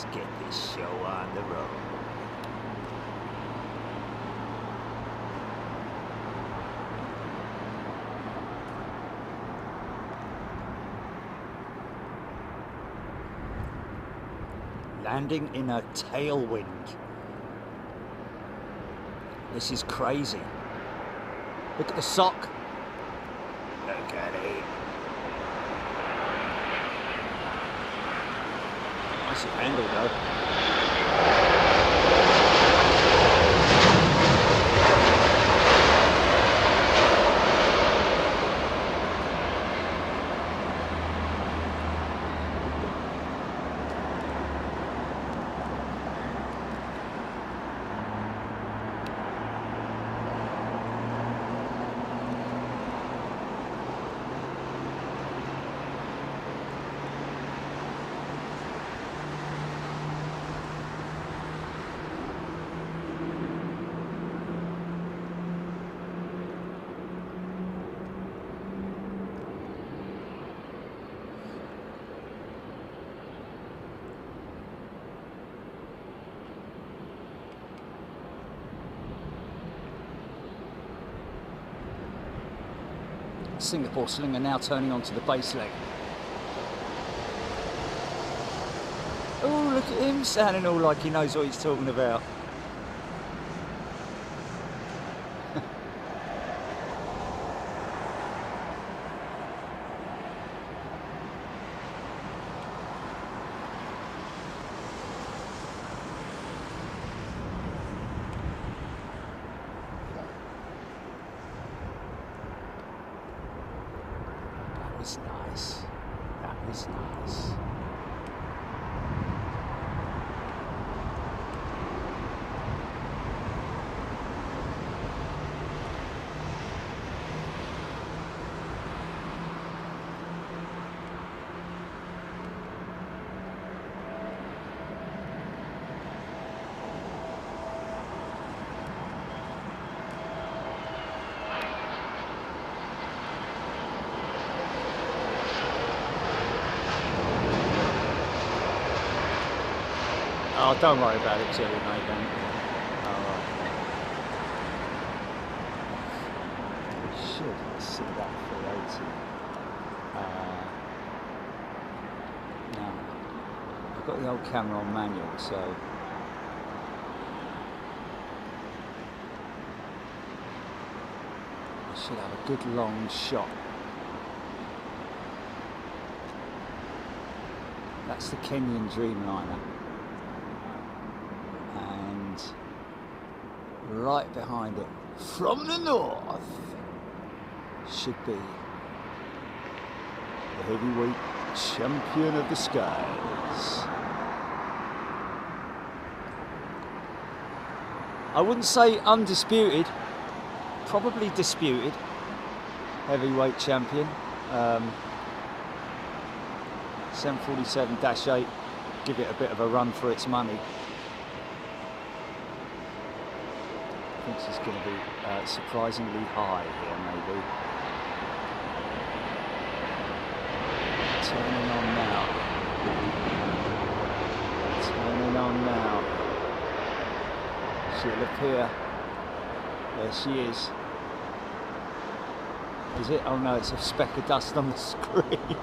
Let's get this show on the road. Landing in a tailwind. This is crazy. Look at the sock. Look at it. Nice handle though. Singapore Slinger now turning onto the base leg. Oh, look at him sounding all like he knows what he's talking about. Nice. That was nice. Oh, don't worry about it, Jerry, mate. Don't. Alright. We should see that 380. Now, I've got the old camera on manual, so I should have a good long shot. That's the Kenyan Dreamliner. Right behind it, from the north, should be the heavyweight champion of the skies. I wouldn't say undisputed, probably disputed heavyweight champion. 747-8, give it a bit of a run for its money. I think she's going to be surprisingly high here, maybe. Turning on now. Turning on now. She'll appear. There she is. Is it? Oh no, it's a speck of dust on the screen.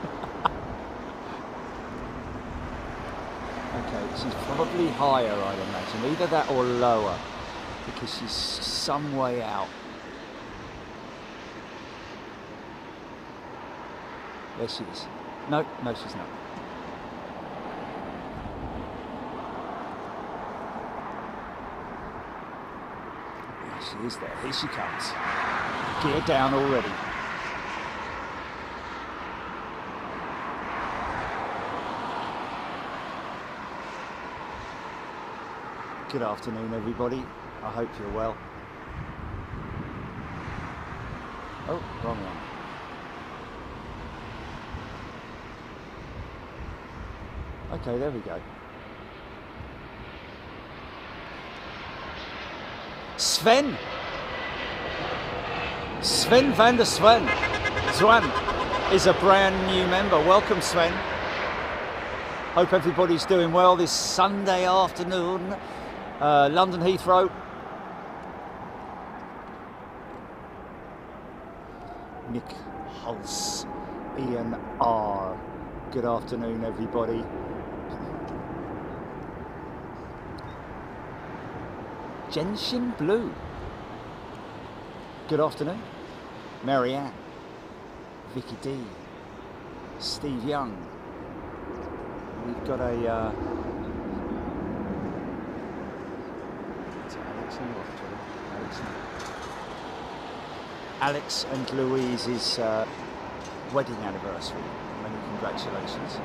Okay, she's probably higher, I'd imagine. Either that or lower, because she's some way out. There she is. No, no, she's not. There she is there. Here she comes. Gear down already. Good afternoon, everybody. I hope you're well. Oh, wrong one. Okay, there we go. Sven! Sven van der Zwan is a brand new member. Welcome, Sven. Hope everybody's doing well this Sunday afternoon. London Heathrow. Nick Hulse, Ian R. Good afternoon, everybody. Genshin Blue. Good afternoon. Marianne. Vicky D. Steve Young. We've got a Alex and Louise's wedding anniversary. Many congratulations.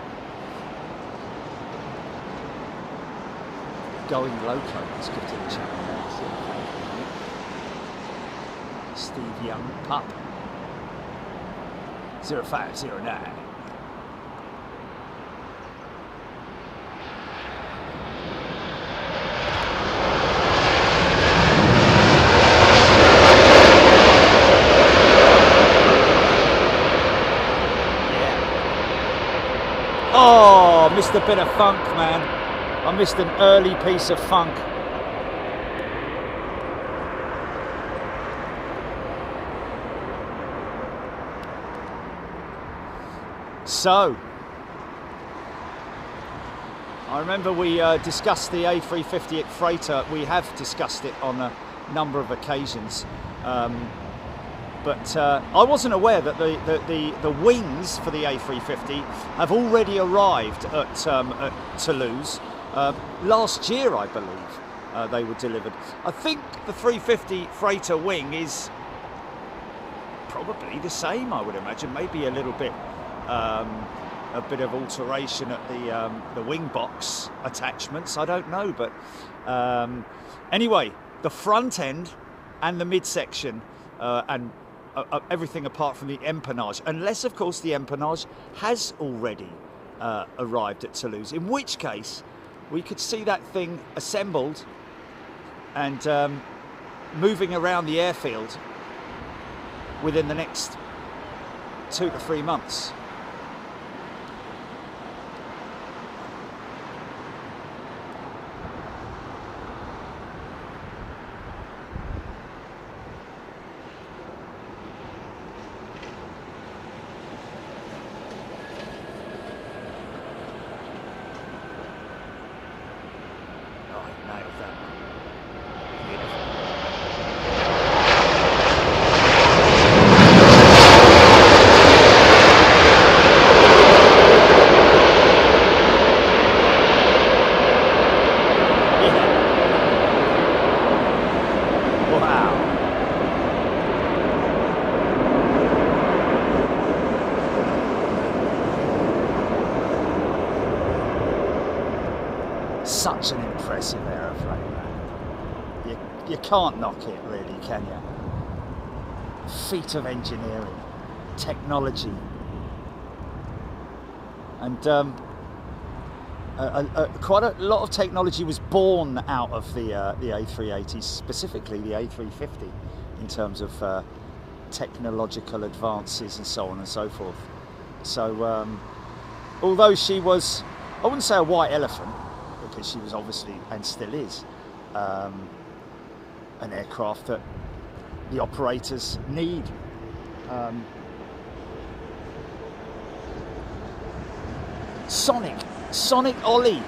Going Loco, let's give to the channel now. Steve Young, Pup 0509. Oh, missed a bit of funk, man. I missed an early piece of funk. So, I remember we discussed the A350 freighter. We have discussed it on a number of occasions. But I wasn't aware that the wings for the A350 have already arrived at Toulouse. Last year, I believe, they were delivered. I think the 350 freighter wing is probably the same, I would imagine. Maybe a little bit, a bit of alteration at the wing box attachments. I don't know, but anyway, the front end and the midsection and everything apart from the empennage, unless of course the empennage has already arrived at Toulouse, in which case we could see that thing assembled and moving around the airfield within the next 2 to 3 months. Such an impressive aeroplane, man. You can't knock it, really, can you? Feat of engineering, technology, and quite a lot of technology was born out of the A380, specifically the A350, in terms of technological advances and so on and so forth. So, although she was, I wouldn't say a white elephant, because she was obviously, and still is, an aircraft that the operators need. Sonic Ollie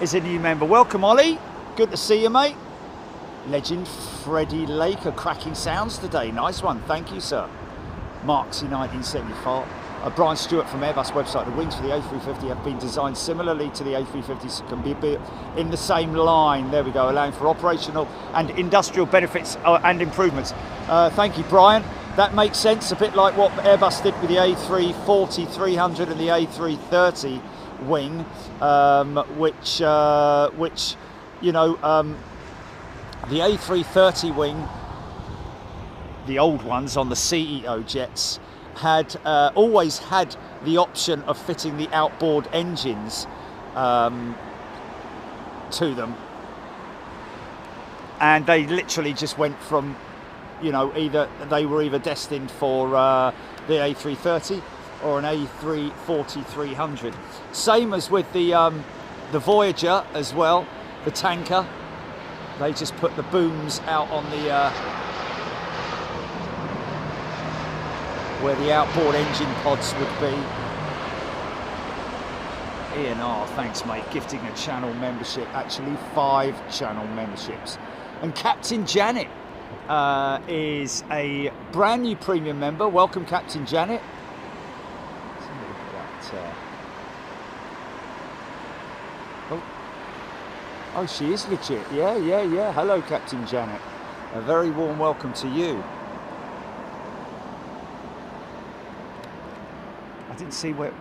is a new member. Welcome, Ollie. Good to see you, mate. Legend Freddie Laker, cracking sounds today. Nice one. Thank you, sir. Marksy 1974. Brian Stewart from Airbus website. The wings for the A350 have been designed similarly to the A350, so can be in the same line. There we go, allowing for operational and industrial benefits and improvements. Thank you, Brian. That makes sense. A bit like what Airbus did with the A340-300 and the A330 wing, which you know, the A330 wing, the old ones on the CEO jets, had always had the option of fitting the outboard engines to them, and they literally just went from, you know, either they were destined for the A330 or an A340-300. Same as with the Voyager as well, the tanker. They just put the booms out on the where the outboard engine pods would be. Ian R, thanks mate, gifting a channel membership, actually 5 channel memberships. And Captain Janet is a brand new premium member. Welcome Captain Janet. Let's have a look at that. Oh, she is legit. Yeah. Hello Captain Janet. A very warm welcome to you. I didn't see what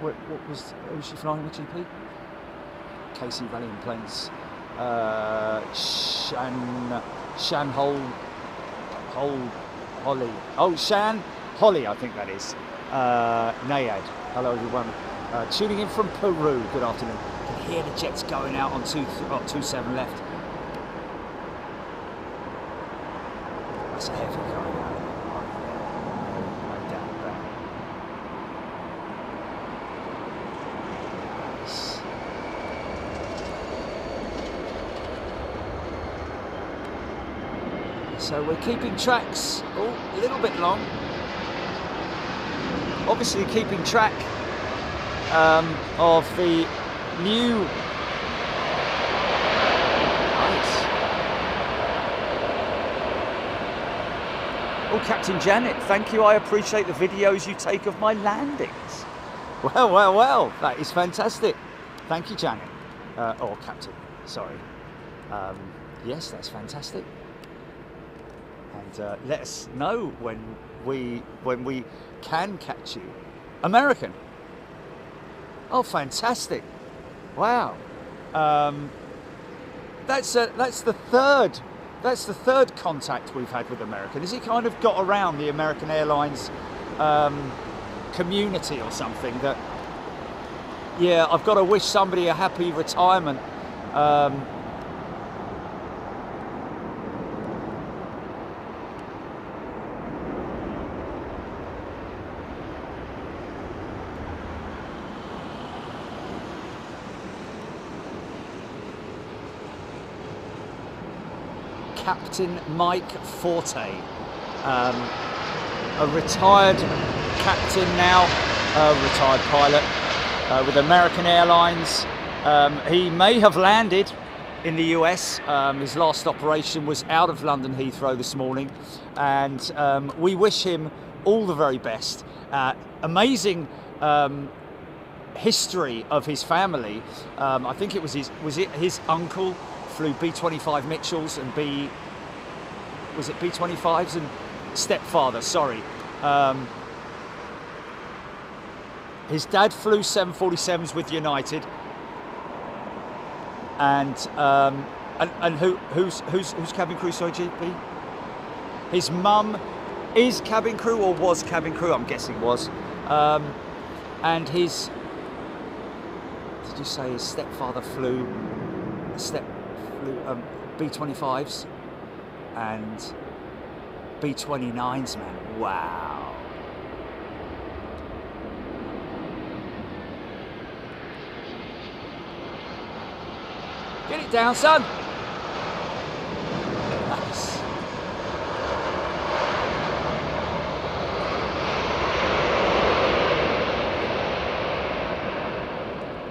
was she flying with GP? KC Valiant Planes. Shan Holly. Oh, Shan Holly, I think that is. Nayad. Hello everyone. Tuning in from Peru. Good afternoon. You can hear the jets going out on 27 left. That's a heavy going out. No doubt about it. So we're keeping tracks, a little bit long. Obviously keeping track of the new... Nice. Oh, Captain Janet, thank you. I appreciate the videos you take of my landings. Well, that is fantastic. Thank you, Janet. Or Captain, sorry. Yes, that's fantastic. And let us know when we can catch you. American. Oh, fantastic! Wow. That's the third contact we've had with American. Has he kind of got around the American Airlines community or something? That, yeah, I've got to wish somebody a happy retirement. Captain Mike Forte, a retired captain now, retired pilot with American Airlines. He may have landed in the US. His last operation was out of London Heathrow this morning, and we wish him all the very best. Amazing history of his family. I think it was his uncle flew B-25 Mitchells and was it B-25s and stepfather, sorry. His dad flew 747s with United. And who's cabin crew, sorry, GP? His mum is cabin crew or was cabin crew, I'm guessing was. And his, did you say his stepfather flew B-25s and B-29s, man. Wow. Get it down, son. Nice.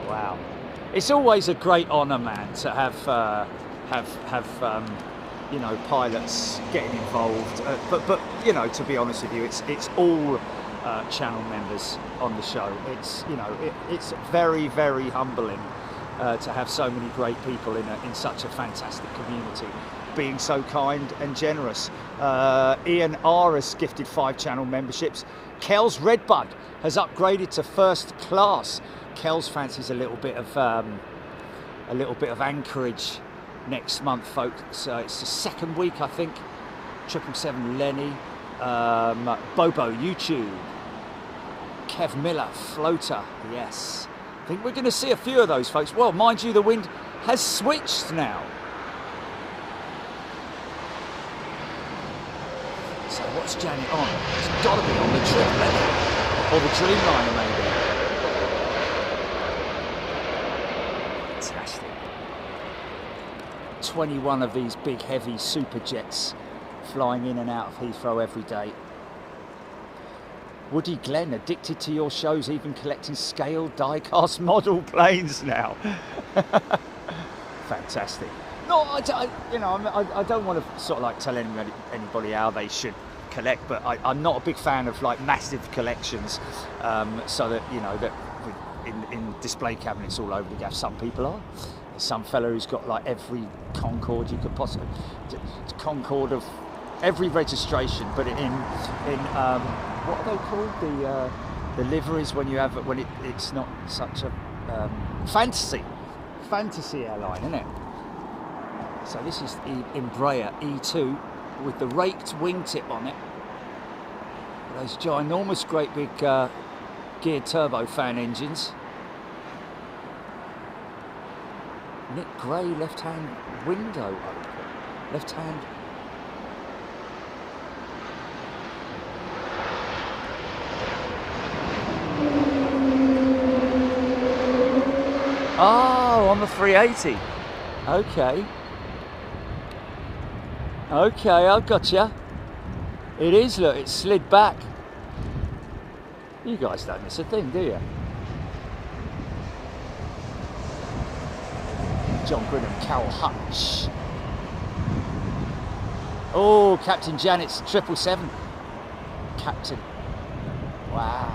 Wow. It's always a great honour, man, to have you know, pilots getting involved. But you know, to be honest with you, it's all channel members on the show. It's, you know, it's very, very humbling to have so many great people in such a fantastic community, being so kind and generous. Ian R has gifted 5 channel memberships. Kel's Redbud has upgraded to first class. Kel's fancies a little bit of Anchorage next month, folks. It's the second week, I think. 777 Lenny, Bobo YouTube, Kev Miller Floater, yes. I think we're going to see a few of those, folks. Well, mind you, the wind has switched now. So what's Janet on? It's got to be on the Dreamliner, or the Dreamliner maybe. 21 of these big heavy super jets flying in and out of Heathrow every day. Woody Glenn, addicted to your shows, even collecting scaled die-cast model planes now. Fantastic. No, I don't want to sort of like tell anybody how they should collect, but I'm not a big fan of like massive collections, so that, you know, that in display cabinets all over the gaff. Some people are. Some fella who's got like every Concorde you could possibly, Concorde of every registration, but in what are they called? The liveries when you have it, when it's not such a fantasy airline, isn't it? So this is the Embraer E2 with the raked wingtip on it. Those ginormous, great big geared turbofan engines. Nick Gray, left-hand window open. Left-hand. Oh, on the 380. Okay. Okay, I've got you. It is, look, it's slid back. You guys don't miss a thing, do you? John Grinham, Carol Hutch. Oh, Captain Janet's 777. Captain. Wow.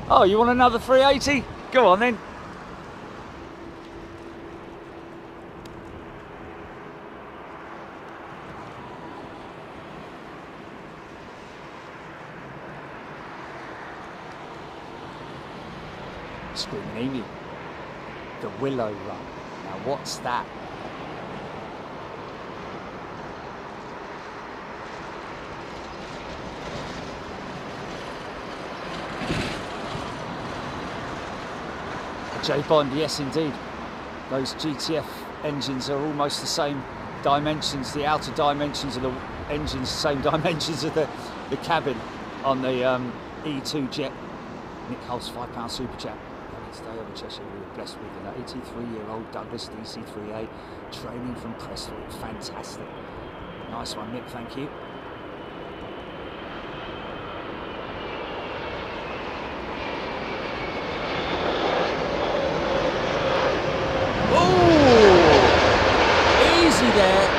Oh, you want another 380? Go on then. Screaming Emu. The Willow Run. Now what's that? J-Bond, yes indeed. Those GTF engines are almost the same dimensions, the outer dimensions of the engines, same dimensions of the cabin on the E2 jet. Nick Hulse, £5 super chat. Stay over Cheshire, we were blessed with an 83-year-old Douglas DC-3A training from Prestwick. Fantastic. Nice one, Nick, thank you. Ooh! Easy there.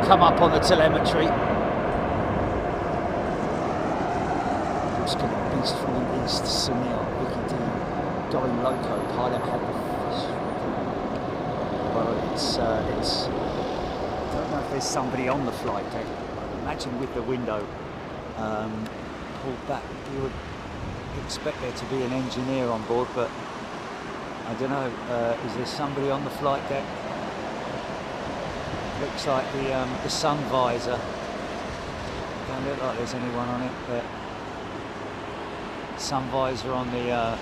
Come up on the telemetry. Who's got a beast from the east? Sunil, Vicky D, going loco. Pilot had the fish. Well, it's. I don't know if there's somebody on the flight deck. Imagine with the window pulled back, you would expect there to be an engineer on board, but I don't know. Is there somebody on the flight deck? Looks like the sun visor. Don't look like there's anyone on it, but sun visor on the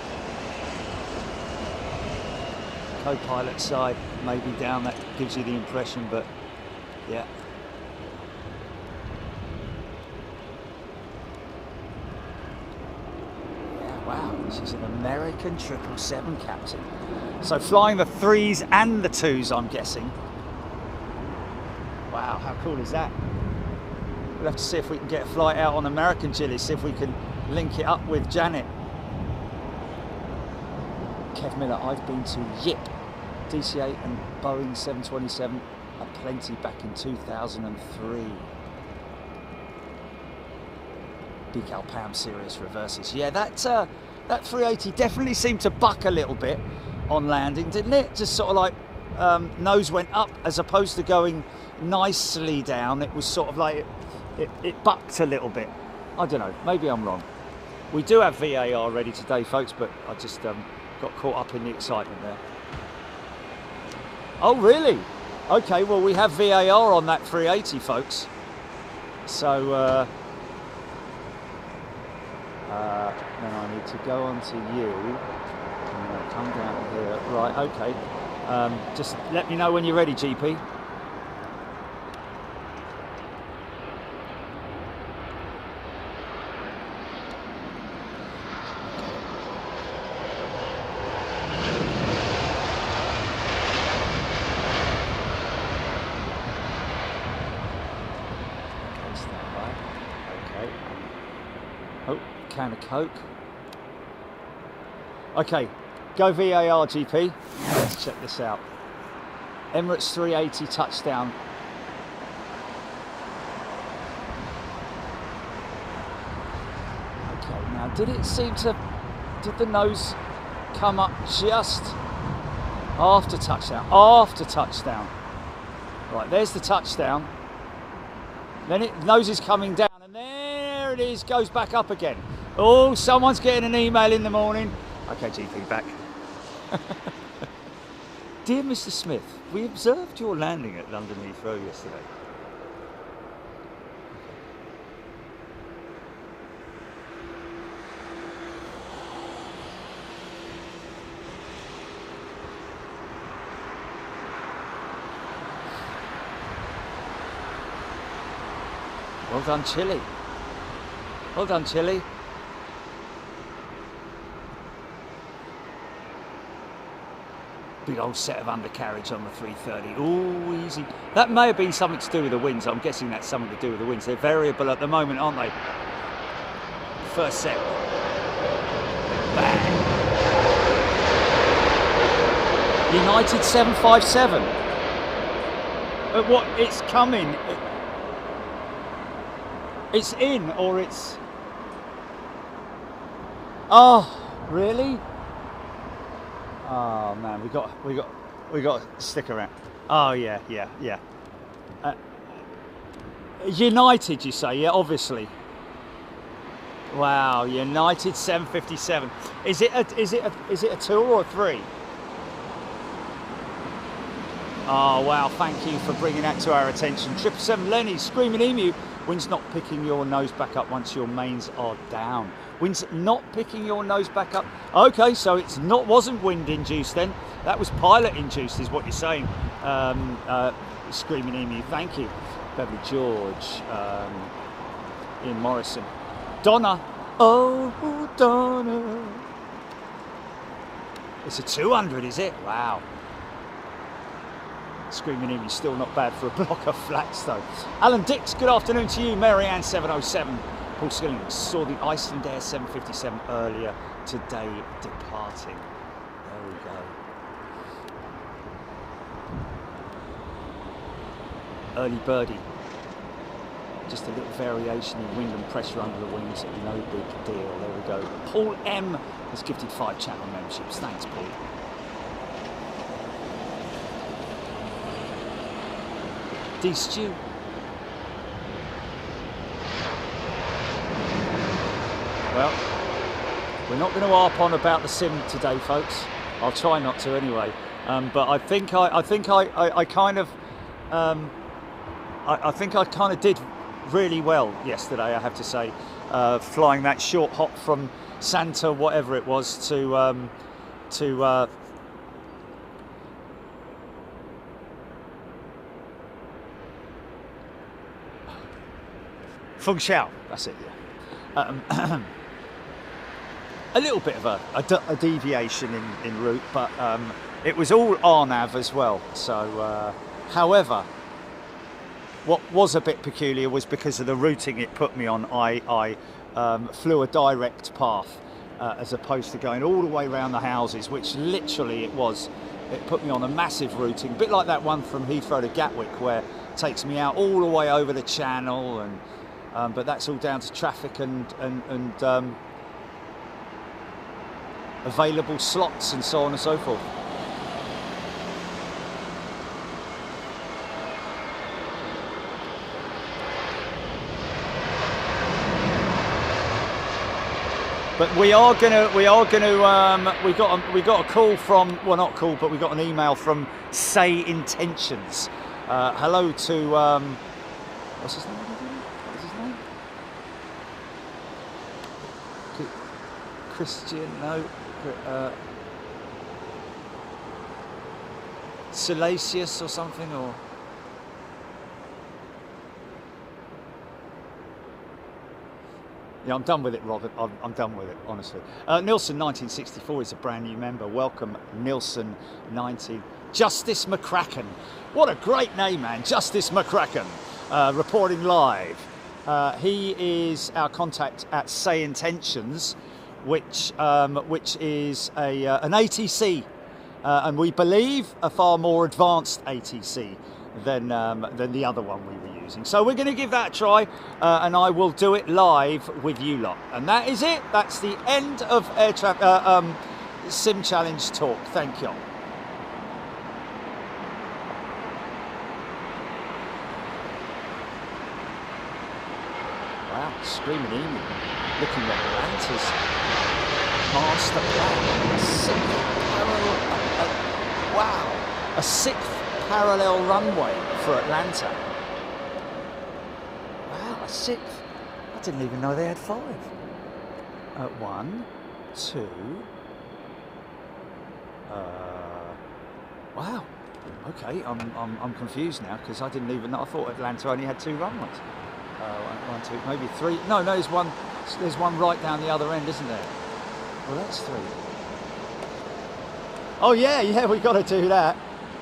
co-pilot side, maybe down. That gives you the impression, but yeah. Yeah, wow, this is an American 777 captain. So flying the 3s and the 2s, I'm guessing. Wow, how cool is that? We'll have to see if we can get a flight out on American Chile, see if we can link it up with Janet. Kev Miller, I've been to Yip, DC-8 and Boeing 727 at plenty back in 2003. Big Alpam Sirius reverses. Yeah, that 380 definitely seemed to buck a little bit on landing, didn't it? Just sort of like nose went up as opposed to going nicely down. It was sort of like it bucked a little bit. I don't know, maybe I'm wrong. We do have VAR ready today, folks, but I just got caught up in the excitement there. Oh really? Okay, well we have VAR on that 380, folks, so then I need to go on to you and I'll come down here. Right, okay, just let me know when you're ready, GP. Oh, can of Coke. Okay, go VAR GP. Let's check this out. Emirates 380 touchdown. Okay, now did the nose come up just after touchdown? After touchdown. Right, there's the touchdown. Then nose is coming down, and there it is, goes back up again. Oh, someone's getting an email in the morning. Okay, GP, back. Dear Mr. Smith, we observed your landing at London Heathrow yesterday. Well done, Chile. Well done, Chile. Big old set of undercarriage on the 330. Oh, easy. That may have been something to do with the winds. I'm guessing that's something to do with the winds. They're variable at the moment, aren't they? First set. Bang. United 757. What? It's coming. It's in, or it's... Oh, really? Oh man, we got to stick around. Oh yeah. United, you say? Yeah, obviously. Wow, United 757. Is it a 2 or a 3? Oh wow, thank you for bringing that to our attention. 777 Lenny, Screaming Emu. Wind's not picking your nose back up once your mains are down. Wind's not picking your nose back up. Okay, so it's wasn't wind induced then. That was pilot induced, is what you're saying. Screaming Emu, thank you. Beverly George, Ian Morrison, Donna. Oh, Donna. It's a 200, is it? Wow. Screaming Emu, still not bad for a block of flats though. Alan Dix, good afternoon to you. Marianne 707. Paul Skilling saw the Icelandair 757 earlier today departing. There we go. Early birdie. Just a little variation in wind and pressure under the wings. No big deal. There we go. Paul M has gifted 5 channel memberships. Thanks, Paul. D Stew. Well, we're not going to harp on about the sim today, folks. I'll try not to anyway. But I think I kind of did really well yesterday. I have to say, flying that short hop from Santa, whatever it was, to Feng Xiao, that's it, yeah. A little bit of a deviation in route, but it was all RNAV as well. So, however, what was a bit peculiar was because of the routing it put me on. I flew a direct path as opposed to going all the way around the houses, which literally it was. It put me on a massive routing, a bit like that one from Heathrow to Gatwick, where it takes me out all the way over the channel and. But that's all down to traffic and available slots and so on and so forth. But we got a call from, well, not a call, but we got an email from Say Intentions. Hello to what's his name? Christian, no, Salacious or something, or yeah, I'm done with it, Robert. I'm done with it, honestly. Nilson 1964 is a brand new member. Welcome, Nilson 19. Justice McCracken, what a great name, man. Justice McCracken, reporting live. He is our contact at Say Intentions, which is an ATC, and we believe a far more advanced ATC than the other one we were using. So we're going to give that a try, and I will do it live with you lot. And that is it. That's the end of Sim Challenge talk. Thank you. Wow, Screaming Emu, looking at Atlanta's master plan. A sixth parallel runway for Atlanta. Wow, a sixth. I didn't even know they had 5. 1, 2. Wow. Okay, I'm confused now because I didn't even know. I thought Atlanta only had 2 runways. 1, 2, maybe 3. No, there's one. There's one right down the other end, isn't there? Well, that's 3. Oh yeah, we've got to do that.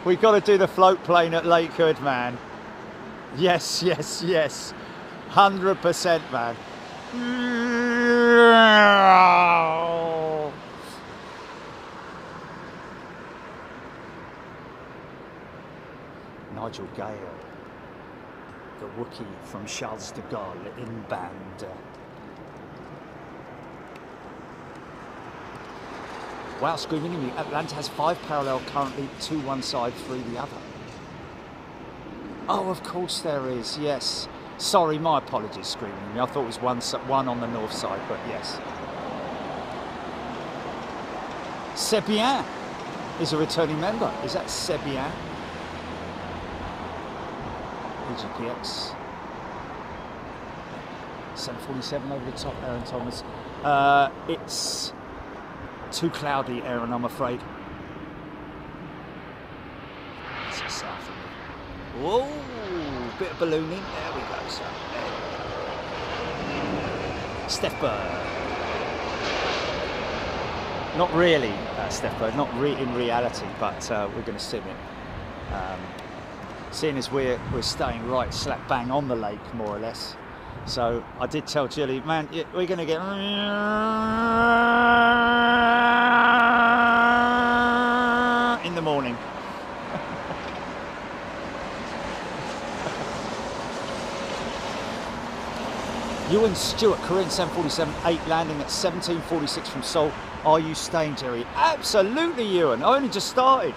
We've got to do the float plane at Lakewood, man. Yes. 100%, man. Nigel Gale, the Wookiee from Charles de Gaulle in band. Wow, Screaming Emu, Atlanta has 5 parallel currently, 2 one side, 3 the other. Oh, of course there is, yes. Sorry, my apologies, Screaming Emu. I thought it was one on the north side, but yes. C'est bien is a returning member. Is that C'est bien? EGPX. 747 over the top, Aaron Thomas. It's too cloudy, Aaron, I'm afraid. This is south of me. Whoa, bit of ballooning. There we go, sir. Steph Bird. Not really, Steph Bird, not in reality, but we're going to sim it. Seeing as we're staying right slap bang on the lake, more or less. So I did tell Julie, man, we're going to get in the morning. Ewan Stewart, Korean 747-8 landing at 17:46 from Seoul. Are you staying, Jerry? Absolutely, Ewan. I only just started.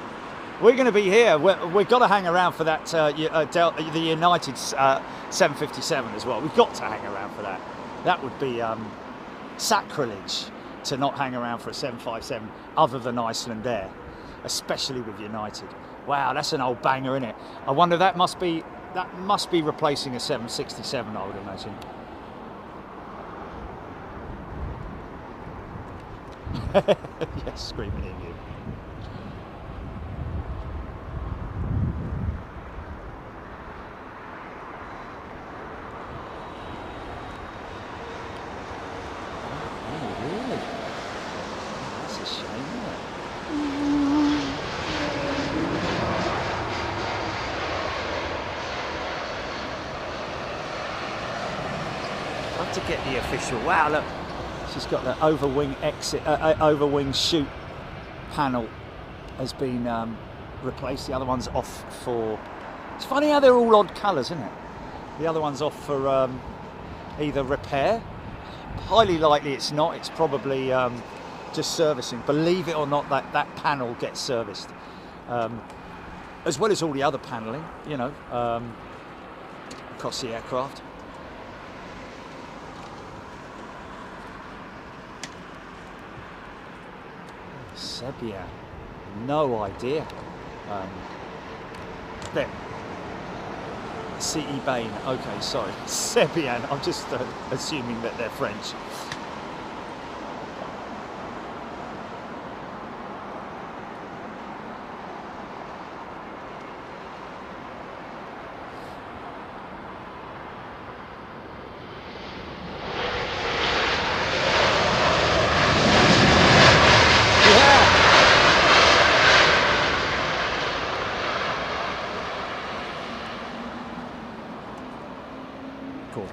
We're going to be here. We've got to hang around for that, the United 757 as well. We've got to hang around for that. That would be sacrilege to not hang around for a 757 other than Icelandair, especially with United. Wow, that's an old banger, isn't it? I wonder, that must be replacing a 767, I would imagine. Yes, Screaming Emu. To get the official. Wow, look, she's got the overwing exit, overwing chute panel has been replaced. The other one's off for. It's funny how they're all odd colours, isn't it? The other one's off for either repair. Highly likely it's not. It's probably just servicing. Believe it or not, that panel gets serviced, as well as all the other panelling, you know, across the aircraft. Serbia, no idea. There. C.E. Bain, okay, sorry. Serbian, I'm just assuming that they're French.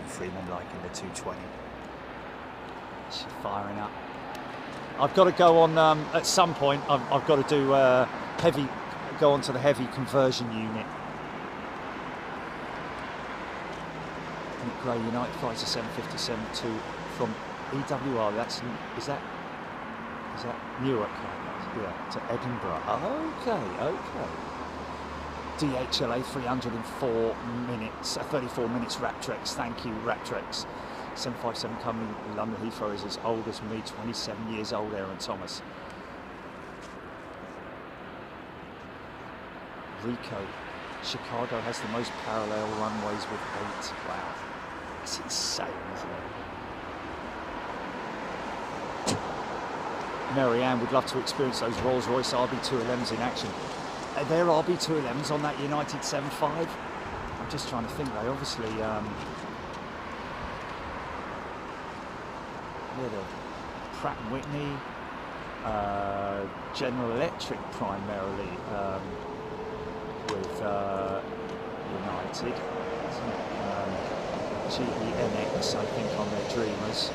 Freeman She's firing up. I've got to go on, at some point, I've got to do go on to the heavy conversion unit. Nick Gray, United flies a 757 from EWR, is that Newark? Yeah, to Edinburgh. Okay. DHL A300 in 34 minutes, Raptrex. Thank you, Raptrex. 757 coming, London Heathrow is as old as me, 27 years old, Aaron Thomas. Rico, Chicago has the most parallel runways with 8. Wow, it's insane, isn't it? Mary Ann would love to experience those Rolls-Royce RB211s in action. Are there RB211s on that United 75? I'm just trying to think. They obviously, yeah, the Pratt & Whitney, General Electric primarily with United, isn't it? GENX, I think, on their Dreamers.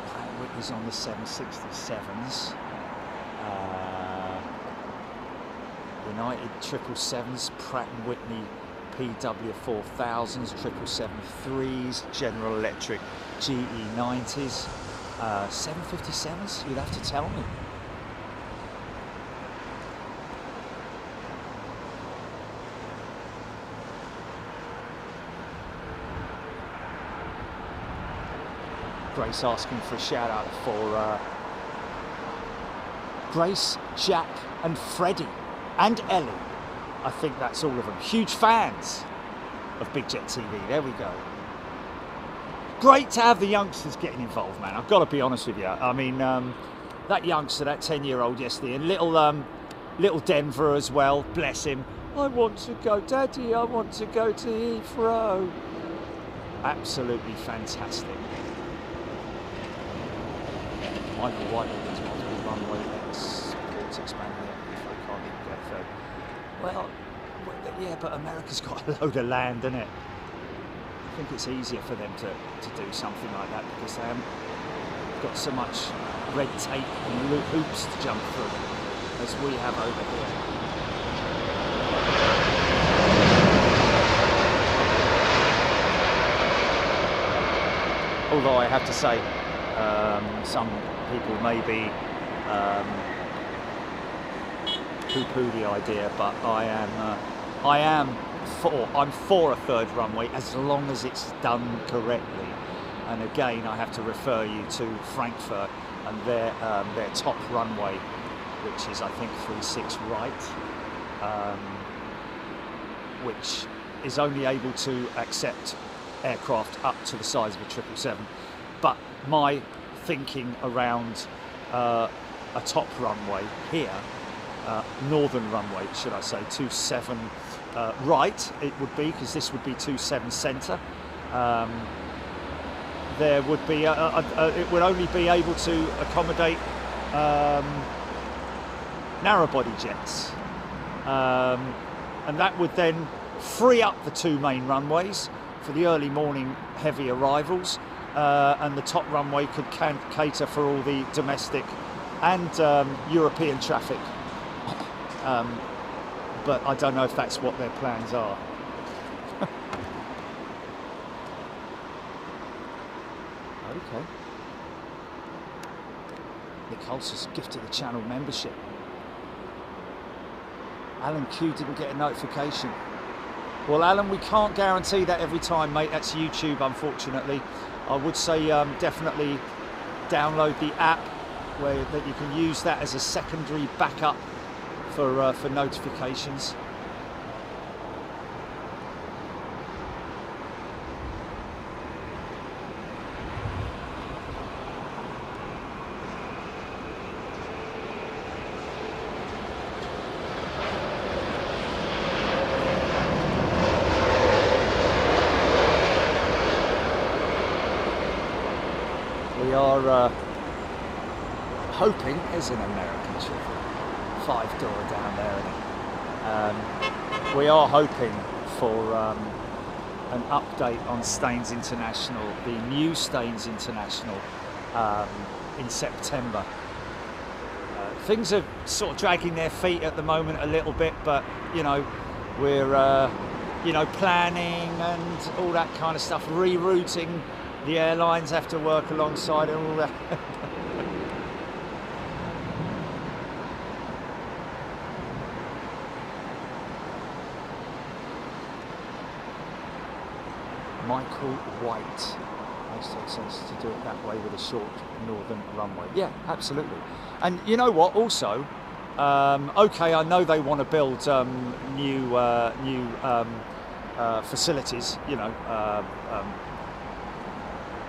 Pratt & Whitney's on the 767s. United 777s, Pratt & Whitney PW4000s, 777-3s, General Electric GE90s, 757s, you'd have to tell me. Grace asking for a shout out for Grace, Jack and Freddie and Ellie. I think that's all of them. Huge fans of Big Jet TV. There we go. Great to have the youngsters getting involved, man. I've got to be honest with you. I mean, that youngster, that 10-year-old yesterday, and little Denver as well, bless him. I want to go, Daddy, I want to go to Heathrow. Absolutely fantastic. Michael White needs multiple runway lengths. Ports expanding it. Heathrow can't even get third. Well, yeah, but America's got a load of land, isn't it? I think it's easier for them to do something like that because they haven't got so much red tape and hoops to jump through as we have over here. Although I have to say, some people may be poo-poo the idea, but I'm for a third runway as long as it's done correctly. And again, I have to refer you to Frankfurt and their top runway, which is I think 36 right, which is only able to accept aircraft up to the size of a 777. But my thinking around a top runway here, northern runway, should I say, 27 right, it would be, because this would be 27 centre. There would be it would only be able to accommodate narrow body jets, and that would then free up the two main runways for the early morning heavy arrivals, and the top runway could cater for all the domestic and European traffic. But I don't know if that's what their plans are. Okay. Nick Holz's gifted the channel membership. Alan Q didn't get a notification. Well, Alan, we can't guarantee that every time, mate. That's YouTube, unfortunately. I would say definitely download the app that you can use that as a secondary backup for notifications. We are hoping, as an American trip, 5-door down there, we are hoping for an up update on Staines International, the new Staines International, in September. Things are sort of dragging their feet at the moment a little bit, but you know, we're you know, planning and all that kind of stuff, rerouting. The airlines have to work alongside and all that. Michael White. Makes no sense to do it that way with a short northern runway. Yeah, absolutely. And you know what? Also, okay, I know they want to build new facilities. You know,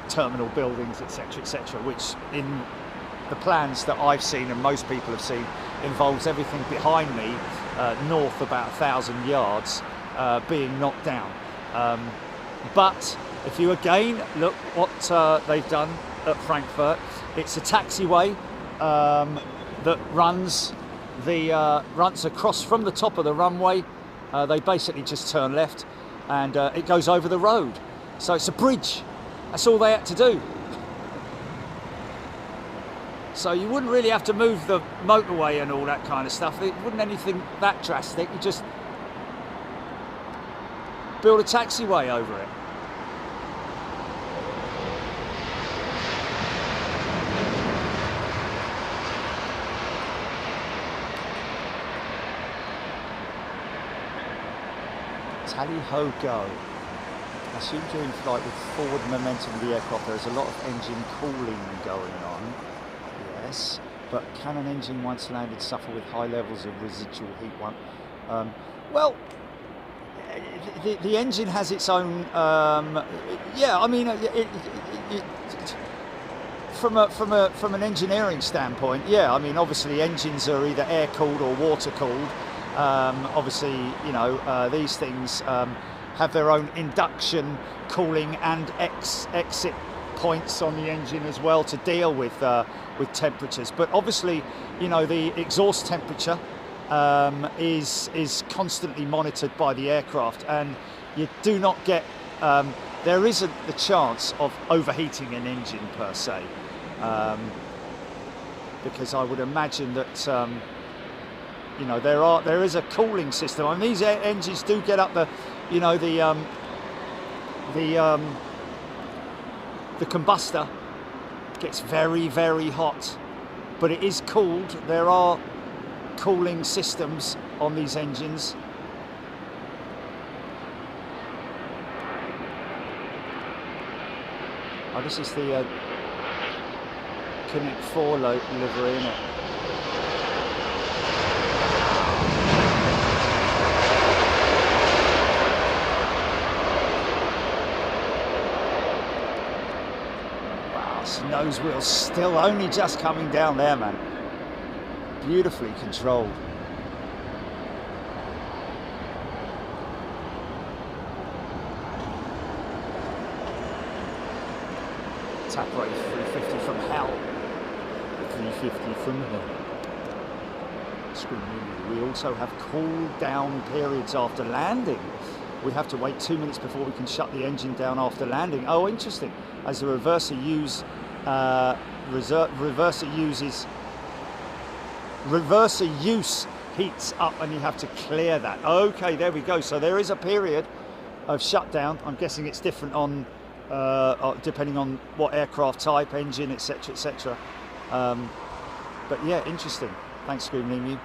terminal buildings, etc., which in the plans that I've seen and most people have seen involves everything behind me, north about 1,000 yards, being knocked down. But if you again look what they've done at Frankfurt, it's a taxiway that runs across from the top of the runway. They basically just turn left and it goes over the road. So it's a bridge. That's all they had to do. So you wouldn't really have to move the motorway and all that kind of stuff. It wouldn't anything that drastic. You just build a taxiway over it. Tally-ho go. I assume during flight with forward momentum of the aircraft there is a lot of engine cooling going on. Yes, but can an engine once landed suffer with high levels of residual heat? Well, the engine has its own. Yeah, I mean, from an engineering standpoint, yeah. I mean, obviously engines are either air cooled or water cooled. Obviously, you know, these things have their own induction cooling and exit points on the engine as well to deal with temperatures. But obviously, you know, the exhaust temperature is constantly monitored by the aircraft, and you do not get. There isn't the chance of overheating an engine per se, because I would imagine that. You know, there is a cooling system. I mean, these engines do get up the, you know, the combustor gets very, very hot, but it is cooled. There are cooling systems on these engines. Oh, this is the Connect 4 livery, isn't it? Nose wheels still only just coming down there, man. Beautifully controlled. Tap rate 350 from hell. 350 from hell. We also have cool down periods after landing. We have to wait 2 minutes before we can shut the engine down after landing. Oh, interesting. As the reverser use heats up and you have to clear that. Okay, there we go. So there is a period of shutdown. I'm guessing it's different on depending on what aircraft type, engine, etc., etc. But yeah, interesting. Thanks, Screaming Emu.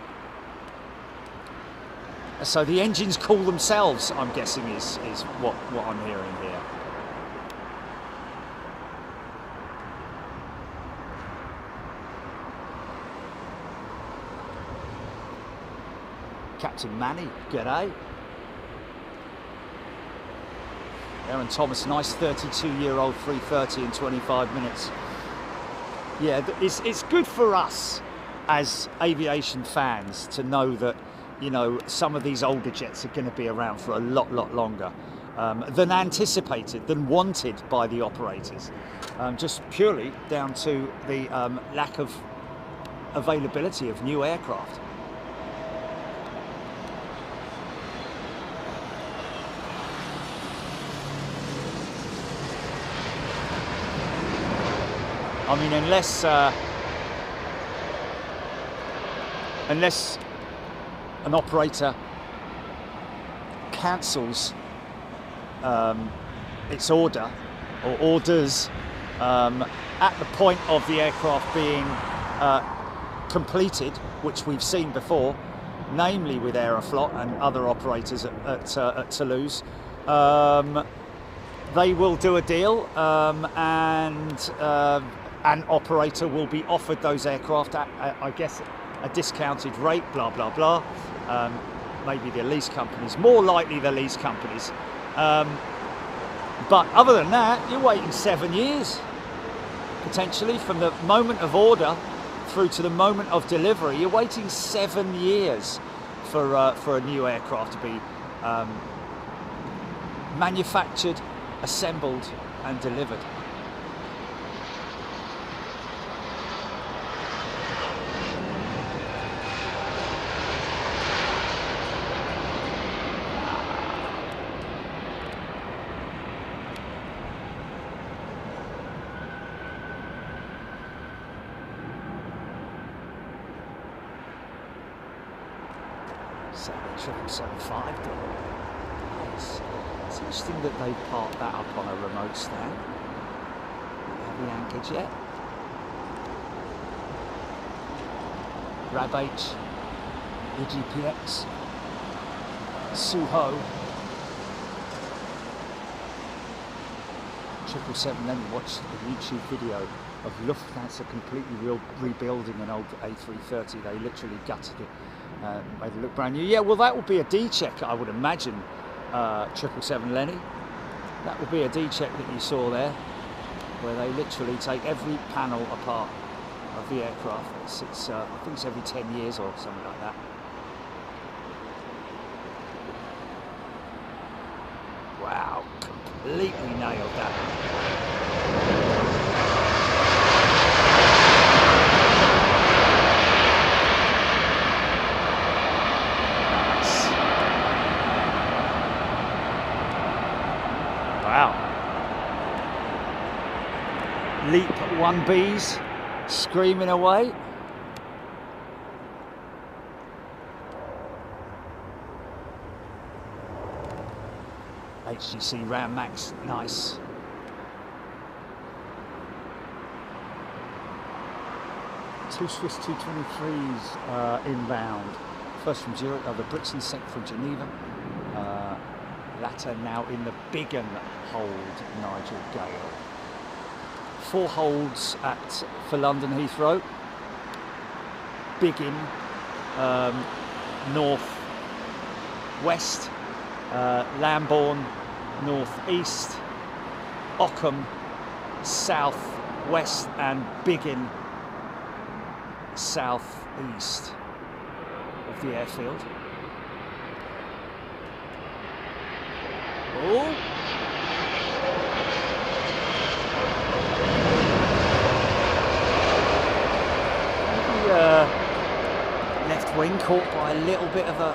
So the engines cool themselves, I'm guessing, is what I'm hearing here. Captain Manny, g'day. Aaron Thomas, nice 32-year-old 330 in 25 minutes. Yeah, it's good for us as aviation fans to know that, you know, some of these older jets are going to be around for a lot longer than anticipated, than wanted by the operators, just purely down to the lack of availability of new aircraft. I mean, unless an operator cancels its order or orders at the point of the aircraft being completed, which we've seen before, namely with Aeroflot and other operators at Toulouse, they will do a deal, and an operator will be offered those aircraft at, I guess, a discounted rate, blah, blah, blah. Maybe the lease companies, more likely the lease companies. But other than that, you're waiting 7 years, potentially, from the moment of order through to the moment of delivery. You're waiting 7 years for a new aircraft to be manufactured, assembled and delivered. So the 777-5 deal. Nice. It's interesting that they parked that up on a remote stand. Have we anchored yet? RAB-H, EGPX, Suho, 777. Then watch the YouTube video of Lufthansa completely rebuilding an old A330. They literally gutted it. Made it look brand new. Yeah, well, that will be a D-check, I would imagine, 777 Lenny. That will be a D-check that you saw there, where they literally take every panel apart of the aircraft. It's I think it's every 10 years or something like that. Wow, completely nailed that. Leap 1Bs screaming away. HGC Ram Max, nice. Two Swiss 223s inbound. First from Zurich, the Brixton, second from Geneva. Latter now in the Biggin hold, Nigel Gale. 4 holds for London Heathrow. Biggin, north west, Lambourne north east, Ockham south west, and Biggin south east of the airfield. Oh. Left wing caught by a little bit of a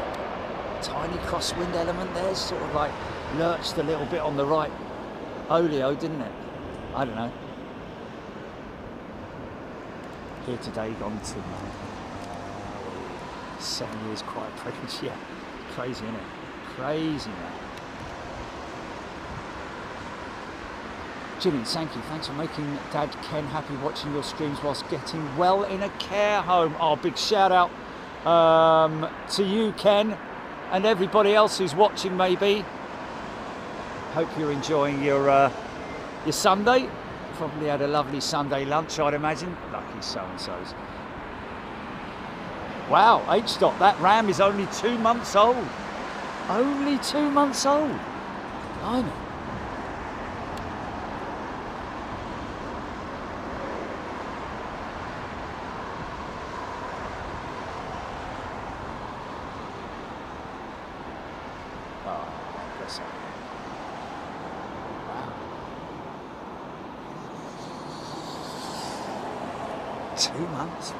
tiny crosswind element there, sort of like lurched a little bit on the right oleo, didn't it? I don't know. Here today, gone to 7 years quiet pregnancy. Yeah, crazy, isn't it? Crazy, man. Jimmy, thank you. Thanks for making Dad Ken happy watching your streams whilst getting well in a care home. Oh, big shout out to you, Ken, and everybody else who's watching, maybe. Hope you're enjoying your Sunday. Probably had a lovely Sunday lunch, I'd imagine. Lucky so-and-sos. Wow, H-Dot, that Ram is only 2 months old. Only 2 months old. Blimey. Wow. 2 months.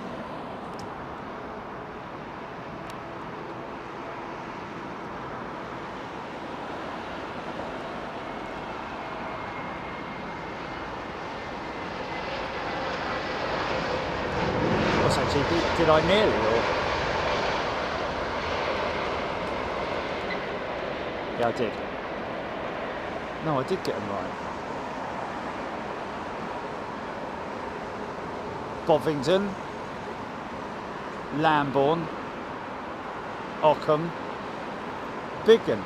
Did I nearly? Or? Yeah, I did. No, I did get them right. Bovingdon, Lambourne, Ockham, Biggin.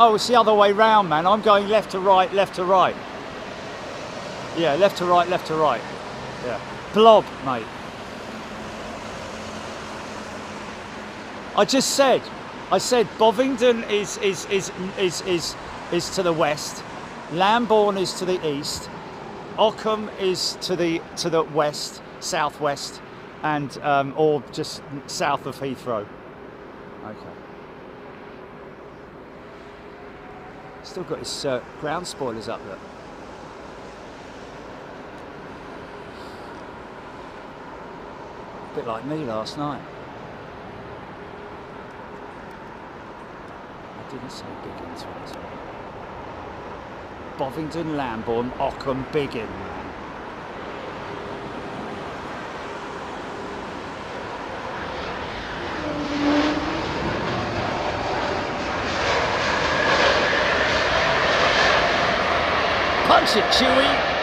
Oh, it's the other way round, man. I'm going left to right, left to right. Yeah, left to right, left to right. Yeah. Blob, mate. I said Bovingdon is to the west, Lambourne is to the east, Ockham is to the west, southwest, and or just south of Heathrow. Okay. Still got his ground spoilers up there. A bit like me last night. I didn't say Biggin twice. Bovingdon, Lambourne, Ockham, Biggin. Punch it, Chewie!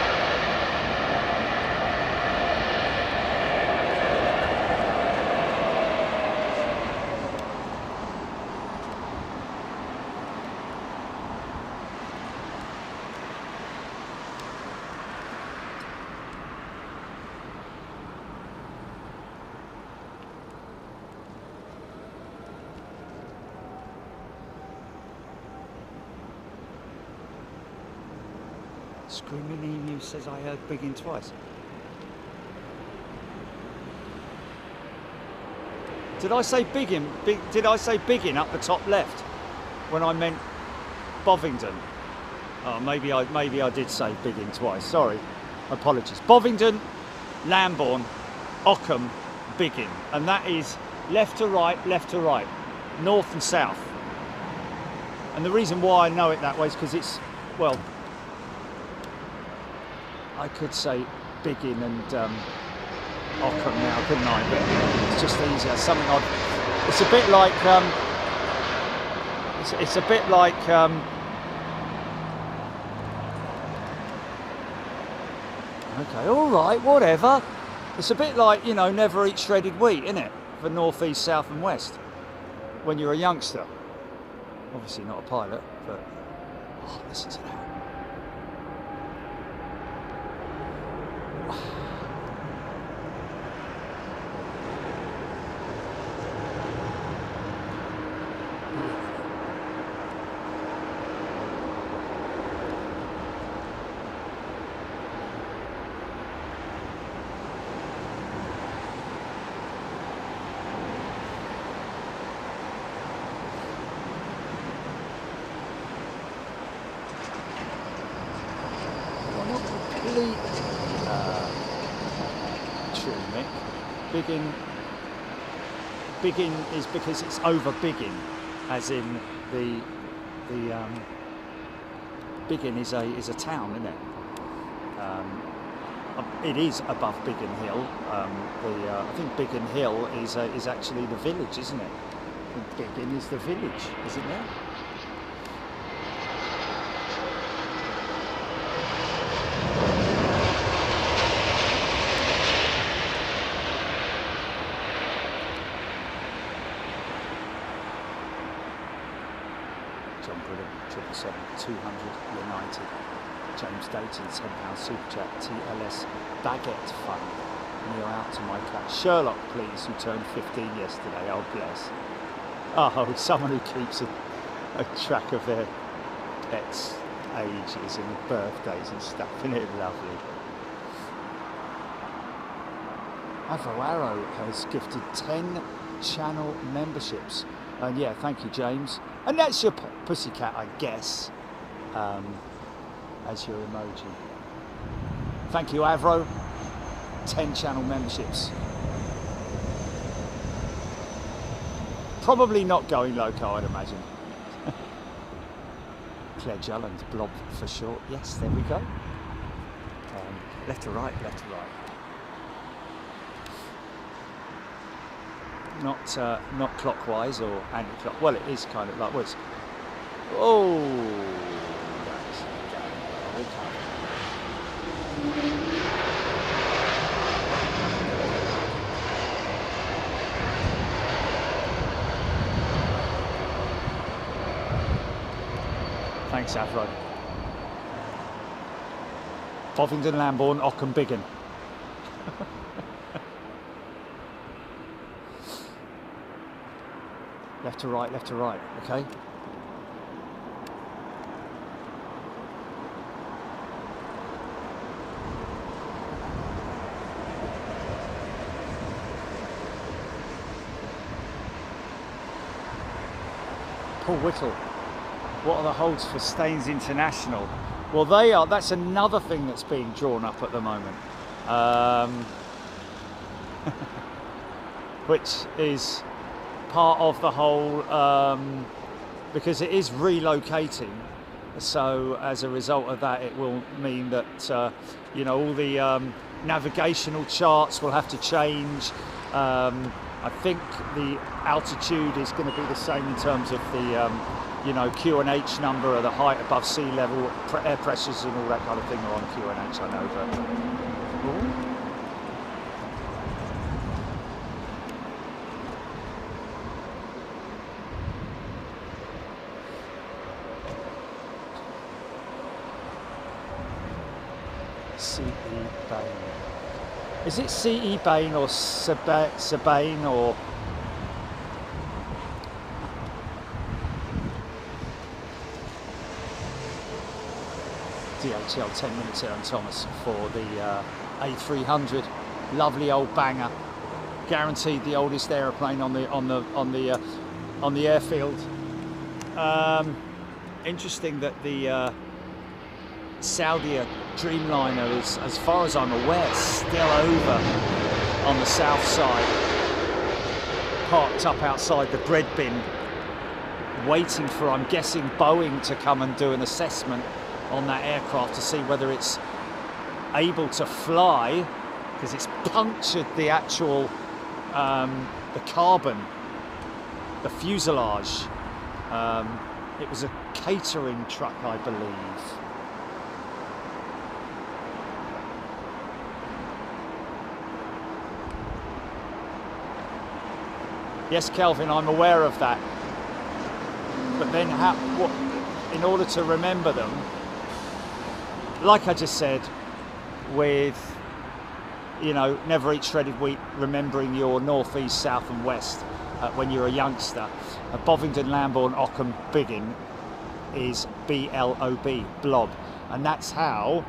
Screaming Emu says I heard Biggin twice. Did I say Biggin? Did I say Biggin up the top left when I meant Bovingdon? Oh, maybe I did say Biggin twice. Sorry, apologies. Bovingdon, Lambourne, Ockham, Biggin, and that is left to right, north and south. And the reason why I know it that way is because it's, well, I could say Biggin and Ockham now, couldn't I? But it's just easier. Something odd. It's a bit like it's a bit like okay, all right, whatever. It's a bit like, you know, never eat shredded wheat, isn't it? For north, east, south, and west. When you're a youngster, obviously not a pilot, but oh, listen to that. Biggin is because it's over Biggin, as in the Biggin is a town, isn't it? It is above Biggin Hill. I think Biggin Hill is actually the village, isn't it? Biggin is the village, isn't it? John Brilliant, 777-200 United. James Dayton, £10 super chat. TLS Baguette Fund. Near out to my cat. Sherlock, please, who turned 15 yesterday. Oh, bless. Oh, someone who keeps a track of their pets' ages and birthdays and stuff. Isn't it lovely? Arrow has gifted 10 channel memberships. And yeah, thank you, James. And that's your pussycat, I guess, as your emoji. Thank you, Avro. 10 channel memberships. Probably not going loco, I'd imagine. Claire Julland, Blob for short. Yes, there we go. Left to right, left to right. not clockwise or anti-clock. Well, it is kind of like was. Oh, that's thanks, Avro. Bovingdon, Lambourne, Ockham, Biggin. Left to right, okay. Paul Whittle, what are the holds for Staines International? Well, that's another thing that's being drawn up at the moment. Which is part of the whole, because it is relocating, so as a result of that it will mean that you know, all the navigational charts will have to change. I think the altitude is going to be the same in terms of the you know, QNH number, or the height above sea level, air pressures and all that kind of thing are on QNH, I know, but CE Bain. Is it CE Bain or Sabane or DHL 10 minutes here on Thomas for the A300, lovely old banger, guaranteed the oldest aeroplane on the airfield. Interesting that the Saudi Dreamliner is, as far as I'm aware, still over on the south side, parked up outside the bread bin, waiting for, I'm guessing, Boeing to come and do an assessment on that aircraft to see whether it's able to fly, because it's punctured the actual the carbon, the fuselage. It was a catering truck, I believe. Yes, Kelvin, I'm aware of that. But then in order to remember them, like I just said, with, you know, never eat shredded wheat, remembering your north, east, south and west when you're a youngster. Bovingdon, Lambourne, Ockham, Biggin is BLOB, blob. And that's how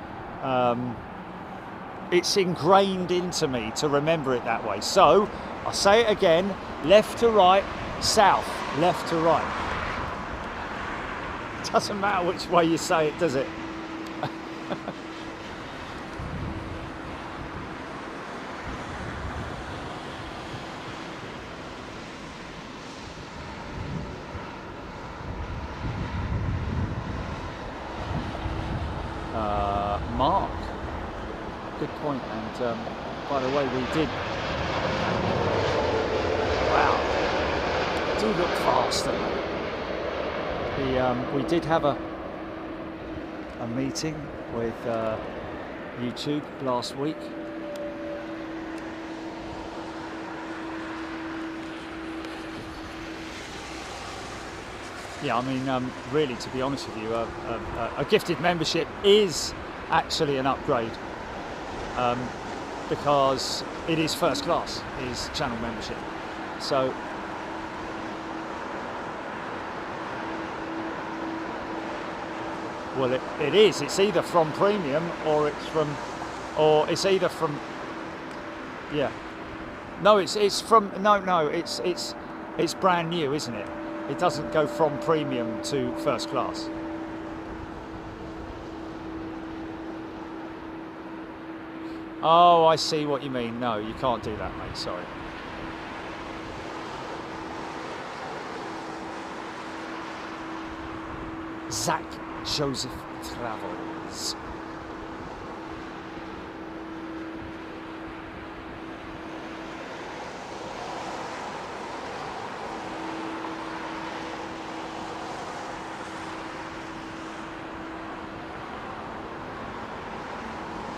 it's ingrained into me to remember it that way. So, I'll say it again, left to right, south, left to right. It doesn't matter which way you say it, does it? Mark, good point. And by the way, we did, wow, do look fast, don't they? We did have a meeting with YouTube last week. Yeah, I mean, really, to be honest with you, a gifted membership is actually an upgrade, because it is first class, is channel membership. So, well, it is. It's either from premium or it's either from, yeah. No, it's from, no, it's brand new, isn't it? It doesn't go from premium to first class. Oh, I see what you mean. No, you can't do that, mate. Sorry. Zach Joseph Travels.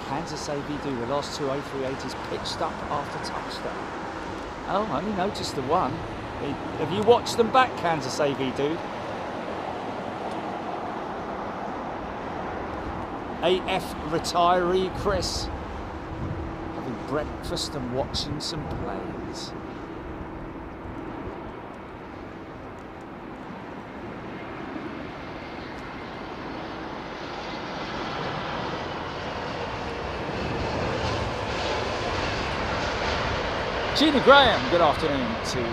Kansas AVD, the last two A380s pitched up after touchdown. Oh, I only noticed the one. Have you watched them back, Kansas AVD? AF retiree Chris. Having breakfast and watching some planes. Gina Graham, good afternoon to you.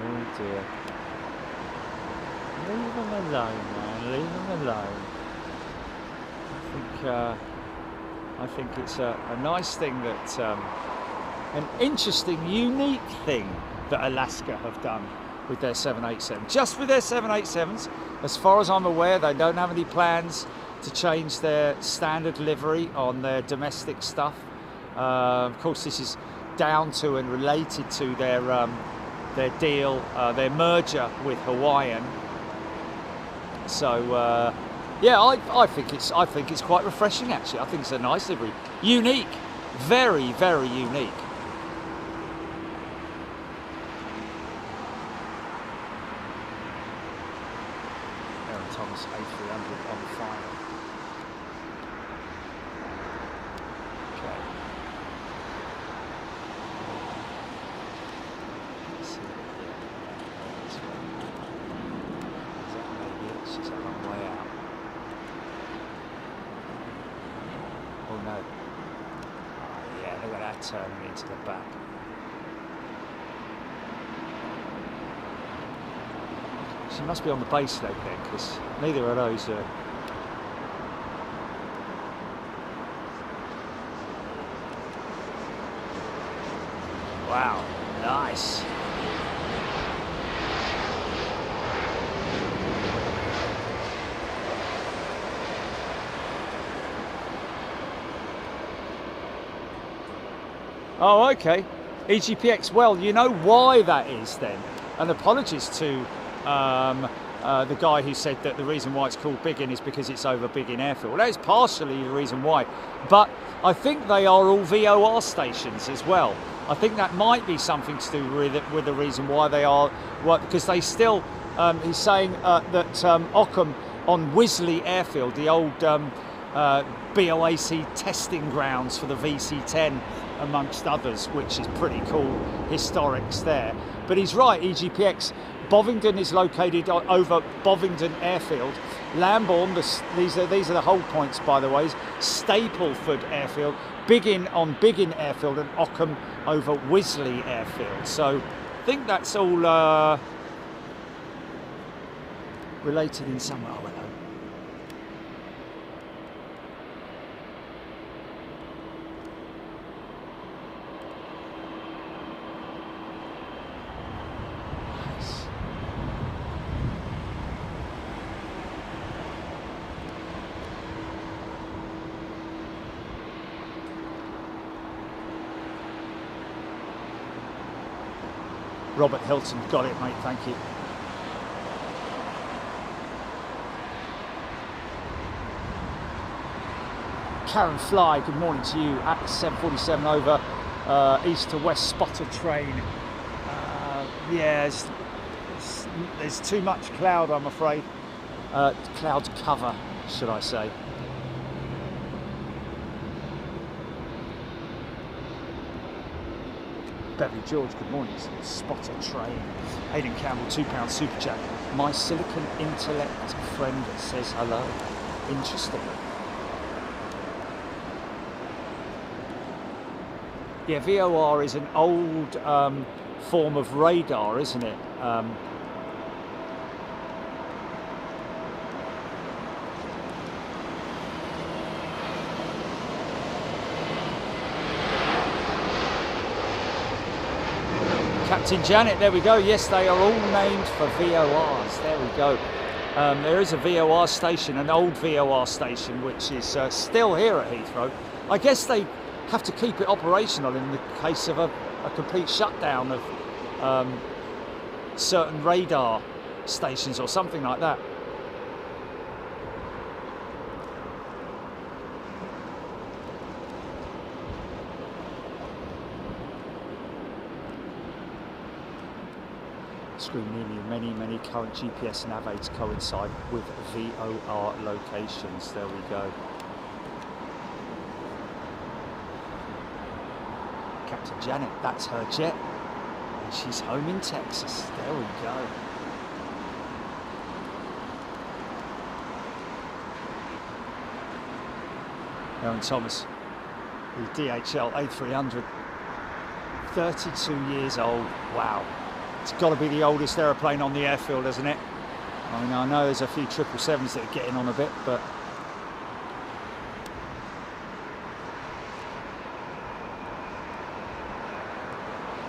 Oh dear. Leave them alone, man. Leave them alone. I think it's a nice thing that, an interesting, unique thing that Alaska have done with their 787. Just with their 787s, as far as I'm aware, they don't have any plans to change their standard livery on their domestic stuff. Of course, this is down to and related to their deal, their merger with Hawaiian. So yeah, I think it's quite refreshing actually. I think it's a nice livery, unique, very, very unique. Thomas A300 on fire. Okay. Let's see. This way. Is that maybe it? She's a long way out. Oh no. Oh yeah, look at that turning into the back. She must be on the base leg then, because neither of those are. Wow, nice. Oh, okay. EGPX, well, you know why that is then. And apologies to the guy who said that the reason why it's called Biggin is because it's over Biggin Airfield. Well, that is partially the reason why, but I think they are all VOR stations as well. I think that might be something to do with the reason why they are, because they still, he's saying that Ockham on Wisley Airfield, the old BOAC testing grounds for the VC-10 amongst others, which is pretty cool historics there. But he's right, EGPX, Bovingdon is located over Bovingdon Airfield. Lambourne, these are the hold points by the way, Stapleford Airfield, Biggin on Biggin Airfield, and Ockham over Wisley Airfield. So I think that's all related in some way. Oh, hello. Robert Hilton, got it, mate, thank you. Karen Fly, good morning to you at 747 over east to west spotter train. Yeah, there's too much cloud, I'm afraid. Cloud cover, should I say. Beverly George, good morning. Spotter train. Aidan Campbell, £2 super chat. My silicon intellect friend says hello. Interesting. Yeah, VOR is an old form of radar, isn't it? Captain Janet, there we go. Yes, they are all named for VORs. There we go. There is a VOR station, an old VOR station, which is still here at Heathrow. I guess they have to keep it operational in the case of a complete shutdown of certain radar stations or something like that. Screen near me, many current GPS nav aids coincide with VOR locations. There we go. Captain Janet, that's her jet. And she's home in Texas. There we go. Aaron Thomas, the DHL A300, 32 years old. Wow. It's got to be the oldest aeroplane on the airfield, hasn't it? I mean, I know there's a few 777s that are getting on a bit, but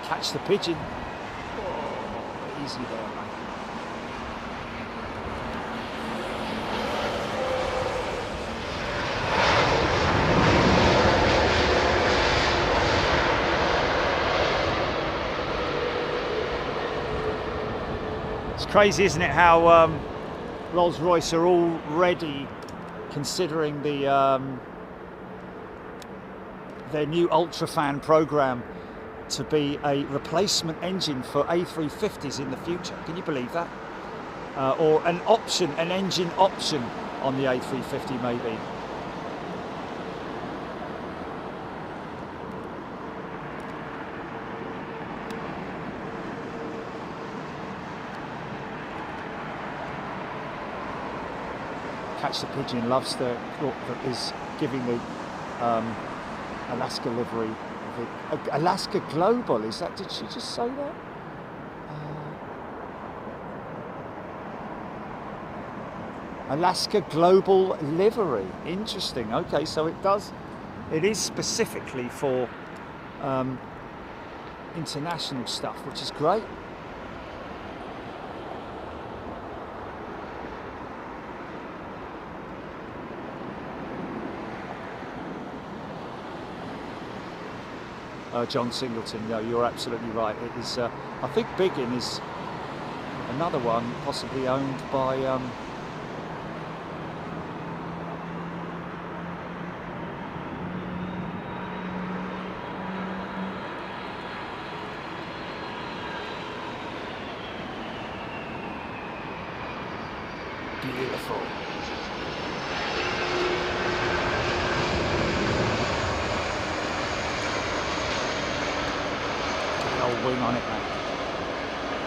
catch the pigeon. Oh, easy there, mate. Crazy, isn't it, how Rolls-Royce are already considering the their new UltraFan program to be a replacement engine for A350s in the future. Can you believe that? Or an option, an engine option on the A350 maybe. Catch the Pigeon loves the is giving the Alaska livery, the Alaska Global. Is that? Did she just say that? Alaska Global livery. Interesting. Okay, so it does. It is specifically for international stuff, which is great. John Singleton, no, you're absolutely right. It is. I think Biggin is another one, possibly owned by. Beautiful. Wing on it, man.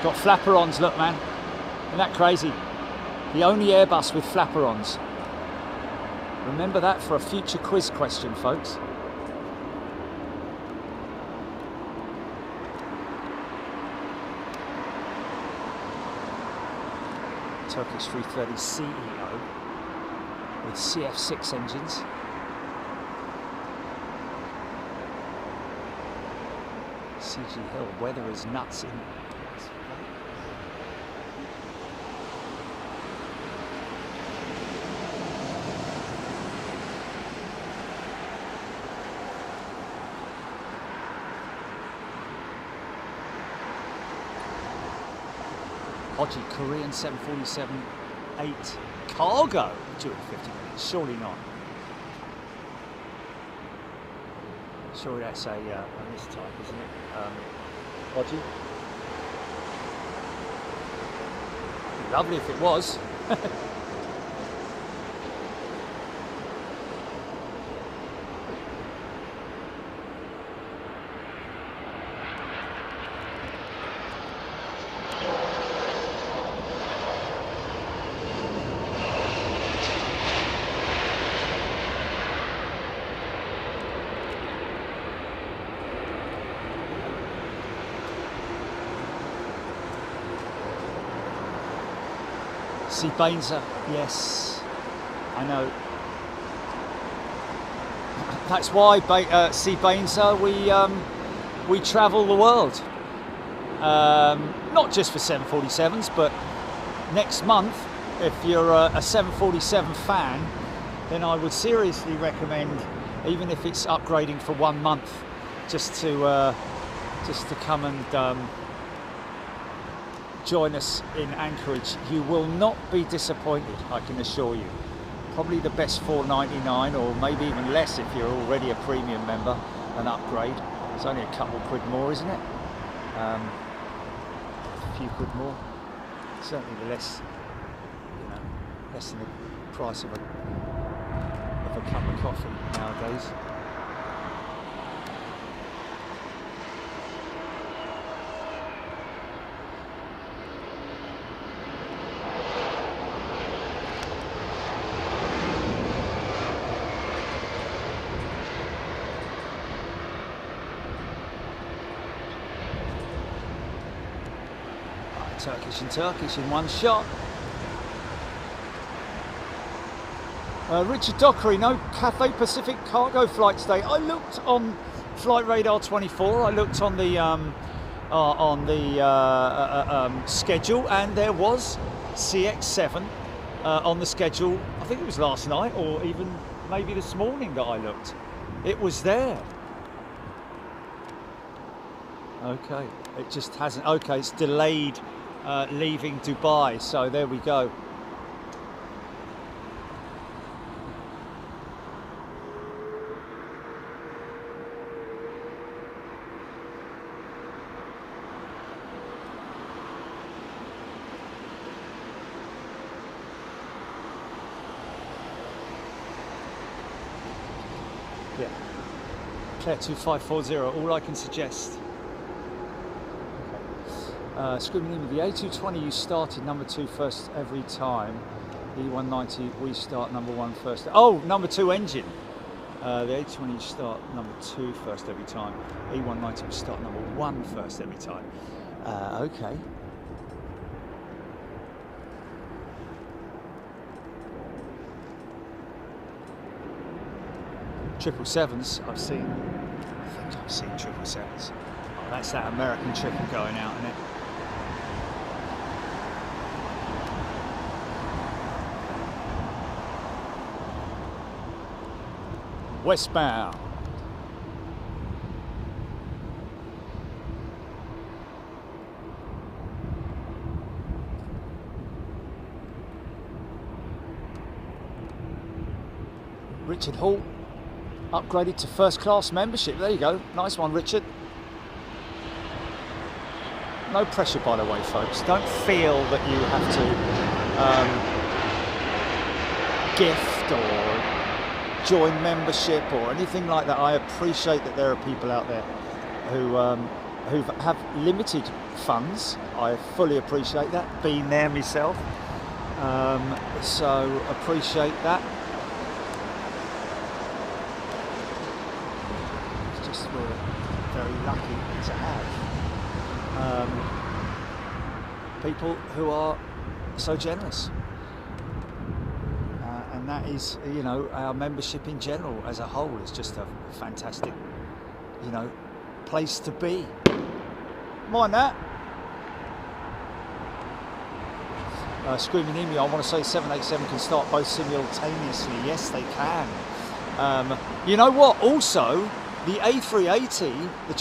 Got flapper-ons, look, man. Isn't that crazy? The only Airbus with flapper-ons. Remember that for a future quiz question, folks. Turkish 330 CEO with CF6 engines. CG Hill, weather is nuts in Hodgie, Korean 747-8 cargo during 50 minutes, surely not. Surely that's a mistype, isn't it? Hodgie. Lovely if it was. Bainza, yes, I know. That's why, Bainza, we travel the world. Not just for 747s, but next month, if you're a 747 fan, then I would seriously recommend, even if it's upgrading for 1 month, just to come and join us in Anchorage, you will not be disappointed, I can assure you. Probably the best $4.99, or maybe even less if you're already a premium member, an upgrade. It's only a couple quid more, isn't it? A few quid more. Certainly the less, you know, less than the price of a cup of coffee nowadays. Turkish and Turkish in one shot. Richard Dockery, no Cathay Pacific cargo flight today. I looked on Flight Radar 24. I looked on the schedule, and there was CX7 on the schedule. I think it was last night, or even maybe this morning that I looked. It was there. Okay, it just hasn't. Okay, it's delayed. Leaving Dubai, so there we go. Yeah, Claire 2540, all I can suggest. Screaming in, the A220 you started number 2 first every time. E190 we start number 1 first. Oh, number 2 engine. The A220 you start number 2 first every time. E190 we start number 1 first every time. Okay. Triple sevens I've seen. I think I've seen 777s. Oh, that's that American triple going out, isn't it? Westbound. Richard Hall upgraded to first class membership. There you go. Nice one, Richard. No pressure, by the way, folks. Don't feel that you have to gift or join membership or anything like that. I appreciate that there are people out there who have limited funds. I fully appreciate that, being there myself. So appreciate that. It's just we're very lucky to have people who are so generous. And that is, you know, our membership in general as a whole is just a fantastic, you know, place to be. Mind that. Screaming in me, I want to say 787 can start both simultaneously. Yes, they can. You know what? Also, the A380, the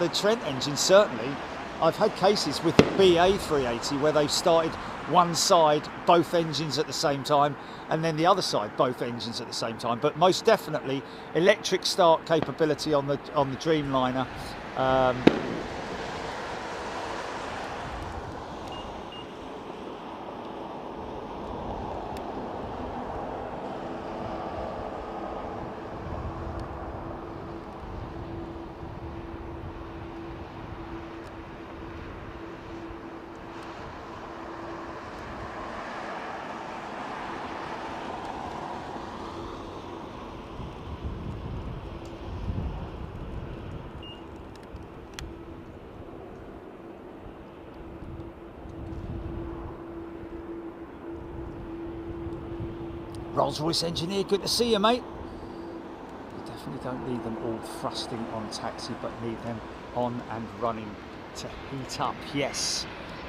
Trent engine, certainly. I've had cases with the BEA 380 where they've started one side, both engines at the same time, and then the other side, both engines at the same time. But most definitely, electric start capability on the Dreamliner. Rolls-Royce engineer, good to see you, mate. You definitely don't need them all thrusting on taxi, but need them on and running to heat up. Yes,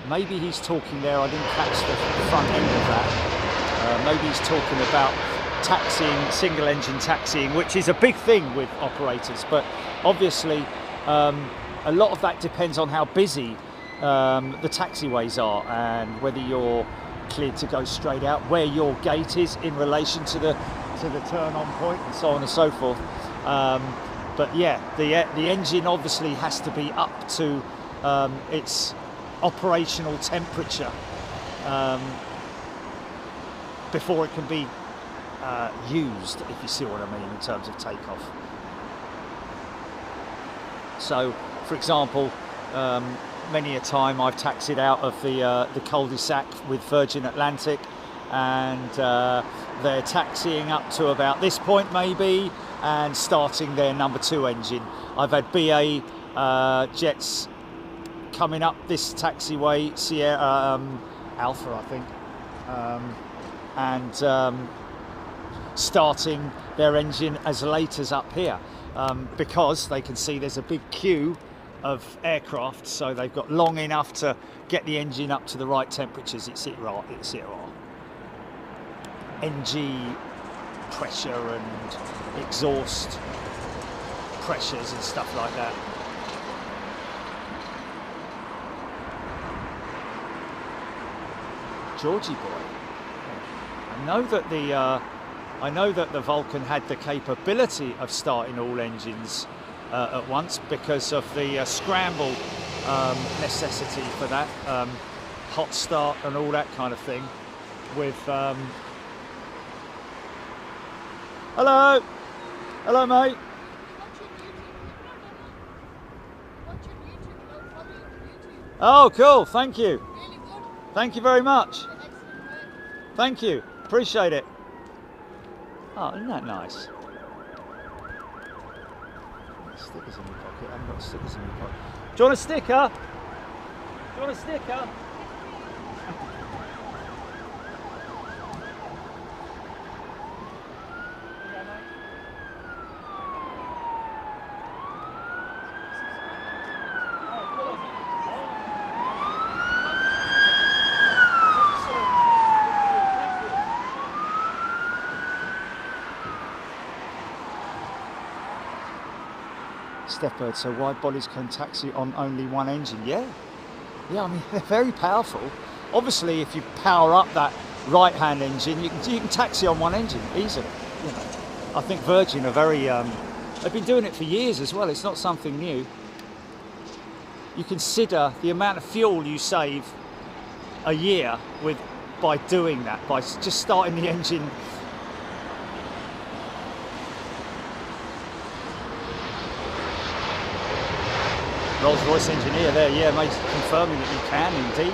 maybe he's talking there, I didn't catch the front end of that. Maybe he's talking about taxiing, single engine taxiing, which is a big thing with operators, but obviously a lot of that depends on how busy the taxiways are, and whether you're cleared to go straight out, where your gate is in relation to the turn on point, and so on and so forth. But yeah, the engine obviously has to be up to its operational temperature before it can be used, if you see what I mean, in terms of takeoff. So, for example, many a time I've taxied out of the cul-de-sac with Virgin Atlantic, and they're taxiing up to about this point maybe, and starting their number 2 engine. I've had BA jets coming up this taxiway, Sierra Alpha, I think, and starting their engine as late as up here, because they can see there's a big queue of aircraft, so they've got long enough to get the engine up to the right temperatures, etc. NG pressure and exhaust pressures and stuff like that. Georgie boy, I know that the Vulcan had the capability of starting all engines at once because of the scramble necessity for that, hot start and all that kind of thing. With hello mate. Oh cool, thank you. Thank you very much. Thank you, appreciate it. Oh, isn't that nice? Stickers in your pocket. I haven't got stickers in your pocket. Do you want a sticker? Do you want a sticker? Stepbird, so wide bodies can taxi on only one engine. Yeah, I mean, they're very powerful. Obviously, if you power up that right-hand engine, you can taxi on one engine easily. You know, I think Virgin are very. They've been doing it for years as well. It's not something new. You consider the amount of fuel you save a year by doing that, by just starting the engine. Rolls-Royce engineer there, yeah, mate, confirming that you can indeed,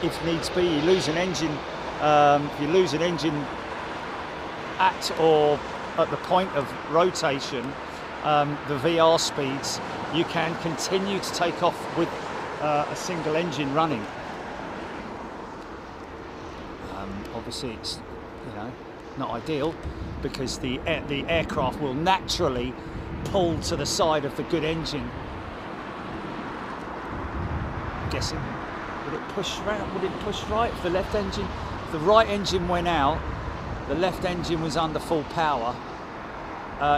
if needs be. You lose an engine, if you lose an engine at or at the point of rotation, the VR speeds, you can continue to take off with a single engine running. Obviously, it's not ideal because the aircraft will naturally pull to the side of the good engine. Guessing, would it push round? Would it push right if the left engine, if the right engine went out, the left engine was under full power?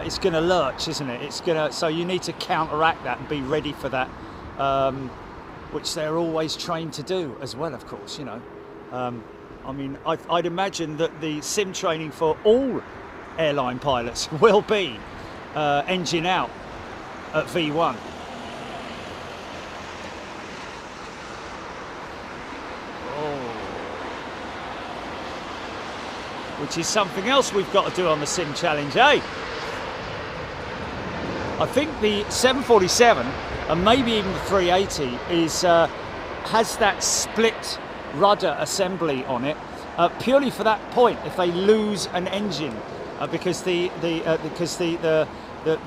It's going to lurch, isn't it? It's going to. So you need to counteract that and be ready for that, which they're always trained to do as well, of course. You know, I mean, I'd imagine that the sim training for all airline pilots will be engine out at V1. Which is something else we've got to do on the Sim Challenge, eh? I think the 747 and maybe even the 380 has that split rudder assembly on it, purely for that point. If they lose an engine, because the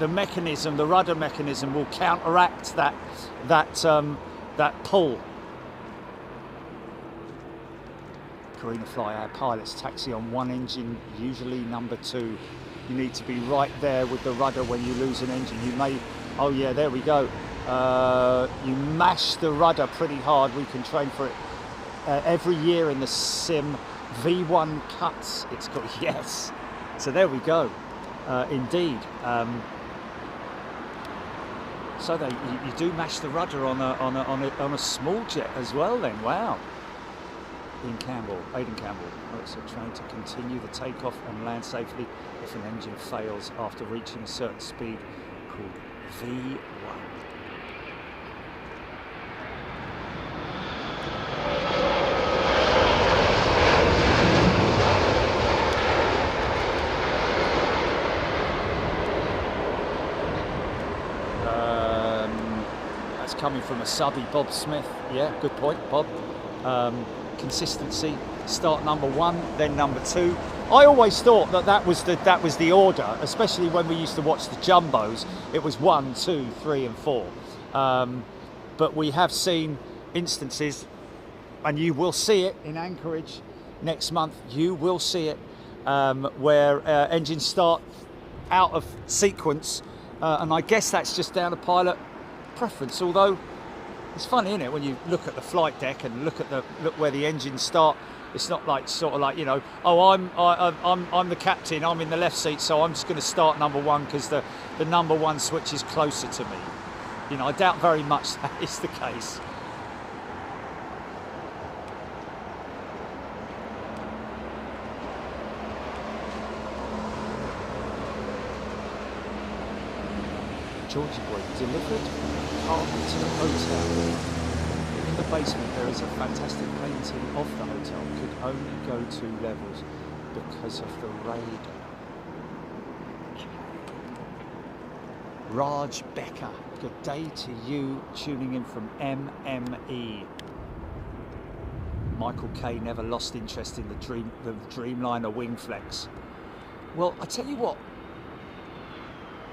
mechanism, the rudder mechanism, will counteract that pull. Carina Fly, our pilots taxi on one engine, usually number 2. You need to be right there with the rudder when you lose an engine. You may, oh yeah, there we go. You mash the rudder pretty hard. We can train for it every year in the sim. V1 cuts, it's called, yes. So there we go, indeed. So you do mash the rudder on a small jet as well then. Wow. Aidan Campbell. It's a train to continue the takeoff and land safely if an engine fails after reaching a certain speed, called V1. Coming from a subby, Bob Smith. Yeah, good point, Bob. Consistency. Start number 1, then number 2. I always thought that was the order, especially when we used to watch the jumbos. It was 1, 2, 3, and 4. But we have seen instances, and you will see it in Anchorage next month. You will see it where engines start out of sequence, and I guess that's just down to pilot preference. Although it's funny, isn't it, when you look at the flight deck and look where the engines start. It's not like sort of like, you know, oh, I'm the captain, I'm in the left seat, so I'm just going to start number 1 because the number 1 switch is closer to me. You know, I doubt very much that is the case. Georgie boy, delivered car to the hotel. In the basement there is a fantastic painting of the hotel. Could only go 2 levels because of the raid. Raj Becker, good day to you, tuning in from MME. Michael K never lost interest in the Dreamliner wing flex. Well, I tell you what,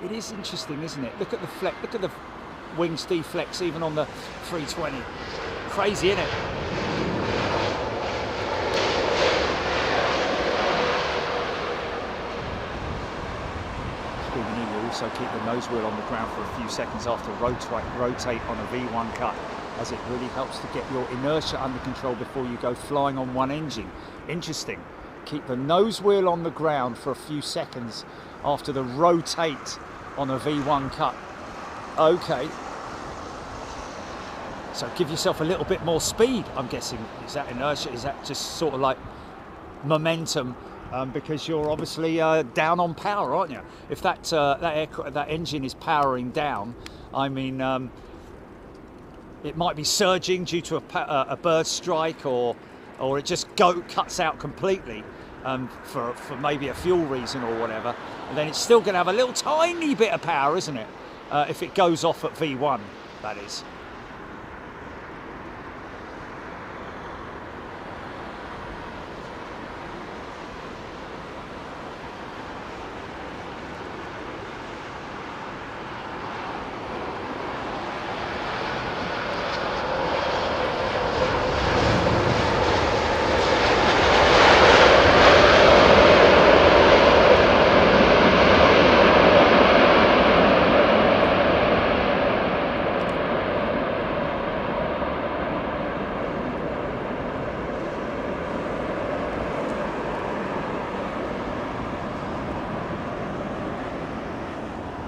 it is interesting, isn't it? Look at the flex, look at the wings deflex even on the 320. Crazy, isn't it? You also keep the nose wheel on the ground for a few seconds after rotate on a V1 cut, as it really helps to get your inertia under control before you go flying on one engine. Interesting. Keep the nose wheel on the ground for a few seconds after the rotate on a V1 cut. Okay. So give yourself a little bit more speed, I'm guessing. Is that inertia? Is that just sort of like momentum? Because you're obviously down on power, aren't you? If that engine is powering down, I mean, it might be surging due to a bird strike, or it just cuts out completely for maybe a fuel reason or whatever. And then it's still going to have a little tiny bit of power, isn't it? If it goes off at V1, that is.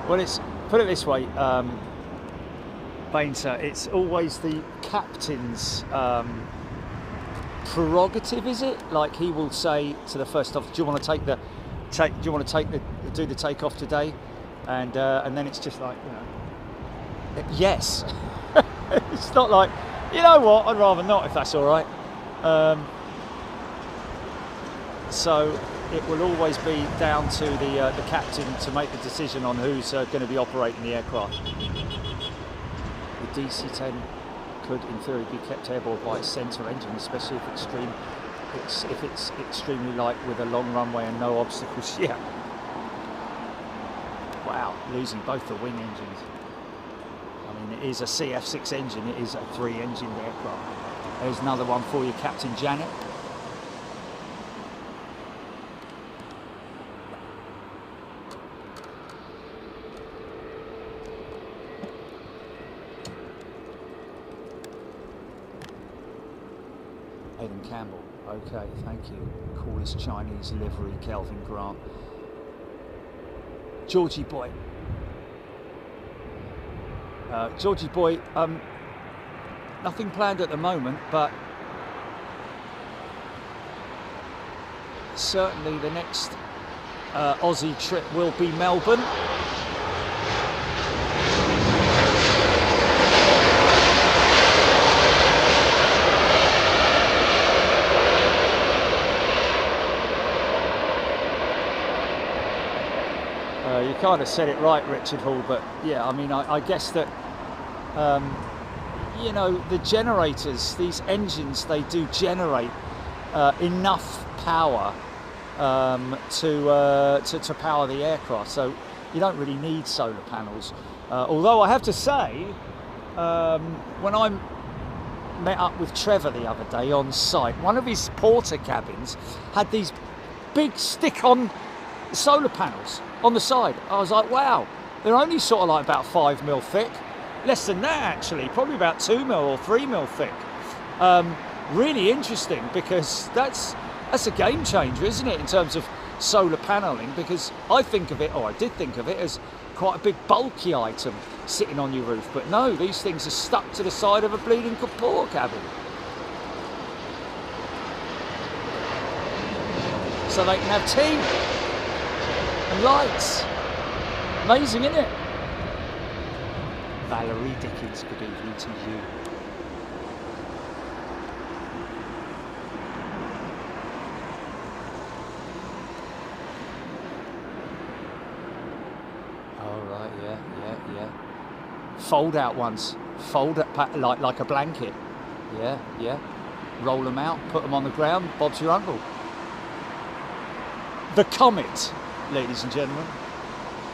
Well, it's, put it this way, Bainter, it's always the captain's prerogative, is it? Like, he will say to the first officer, do you want to do the takeoff today? And then it's just like, you know, yes. It's not like, you know what, I'd rather not, if that's all right. So it will always be down to the captain to make the decision on who's going to be operating the aircraft. The DC-10 could, in theory, be kept airborne by its centre engine, especially if it's extremely light with a long runway and no obstacles. Yeah. Wow, losing both the wing engines. I mean, it is a CF6 engine. It is a 3-engine aircraft. There's another one for you, Captain Janet. Aidan Campbell, okay, thank you. Coolest Chinese livery, Kelvin Grant. Georgie boy. Georgie boy, nothing planned at the moment, but certainly the next Aussie trip will be Melbourne. You kind of said it right, Richard Hall, but yeah, I mean, I guess that, you know, the generators, these engines, they do generate enough power to power the aircraft, so you don't really need solar panels. Although I have to say, when I met up with Trevor the other day on site, one of his porter cabins had these big stick-on solar panels on the side. I was like, wow, they're only sort of like about 5 mil thick, less than that actually, probably about 2 mil or 3 mil thick. Really interesting, because that's a game changer, isn't it, in terms of solar paneling? Because I think of it, or I did think of it, as quite a big bulky item sitting on your roof, but no, these things are stuck to the side of a bleeding Kapoor cabin, so they can have tea and lights. Amazing, isn't it? Valerie Dickens, good evening to you. All right, yeah. Fold out ones, fold it like a blanket. Yeah. Roll them out, put them on the ground. Bob's your uncle. The Comet, ladies and gentlemen.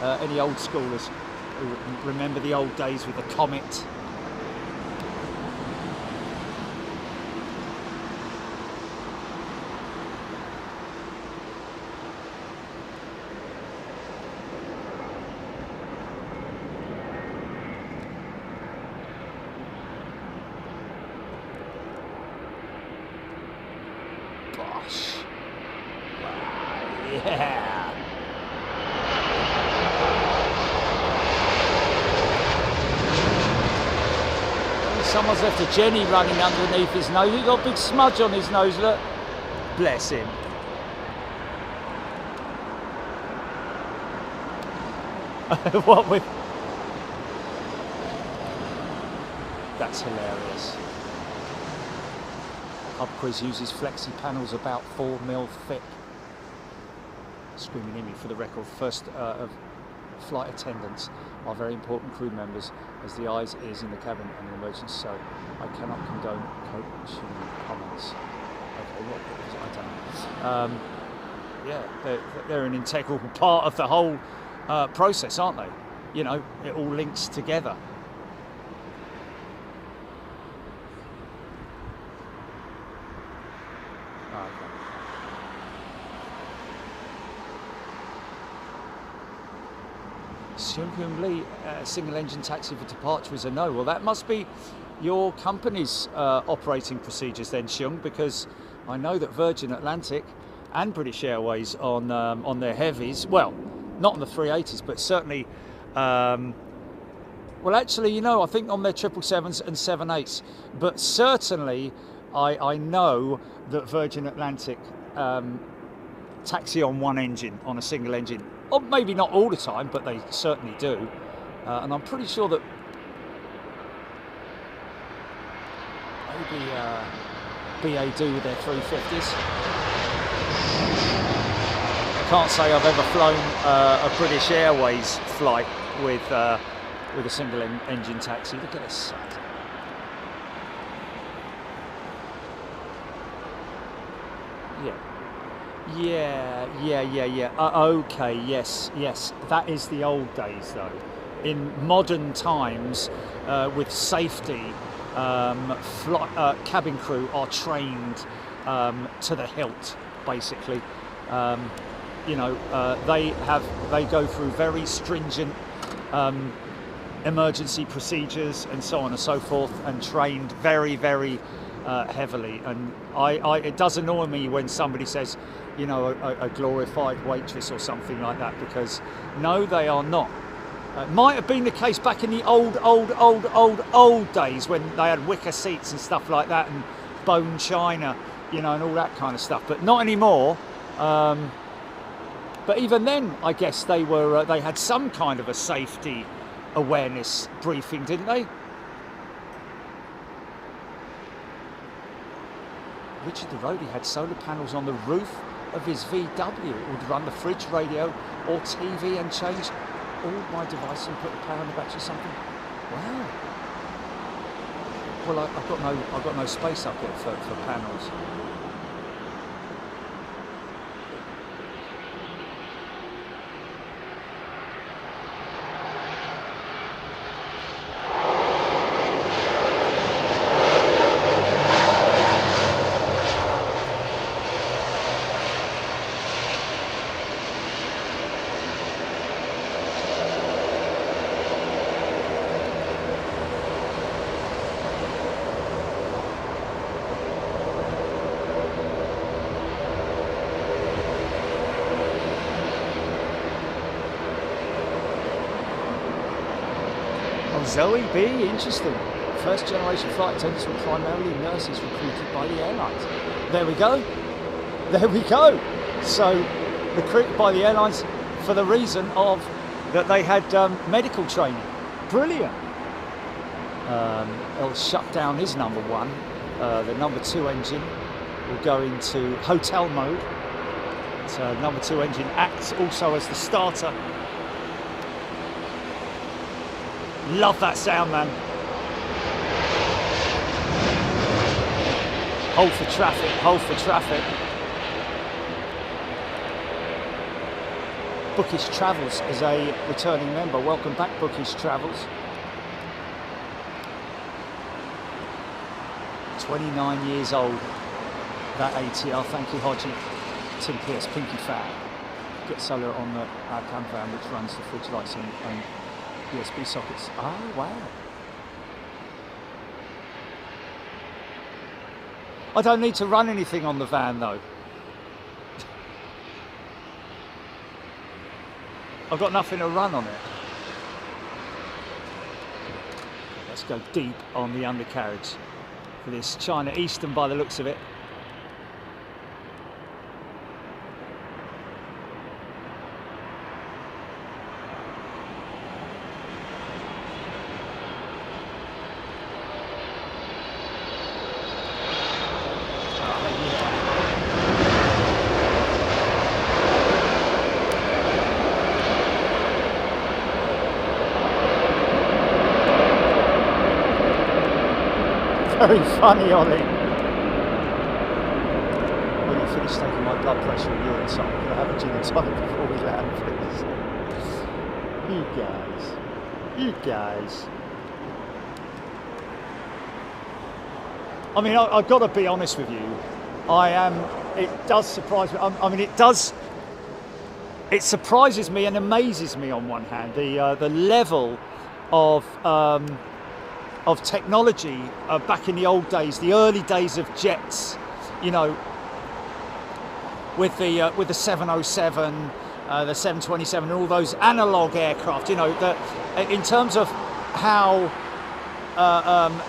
Any old schoolers who remember the old days with the Comet? Gosh. Yeah. Someone's left a Jenny running underneath his nose. He's got a big smudge on his nose, look. Bless him. What with... That's hilarious. Pub Quiz uses flexi panels about 4 mil thick. Screaming in me for the record. First of flight attendants are very important crew members, as the eyes, ears in the cabin and the emergency, so I cannot condone coaching comments. Okay, what I don't know. Yeah, they're an integral part of the whole process, aren't they? You know, it all links together. Seung Lee, single engine taxi for departure is a no. Well, that must be your company's operating procedures then, Seung, because I know that Virgin Atlantic and British Airways on their heavies, well, not on the 380s, but certainly, well, actually, you know, I think on their 777s and 78s, but certainly I know that Virgin Atlantic taxi on one engine, on a single engine. Or maybe not all the time, but they certainly do. And I'm pretty sure that maybe BA do with their 350s. I can't say I've ever flown a British Airways flight with a single engine taxi. Look at this. Yeah. Okay, yes. That is the old days, though. In modern times, with safety, cabin crew are trained to the hilt, basically. You know, they go through very stringent emergency procedures and so on and so forth, and trained very, very heavily. And it does annoy me when somebody says, you know, a glorified waitress or something like that, because no, they are not. It might have been the case back in the old days when they had wicker seats and stuff like that and bone china, you know, and all that kind of stuff, but not anymore. But even then, I guess they were they had some kind of a safety awareness briefing, didn't they? Richard the Roadie had solar panels on the roof of his VW. It would run the fridge, radio or TV and change all my devices and put the power on the battery or something. Wow. Well, I've got no space up here for panels. Zoe B, interesting. First generation flight attendants were primarily nurses recruited by the airlines. There we go. There we go. So recruited by the airlines for the reason of that they had medical training. Brilliant. It'll shut down his number one. The number two engine will go into hotel mode. So number two engine acts also as the starter. Love that sound, man. Hold for traffic, hold for traffic. Bookish Travels is a returning member. Welcome back, Bookish Travels. 29 years old, that ATR. Thank you, Hodgie. Tim Pierce, Pinky Fat. Get solar on the cam van, which runs the fridge lights and USB sockets. Oh, wow. I don't need to run anything on the van though. I've got nothing to run on it. Let's go deep on the undercarriage for this China Eastern by the looks of it. Very funny, Ollie. When you finish taking my blood pressure and urine sample, can I have a gin and tonic before we land, please? You guys. You guys. I mean, I've got to be honest with you. It does surprise me. I mean, it surprises me and amazes me on one hand, the level of technology back in the old days, the early days of jets, you know, with the 707, the 727, and all those analog aircraft, you know, in terms of how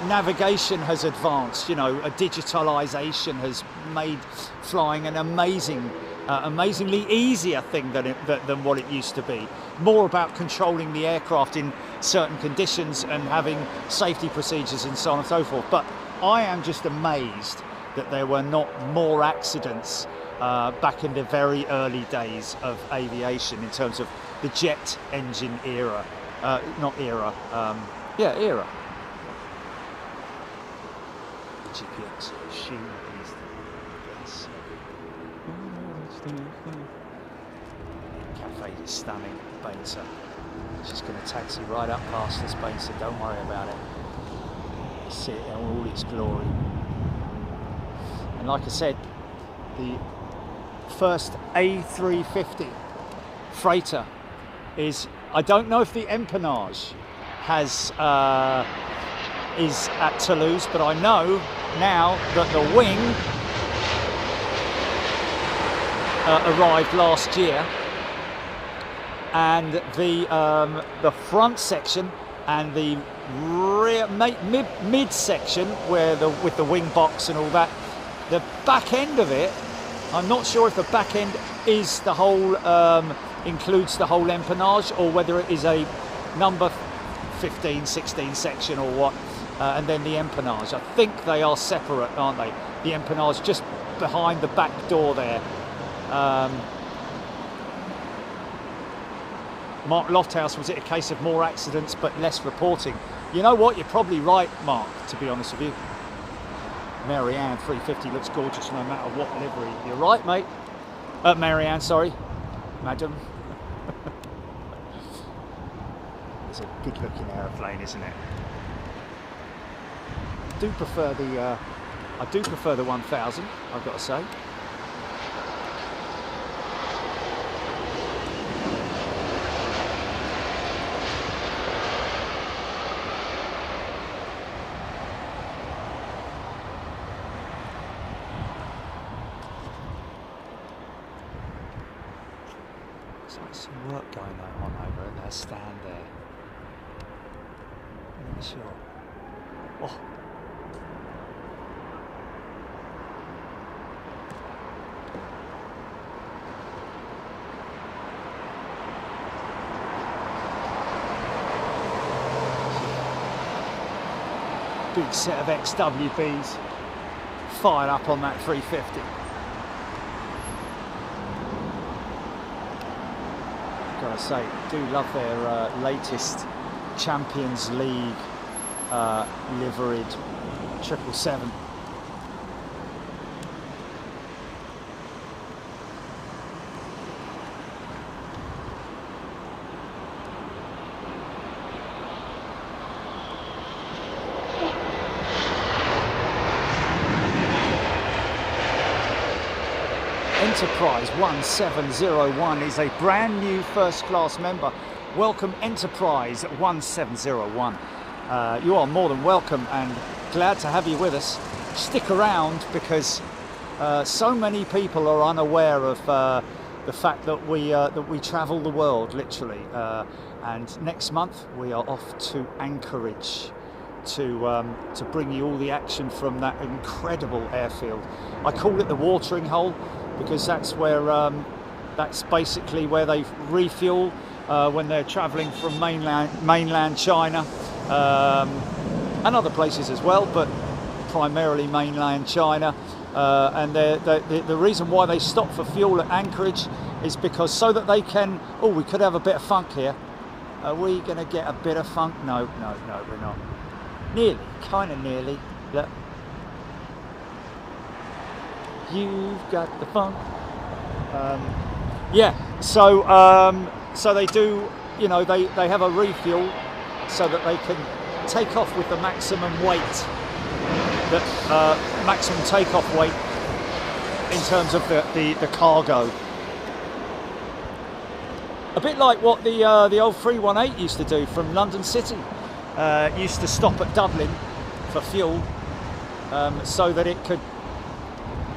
navigation has advanced, you know, a digitalization has made flying an amazingly easier thing than what it used to be. More about controlling the aircraft in certain conditions and having safety procedures and so on and so forth. But I am just amazed that there were not more accidents back in the very early days of aviation in terms of the jet engine era. Era. GPX. She is the best. Cafe is stunning, Bainser. Just going to taxi right up past us, Bainser. Don't worry about it. See it in all its glory. And like I said, the first A350 freighter is, I don't know if the empennage is at Toulouse, but I know now that the wing arrived last year. and the front section and the rear mid section where with the wing box and all that. The back end of it, I'm not sure if the back end is the whole includes the whole empennage, or whether it is a number 15, 16 section or what, and then the empennage. I think they are separate, aren't they? The empennage just behind the back door there. Mark Lofthouse, was it a case of more accidents but less reporting? You know what, you're probably right, Mark, to be honest with you. Marianne 350 looks gorgeous no matter what livery. You're right, mate. Marianne, sorry. Madam. It's a good looking aeroplane, isn't it? I do prefer the 1000, I've got to say. Some work going on over at their stand there. I'm not sure. Oh. Big set of XWBs fired up on that 350. Gotta say, do love their latest Champions League liveried 777. Enterprise 1701 is a brand new first class member. Welcome Enterprise 1701. You are more than welcome and glad to have you with us. Stick around because so many people are unaware of the fact that we travel the world literally. And next month we are off to Anchorage to bring you all the action from that incredible airfield. I call it the watering hole, because that's where that's basically where they refuel when they're travelling from mainland China and other places as well, but primarily mainland China. And the reason why they stop for fuel at Anchorage is because so that they can. Oh, we could have a bit of funk here. Are we going to get a bit of funk? No, we're not. Nearly, kind of nearly. Look. You've got the funk. Yeah, so they do, you know, they have a refuel so that they can take off with the maximum weight, maximum takeoff weight in terms of the cargo. A bit like what the old 318 used to do from London City. Used to stop at Dublin for fuel so that it could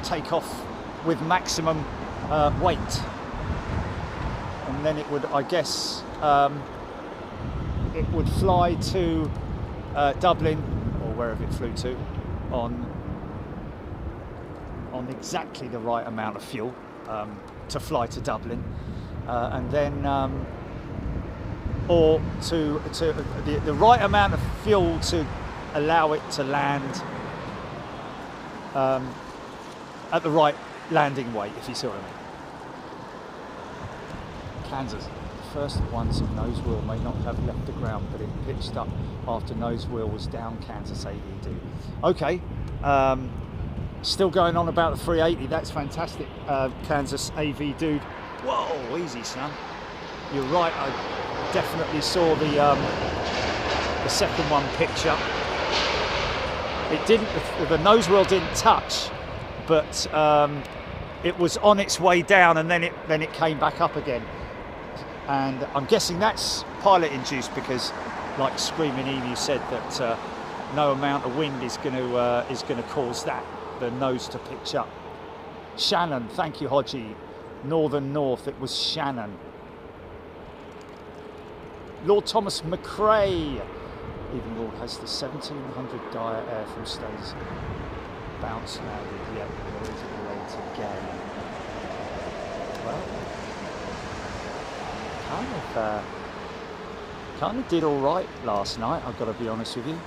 take off with maximum weight, and then it would, I guess, it would fly to Dublin or wherever it flew to on exactly the right amount of fuel to fly to Dublin, and then or to the right amount of fuel to allow it to land at the right landing weight, if you see what I mean. Kansas, the first ones of nose wheel may not have left the ground, but it pitched up after nose wheel was down. Kansas AV dude. Okay, still going on about the 380. That's fantastic, Kansas AV dude. Whoa, easy, son. You're right. I definitely saw the second one pitch up. It didn't. The nose wheel didn't touch, but it was on its way down, and then it came back up again. And I'm guessing that's pilot induced, because, like Screaming Emu said, that no amount of wind is going to cause the nose to pitch up. Shannon, thank you, Hodgie. Northern North, it was Shannon. Lord Thomas McRae. Even Lord has the 1700 Dire Air from Stays. Bounce landed, yet there is a late again. Well, kind of did all right last night, I've got to be honest with you.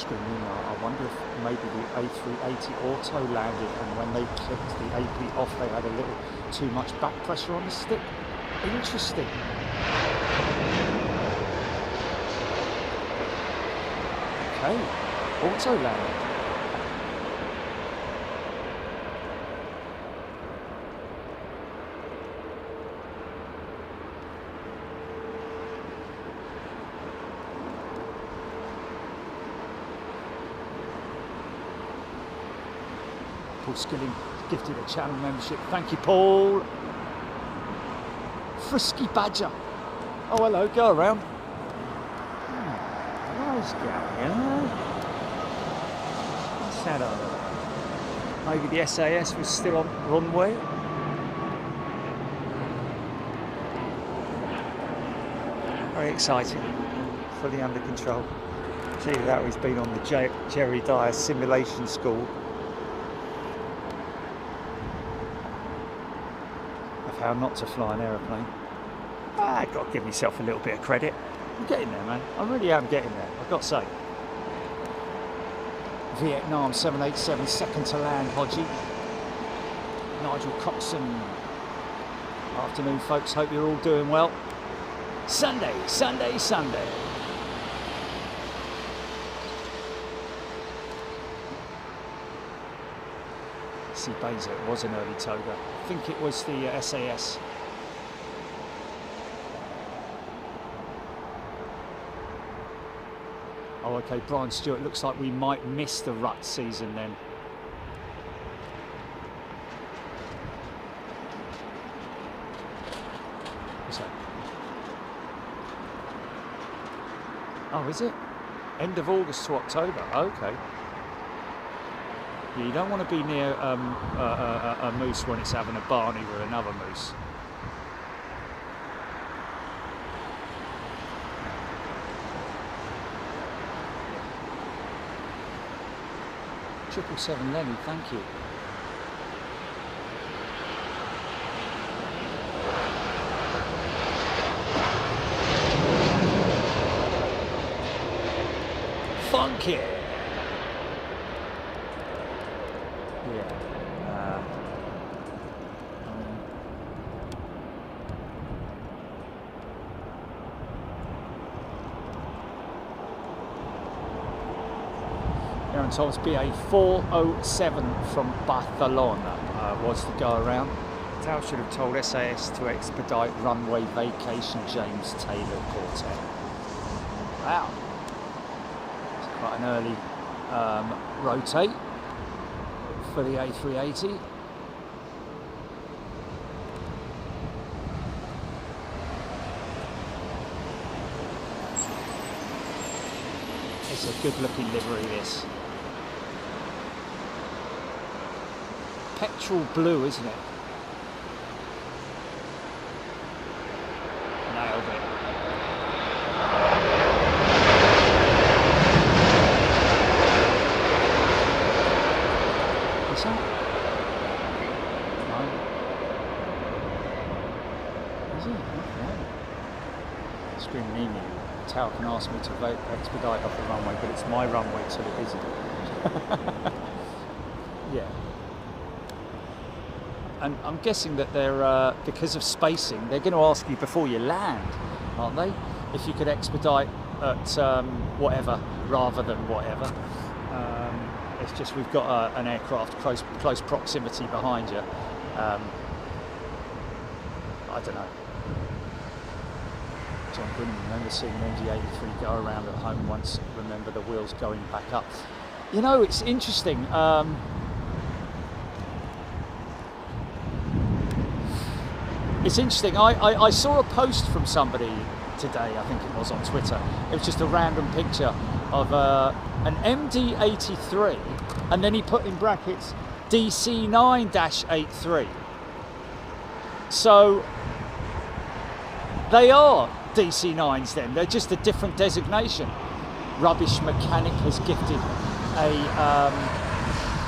I wonder if maybe the A380 auto landed, and when they clicked the AP off they had a little too much back pressure on the stick. Interesting. Okay, auto landed. Paul Skilling gifted a channel membership. Thank you, Paul. Frisky Badger. Oh, hello, go around. Nice guy, yeah. What's that on? Maybe the SAS was still on runway. Very exciting. Fully under control. See that he's been on the Jerry Dyer simulation school. How not to fly an aeroplane. I've got to give myself a little bit of credit. I'm getting there, man. I really am getting there, I've got to say. Vietnam 787, second to land, Hodgie. Nigel Coxon. Afternoon, folks. Hope you're all doing well. Sunday, Sunday, Sunday. Beza, it was an early toga. I think it was the SAS. Oh, okay, Brian Stewart, looks like we might miss the rut season then. What's that? Oh, is it? End of August to October, okay. You don't want to be near a moose when it's having a barney with another moose. Triple 7 Lenny, thank you. Funky. Thomas BA 407 from Barcelona was the go around. Tao should have told SAS to expedite runway vacation, James Taylor Quartet. Wow, it's quite an early rotate for the A380. It's a good looking livery, this. Petrol blue, isn't it? Nailed it. What's that? No. Is it? Okay. Screaming emu. Tao can ask me to expedite off the runway, but it's my runway till it isn't. Yeah. And I'm guessing that they're, because of spacing, they're going to ask you before you land, aren't they? If you could expedite at whatever rather than whatever. It's just we've got an aircraft close proximity behind you. I don't know. John Goodman, remember seeing an MD-83 go around at home once, remember the wheels going back up. You know, it's interesting. It's interesting. I saw a post from somebody today, I think it was, on Twitter. It was just a random picture of an MD-83, and then he put in brackets DC-9-83. So they are DC-9s then, they're just a different designation. Rubbish Mechanic has gifted a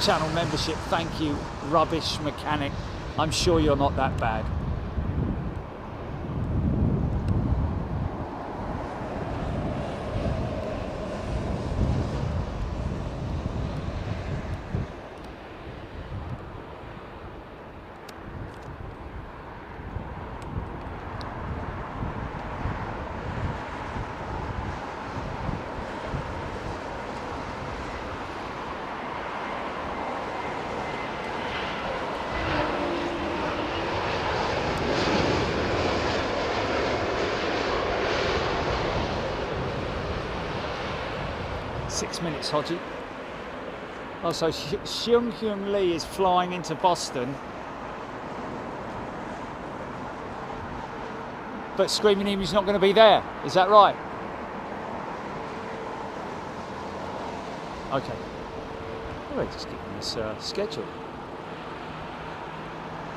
channel membership. Thank you, Rubbish Mechanic. I'm sure you're not that bad. Hodgie. Oh, so Seung Hyun Lee is flying into Boston, but Screaming Emu's not going to be there. Is that right? Okay. Well, they just give me this schedule.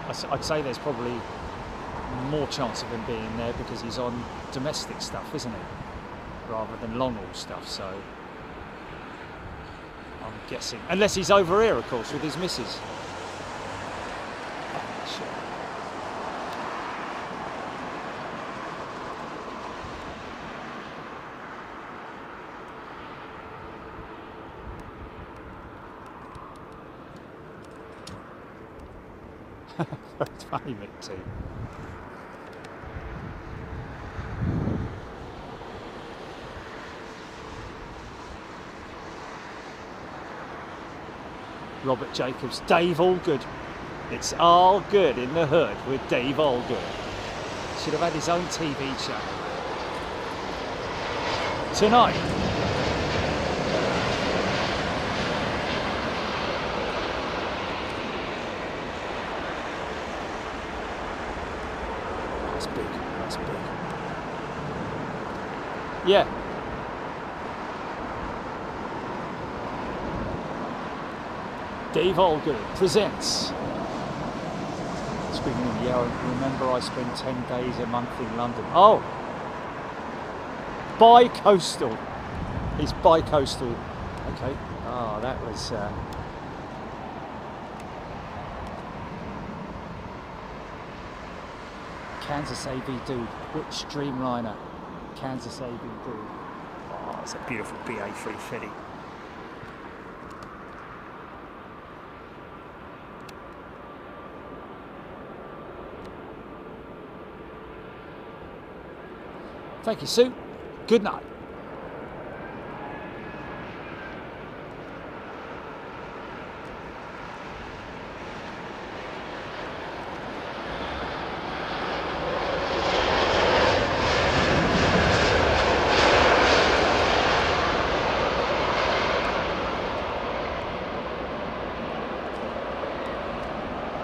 I'd say there's probably more chance of him being there because he's on domestic stuff, isn't he? Rather than long haul stuff, so I'm guessing. Unless he's over here, of course, with his missus. Sure. It's funny, Mick, too. Robert Jacobs, Dave Allgood. It's all good in the hood with Dave Allgood. Should have had his own TV channel. Tonight. That's big, that's big. Yeah. Dave Allgood presents. Speaking of, yeah, remember I spent 10 days a month in London. Oh! Bi-coastal. He's bi-coastal. Okay. Oh, that was... Kansas AV Dude. Which Dreamliner? Kansas AV Dude. Oh, it's a beautiful BA 330. Thank you, Sue. Good night.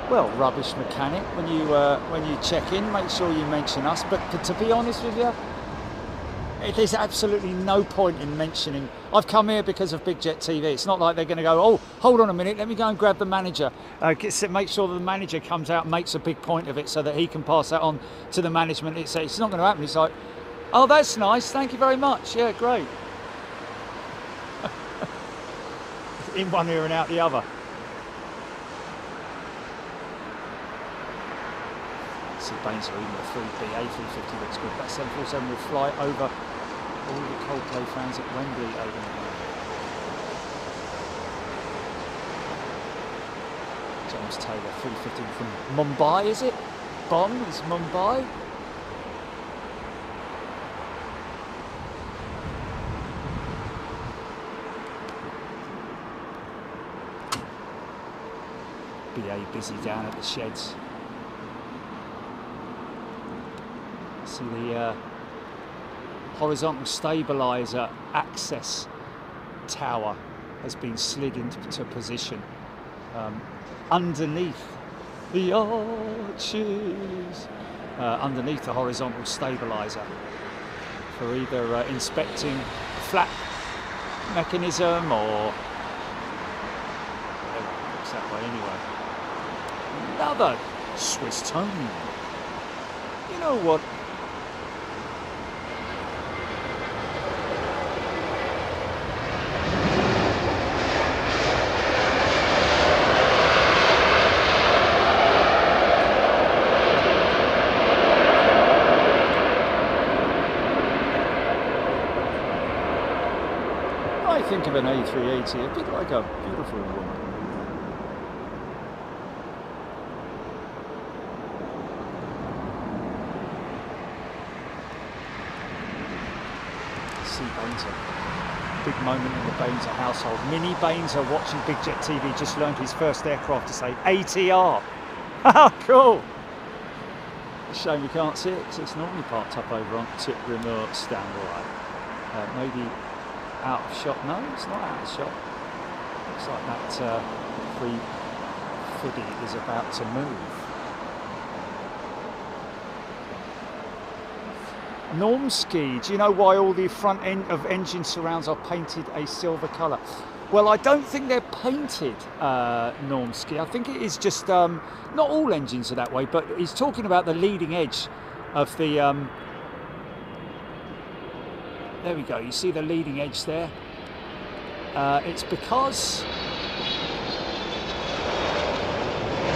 Well, Rubbish Mechanic, when you check in, make sure you mention us. But to be honest with you, there's absolutely no point in mentioning. I've come here because of Big Jet TV. It's not like they're going to go, oh, hold on a minute, let me go and grab the manager. Make sure that the manager comes out and makes a big point of it so that he can pass that on to the management. It's not going to happen. It's like, oh, that's nice, thank you very much. Yeah, great. In one ear and out the other. See, Baines are even the free BA 350 looks good. That 747 will fly over all the Coldplay fans at Wembley overnight. James Taylor, 350 from Mumbai, is it? Bonn is Mumbai. BA busy down at the sheds. See the horizontal stabilizer access tower has been slid into position underneath the arches, underneath the horizontal stabilizer. for either inspecting flap mechanism or whatever. It looks that way anyway. Another Swiss tone. You know what? I think of an A380 a bit like a beautiful woman. See Bainter. Big moment in the Bainter household. Mini Bainter watching Big Jet TV just learned his first aircraft to say ATR. How cool! It's a shame you can't see it because it's normally parked up over on tip rim or stand right. Maybe out of shot. No, it's not out of shot. Looks like that free footy is about to move. Normski, do you know why all the front end of engine surrounds are painted a silver colour? Well, I don't think they're painted, Normski. I think it is just, not all engines are that way, but he's talking about the leading edge of the, there we go, you see the leading edge there? It's because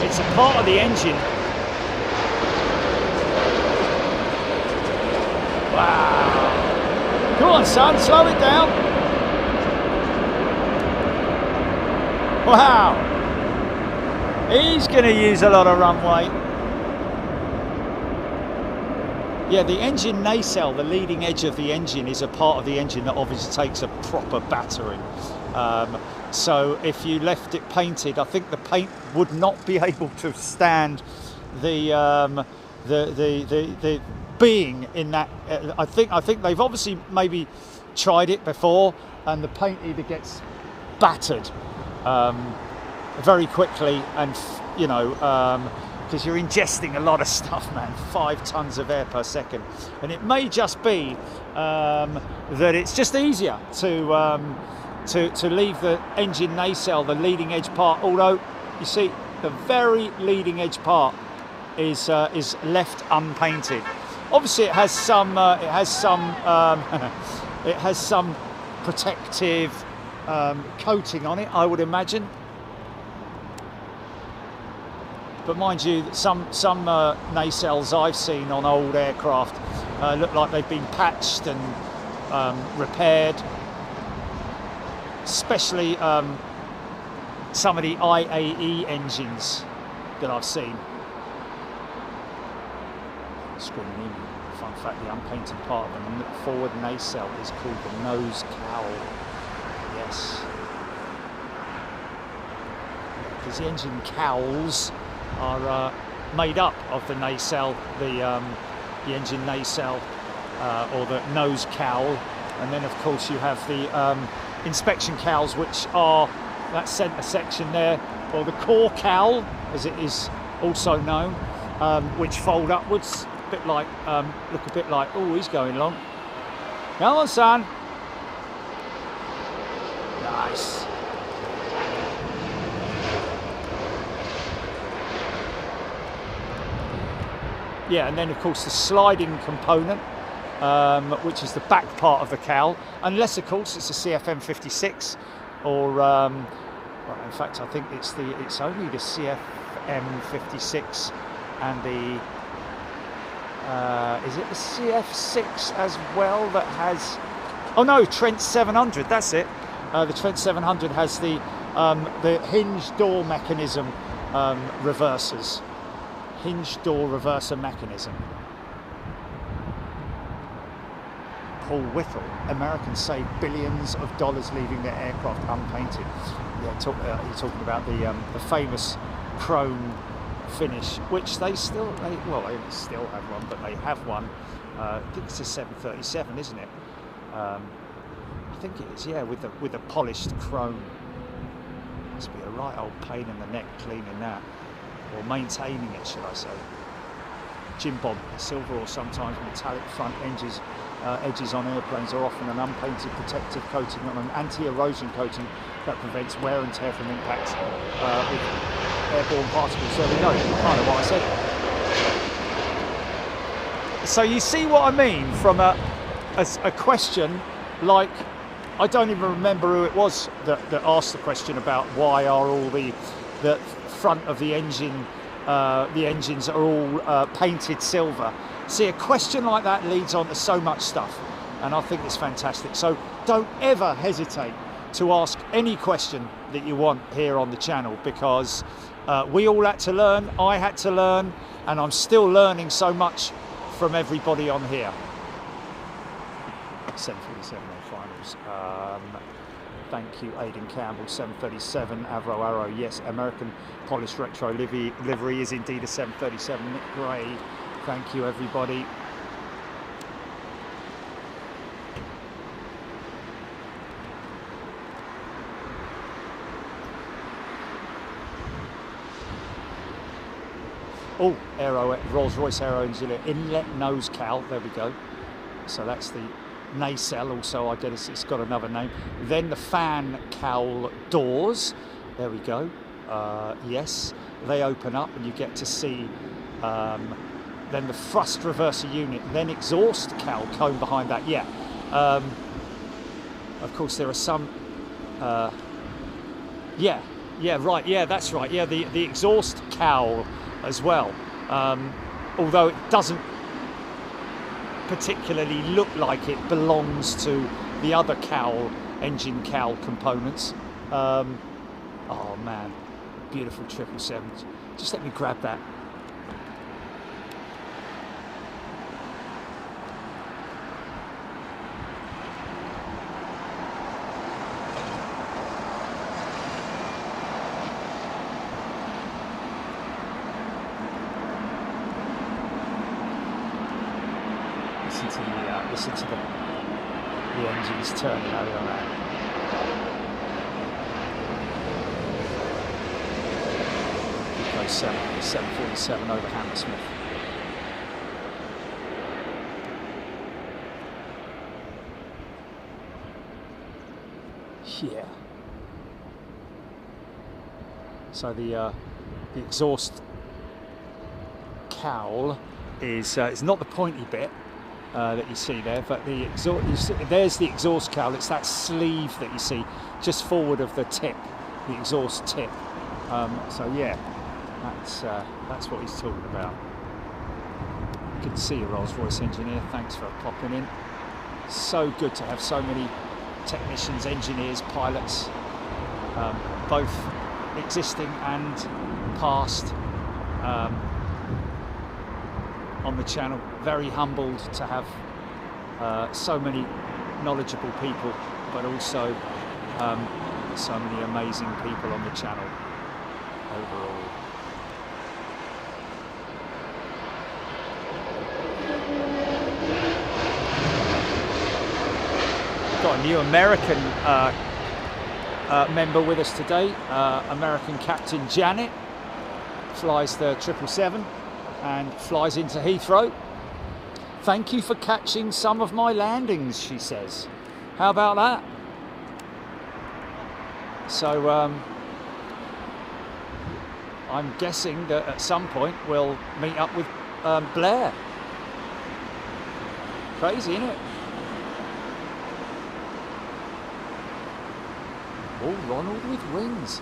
it's a part of the engine. Wow. Come on, son, slow it down. Wow. He's going to use a lot of runway. Yeah, the engine nacelle, the leading edge of the engine, is a part of the engine that obviously takes a proper battering. So if you left it painted, I think the paint would not be able to stand the being in that. I think they've obviously maybe tried it before, and the paint either gets battered very quickly, and you know. Because you're ingesting a lot of stuff, man. 5 tons of air per second, and it may just be that it's just easier to leave the engine nacelle, the leading edge part. Although you see, the very leading edge part is left unpainted. Obviously, it has some it has some protective coating on it, I would imagine. But mind you, some nacelles I've seen on old aircraft look like they've been patched and repaired. Especially some of the IAE engines that I've seen. Screaming in. Fun fact, the unpainted part of the forward nacelle is called the nose cowl. Yes. Because the engine cowls are made up of the nacelle, the engine nacelle or the nose cowl, and then of course you have the inspection cowls, which are that centre section there, or the core cowl as it is also known, which fold upwards, a bit like look a bit like, oh, he's going long. Come on, son. Nice. Yeah, and then of course the sliding component, which is the back part of the cowl, unless of course it's a CFM56 or, well, in fact I think it's only the CFM56 and the, is it the CF6 as well that has, oh no, Trent 700, that's it. The Trent 700 has the hinge door mechanism reversers. Hinge door reverser mechanism. Paul Whittle, Americans save billions of dollars leaving their aircraft unpainted. Yeah, you're talking about the famous chrome finish, which they still have one, but they have one. I think it's a 737, isn't it? I think it is. Yeah, with the polished chrome. Must be a right old pain in the neck cleaning that. Or maintaining it, should I say. Jim Bob, silver or sometimes metallic front edges on airplanes are often an unpainted protective coating on an anti-erosion coating that prevents wear and tear from impact with airborne particles. There we go, kind of what I said. So you see what I mean from a question like, I don't even remember who it was that asked the question about why are all the front of the engines are all painted silver. See, a question like that leads on to so much stuff, and I think it's fantastic. So don't ever hesitate to ask any question that you want here on the channel, because we all had to learn, I had to learn, and I'm still learning so much from everybody on here. 747 finals. Thank you, Aidan Campbell. 737 Avro Arrow. Yes, American polished retro livery is indeed a 737. Nick Gray. Thank you, everybody. Oh, Rolls-Royce Aero inlet nose cowl. There we go. So that's the nacelle. Also, I guess it's got another name. Then the fan cowl doors. There we go. Yes, they open up and you get to see then the thrust reverser unit, then exhaust cowl cone behind that. Yeah. Of course, there are some. Yeah, right. Yeah, that's right. Yeah, the exhaust cowl as well. Although it doesn't particularly look like it belongs to the other cowl, engine cowl components. Oh man, beautiful 777. Just let me grab that. Listen to the engines turning over on that. Eco 747 over Hammersmith. Yeah. So the exhaust cowl is not the pointy bit that you see there, but the exhaust, there's the exhaust cowl. It's that sleeve that you see just forward of the tip, the exhaust tip. So yeah, that's what he's talking about. Good to see you, Rolls-Royce engineer. Thanks for popping in. So good to have so many technicians, engineers, pilots, both existing and past, on the channel. Very humbled to have so many knowledgeable people, but also so many amazing people on the channel overall. Got a new American member with us today. American Captain Janet flies the 777 and flies into Heathrow. Thank you for catching some of my landings, she says. How about that? So I'm guessing that at some point we'll meet up with Blair. Crazy, isn't it? Oh, Ronald with wings.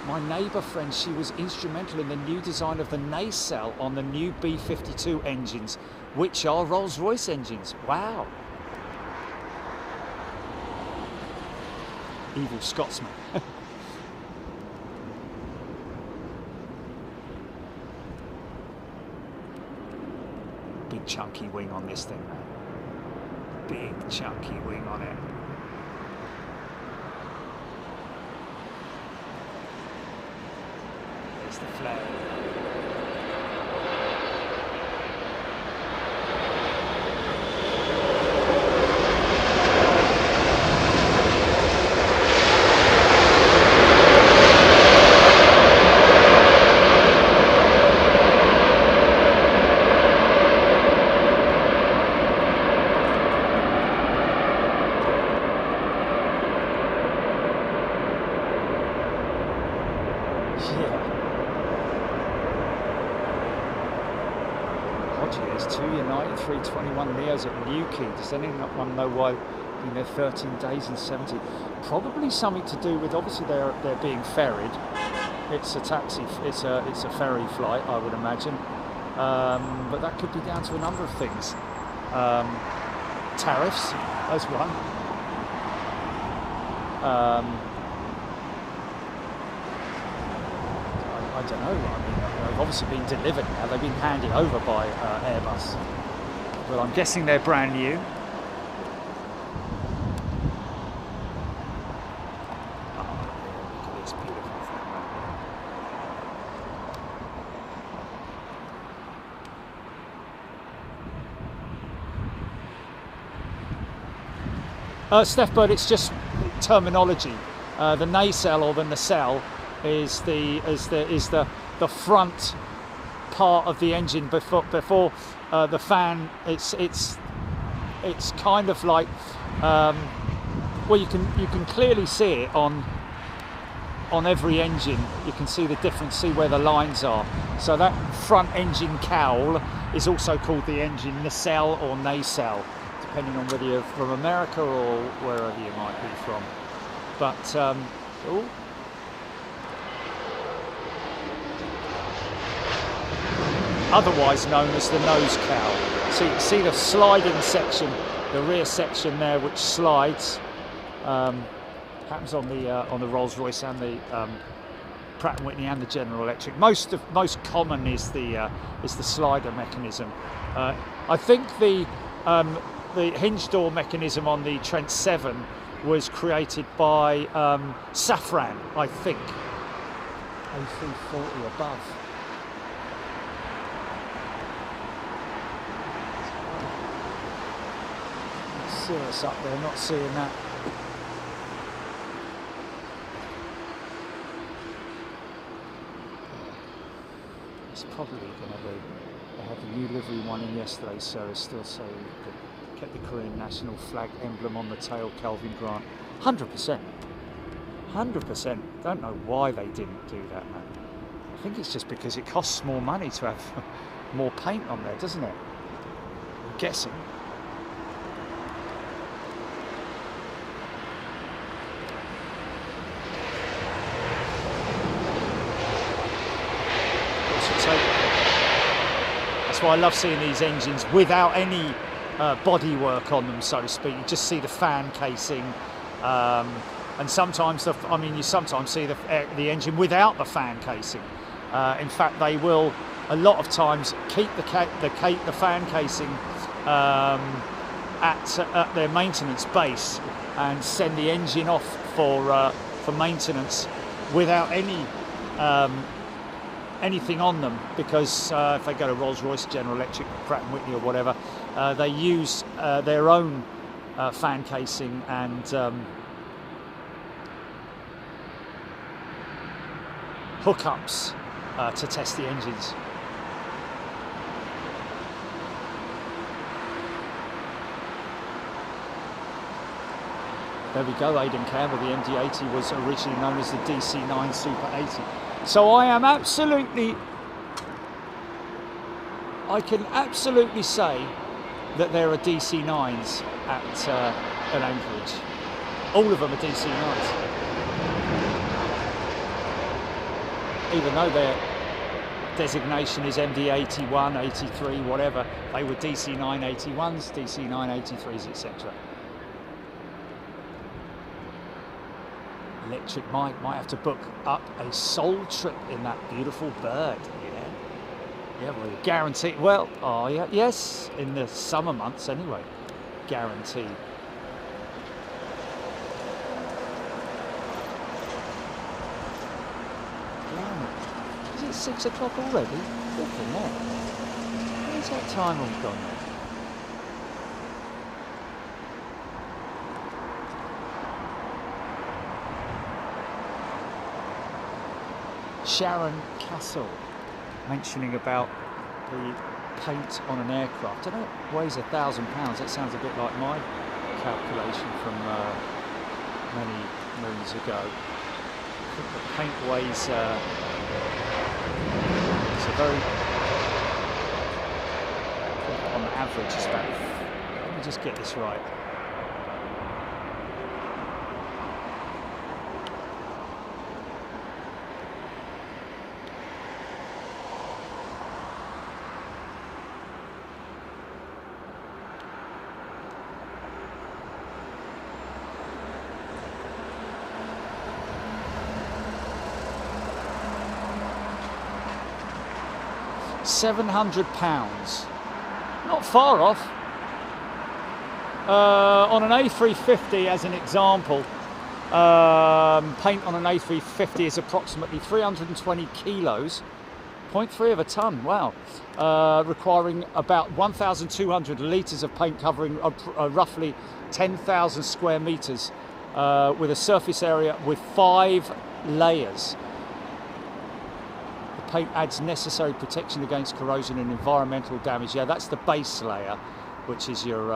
My neighbour friend, she was instrumental in the new design of the nacelle on the new B-52 engines, which are Rolls-Royce engines. Wow. Evil Scotsman. Big chunky wing on this thing, man. Big chunky wing on it. The flag. A321neos at Newquay. Does anyone know why they've been there 13 days and 70? Probably something to do with, obviously they're being ferried. It's a taxi, it's a ferry flight, I would imagine. But that could be down to a number of things. Tariffs, as one. I don't know. I mean, they've obviously been delivered now. They've been handed over by Airbus. But I'm guessing they're brand new. Steph Bird, it's just terminology. The nacelle or the nacelle is the front part of the engine before the fan. It's kind of like well, you can clearly see it on every engine. You can see the difference, see where the lines are. So that front engine cowl is also called the engine nacelle or nacelle, depending on whether you're from America or wherever you might be from. But otherwise known as the nose cowl. So you can see the sliding section, the rear section there, which slides. Happens on the Rolls-Royce and the Pratt & Whitney and the General Electric. Most common is the slider mechanism. I think the hinge door mechanism on the Trent 7 was created by Safran, I think. A340 above. See us up there, not seeing that. It's probably going to be. I had the new livery one in yesterday, so it's still saying kept the Korean national flag emblem on the tail, Calvin Grant. 100%. 100%. Don't know why they didn't do that, man. I think it's just because it costs more money to have more paint on there, doesn't it? I'm guessing. That's why I love seeing these engines without any body work on them, so to speak. You just see the fan casing, and sometimes you sometimes see the engine without the fan casing. In fact, they will a lot of times keep the fan casing at their maintenance base and send the engine off for maintenance without anything on them, because if they go to Rolls-Royce, General Electric, Pratt & Whitney or whatever, they use their own fan casing and hookups to test the engines. There we go, Aidan Campbell. The MD-80 was originally known as the DC-9 Super 80. So I can absolutely say that there are DC-9s at Anchorage. All of them are DC-9s. Even though their designation is MD-81, 83, whatever, they were DC-9 81s, DC-9 83s, etc. Electric might have to book up a sole trip in that beautiful bird. Yeah, well, guaranteed. Well, oh yeah, yes, in the summer months anyway, guaranteed. Is it 6 o'clock already? Looking there. Where's that time all gone now? Sharon Castle mentioning about the paint on an aircraft. I don't know, it weighs £1,000. That sounds a bit like my calculation from many moons ago. I think the paint weighs it's a very on average is about, let me just get this right. £700, not far off. On an A350, as an example, paint on an A350 is approximately 320 kilos, 0.3 of a ton, wow, requiring about 1,200 litres of paint, covering roughly 10,000 square metres, with a surface area with 5 layers. Paint adds necessary protection against corrosion and environmental damage. Yeah, that's the base layer, which is your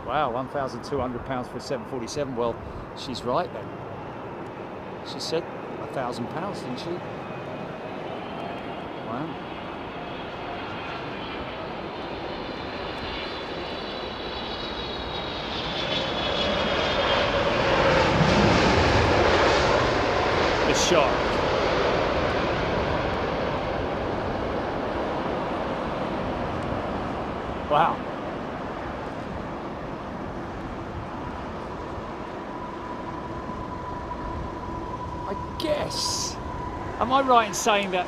wow, £1,200 for a 747. Well, she's right then. She said £1,000, didn't she? Wow. Shark. Wow. I guess, am I right in saying that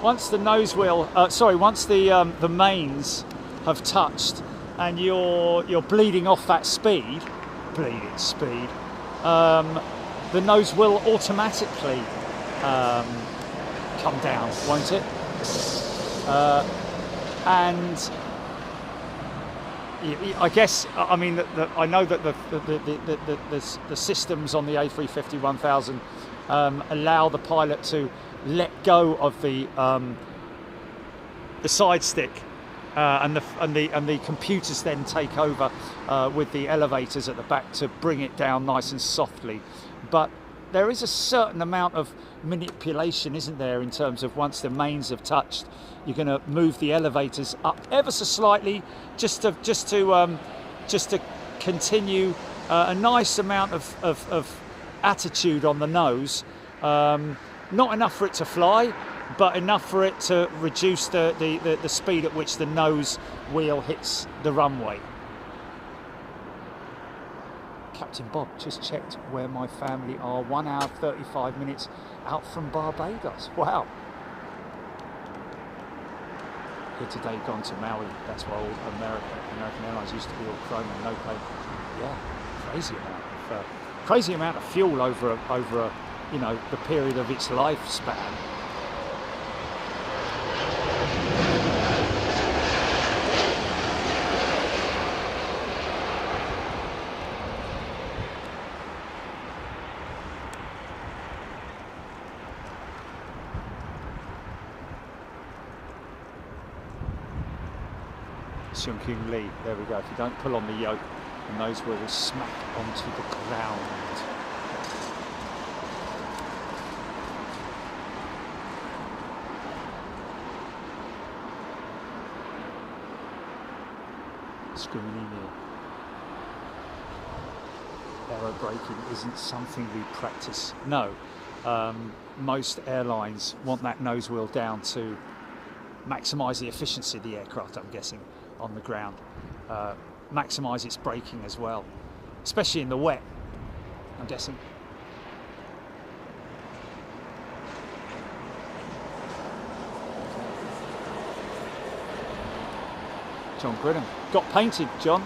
once the nose wheel, once the mains have touched and you're bleeding off that speed, the nose will automatically come down, won't it? And I guess, I mean, I know that the systems on the A350-1000 allow the pilot to let go of the side stick, and the computers then take over with the elevators at the back to bring it down nice and softly. But there is a certain amount of manipulation, isn't there, in terms of once the mains have touched, you're going to move the elevators up ever so slightly, just to continue a nice amount of attitude on the nose. Not enough for it to fly, but enough for it to reduce the speed at which the nose wheel hits the runway. Captain Bob just checked where my family are. 1 hour 35 minutes out from Barbados. Wow. Here today, gone to Maui. That's why all American Airlines used to be all chrome and no paint. Yeah, crazy amount of fuel over you know, the period of its lifespan. Kyung Lee, there we go. If you don't pull on the yoke, the nose wheel will smack onto the ground. Screaming aero braking isn't something we practice. No, most airlines want that nose wheel down to maximise the efficiency of the aircraft, I'm guessing, on the ground. Maximise its braking as well, especially in the wet, I'm guessing. John Gridham got painted, John.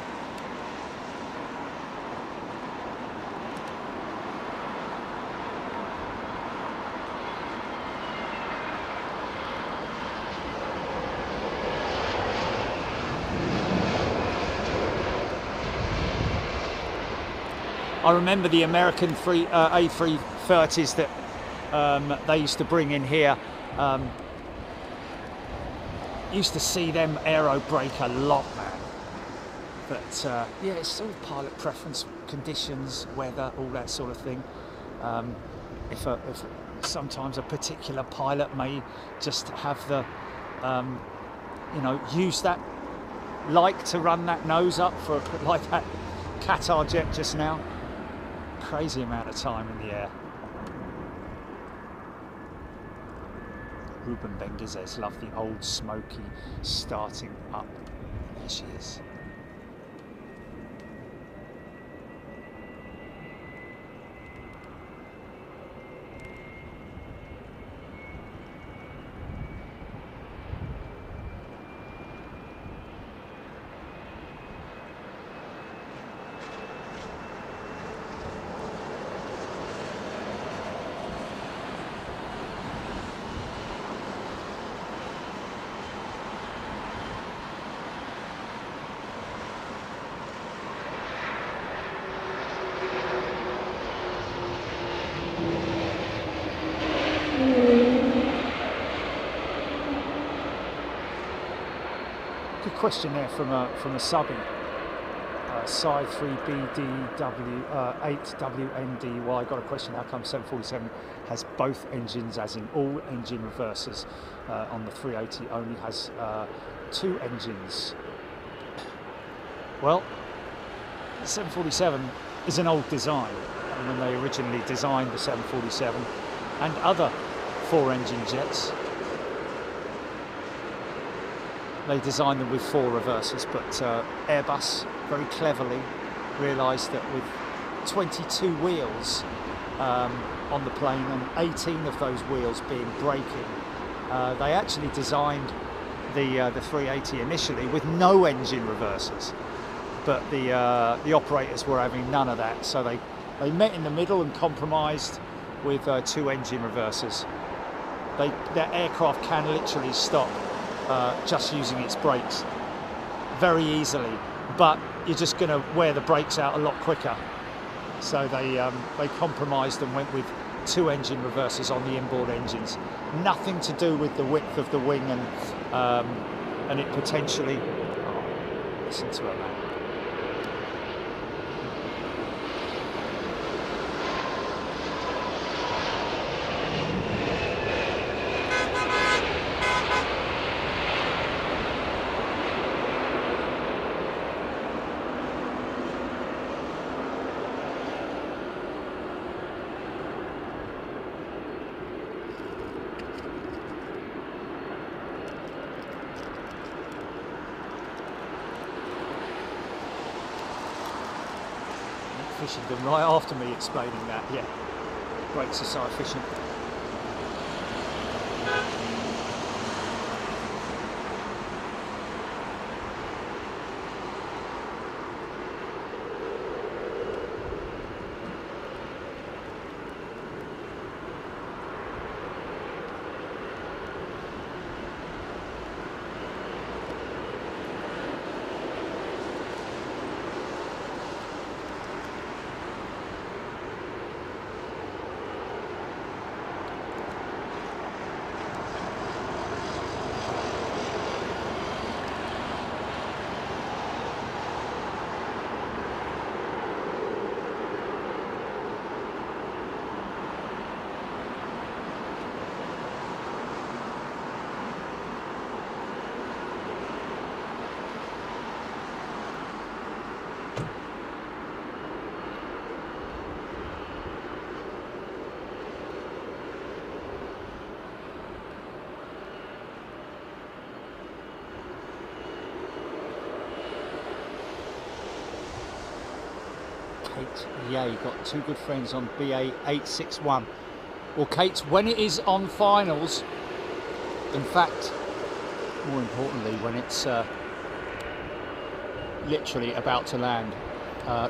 I remember the American A330s that they used to bring in here. Used to see them aero brake a lot, man. But yeah, it's sort of pilot preference, conditions, weather, all that sort of thing. If sometimes a particular pilot may just have the, you know, use that, like to run that nose up for, like that Qatar jet just now. Crazy amount of time in the air. Ruben Bengizes, love the old smoky starting up. There she is. Question there from a subbie, Side 3BDW8WNDY. Got a question: how come 747 has both engines, as in all engine reversers, on the 380 only has 2 engines? Well, the 747 is an old design, and when they originally designed the 747 and other 4-engine jets, they designed them with 4 reversers, but Airbus very cleverly realised that with 22 wheels on the plane and 18 of those wheels being braking, they actually designed the 380 initially with no engine reversers, but the operators were having none of that, so they met in the middle and compromised with 2 engine reversers. Their aircraft can literally stop just using its brakes very easily, but you're just going to wear the brakes out a lot quicker. So they compromised and went with 2 engine reversers on the inboard engines. Nothing to do with the width of the wing and it potentially. Oh, listen to her, man. Efficient, and right after me explaining that, yeah, brakes are so efficient. Kate Yeh got 2 good friends on BA 861. Well, Kate, when it is on finals, in fact, more importantly, when it's literally about to land,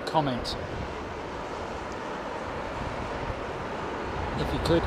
comment if you could.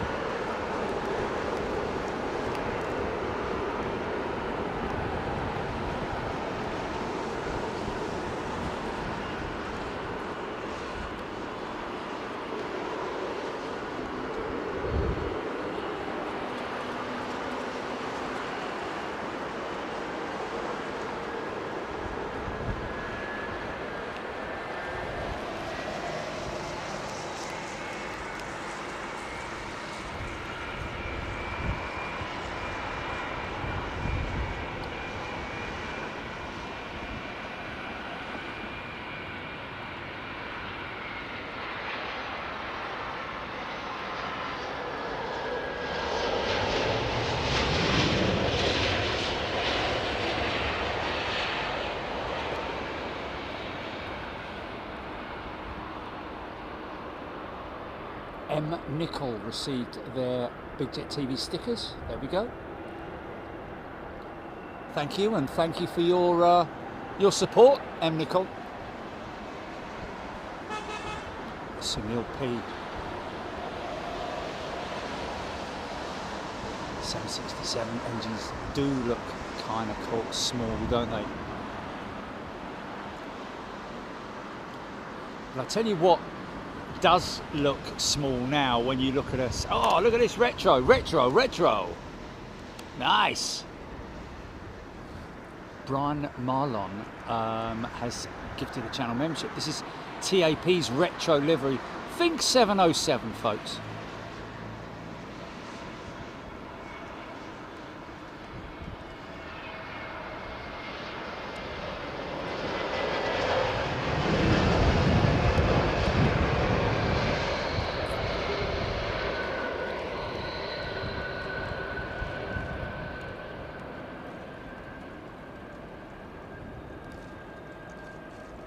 M. Nicol received their Big Jet TV stickers. There we go. Thank you, and thank you for your support, M. Nicol. Sunil P. 767 engines do look kind of small, don't they? But I tell you what does look small now when you look at us. Oh, look at this retro. Nice. Brian Marlon has gifted a channel membership. This is TAP's retro livery. Think 707, folks.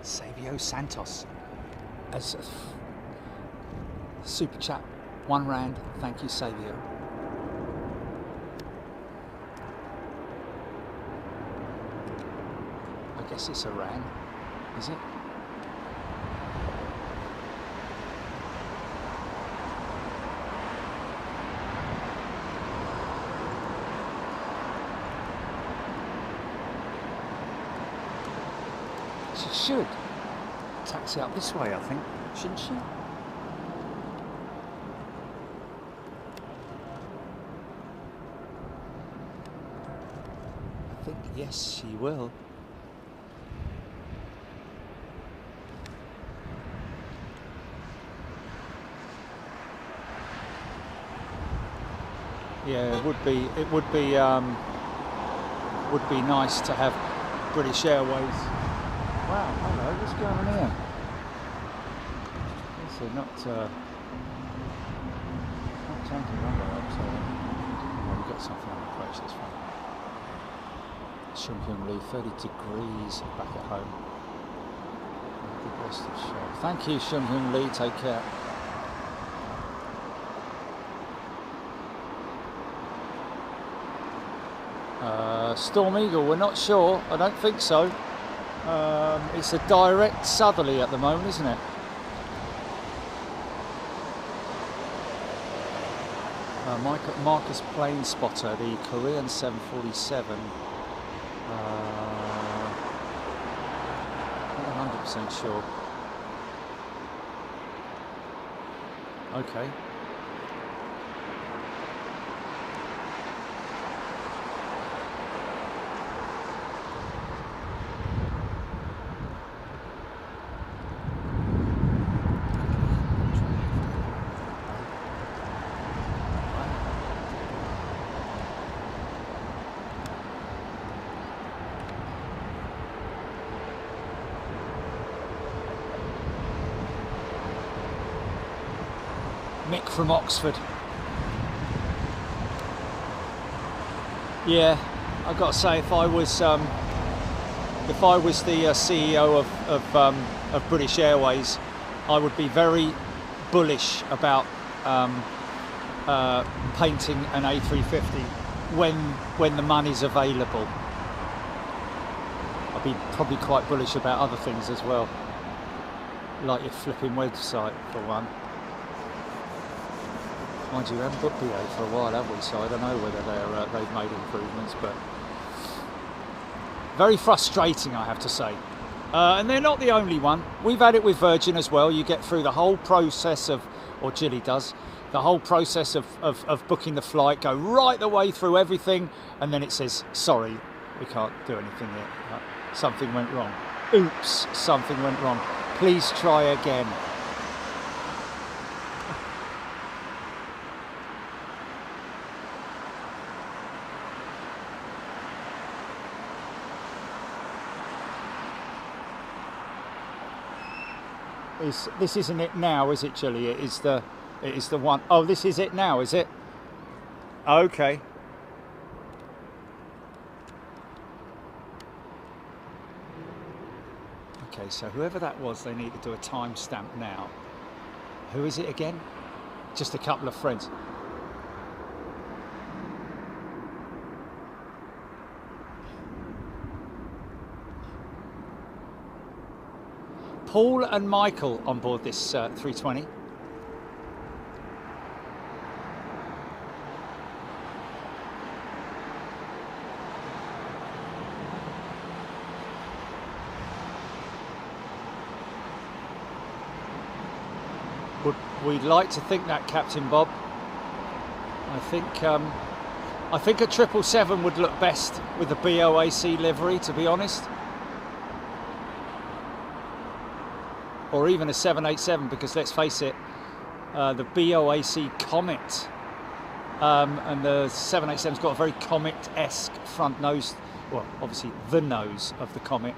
Savio Santos as a super chat, £1. Thank you, Savio. I guess it's Iran, is it? She should taxi up this way, I think, shouldn't she? I think, yes, she will. Yeah, it would be nice to have British Airways. Wow, hello, what's going on here? So not changing number up, so we've got something on the approach this one. Shumpyong Lee, 30 degrees back at home. The best of show. Thank you, Shumpyong Lee, take care. Storm Eagle, we're not sure, I don't think so. It's a direct southerly at the moment, isn't it? Marcus Plane Spotter, the Korean 747. Not 100% sure. Okay. Mick from Oxford. Yeah, I've got to say, if I was the CEO of British Airways, I would be very bullish about painting an A350 when the money's available. I'd be probably quite bullish about other things as well, like your flipping website for one. Mind you, we haven't booked BEA for a while, have we? So I don't know whether they've made improvements, but very frustrating, I have to say. And they're not the only one. We've had it with Virgin as well. You get through the whole process of, or Gilly does, the whole process of booking the flight, go right the way through everything, and then it says, sorry, we can't do anything yet. Something went wrong. Oops, something went wrong. Please try again. This isn't it now, is it, Gilly? It is the one. Oh, this is it now, is it? Okay. Okay, so whoever that was, they need to do a timestamp now. Who is it again? just a couple of friends. Paul and Michael on board this 320. We'd like to think that, Captain Bob. I think a 777 would look best with the BOAC livery, to be honest. Or even a 787, because let's face it, the BOAC Comet and the 787's got a very Comet-esque front nose. Well, obviously the nose of the Comet,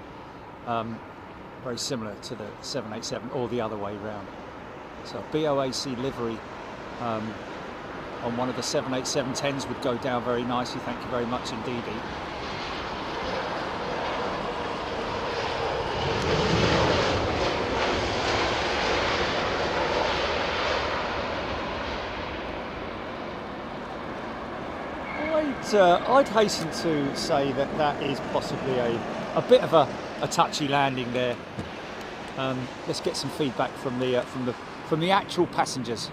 very similar to the 787, or the other way round. So BOAC livery on one of the 787-10s would go down very nicely. Thank you very much indeed. I'd hasten to say that that is possibly a bit of a touchy landing there. Let's get some feedback from the actual passengers.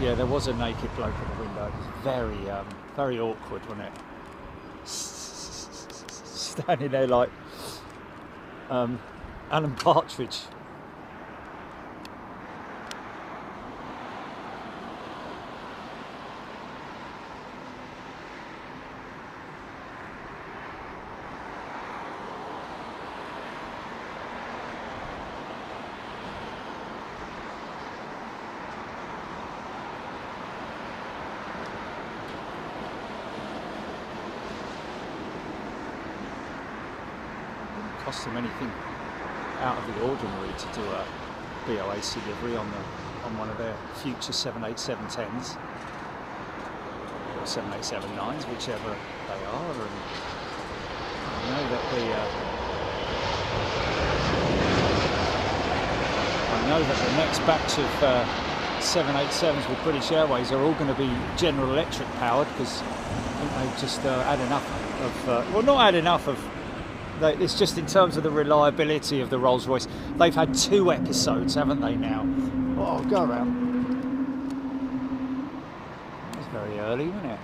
Yeah, there was a naked bloke at the window. It was very awkward, wasn't it? Standing there like Alan Partridge. Cost them anything out of the ordinary to do a BOAC livery on one of their future 787-10s or 787-9s, whichever they are. And I know that the next batch of 787s with British Airways are all going to be General Electric powered, because I think they've just had enough of well, not had enough of. It's just in terms of the reliability of the Rolls-Royce. They've had 2 episodes, haven't they now? Oh, go around. It was very early, wasn't it?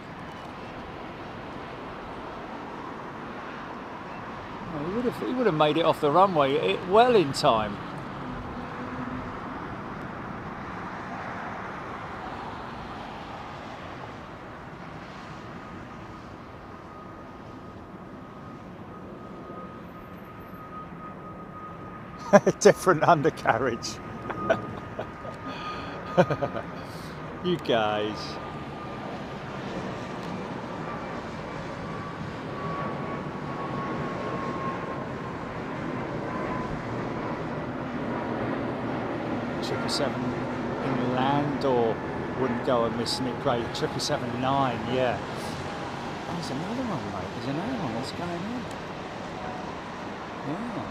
Oh, he would have made it off the runway well in time. Different undercarriage. You guys. Seven inland, or wouldn't go and miss Nick Gray. 777-9, yeah. Oh, there's another one, mate. There's another one. What's going on? Yeah.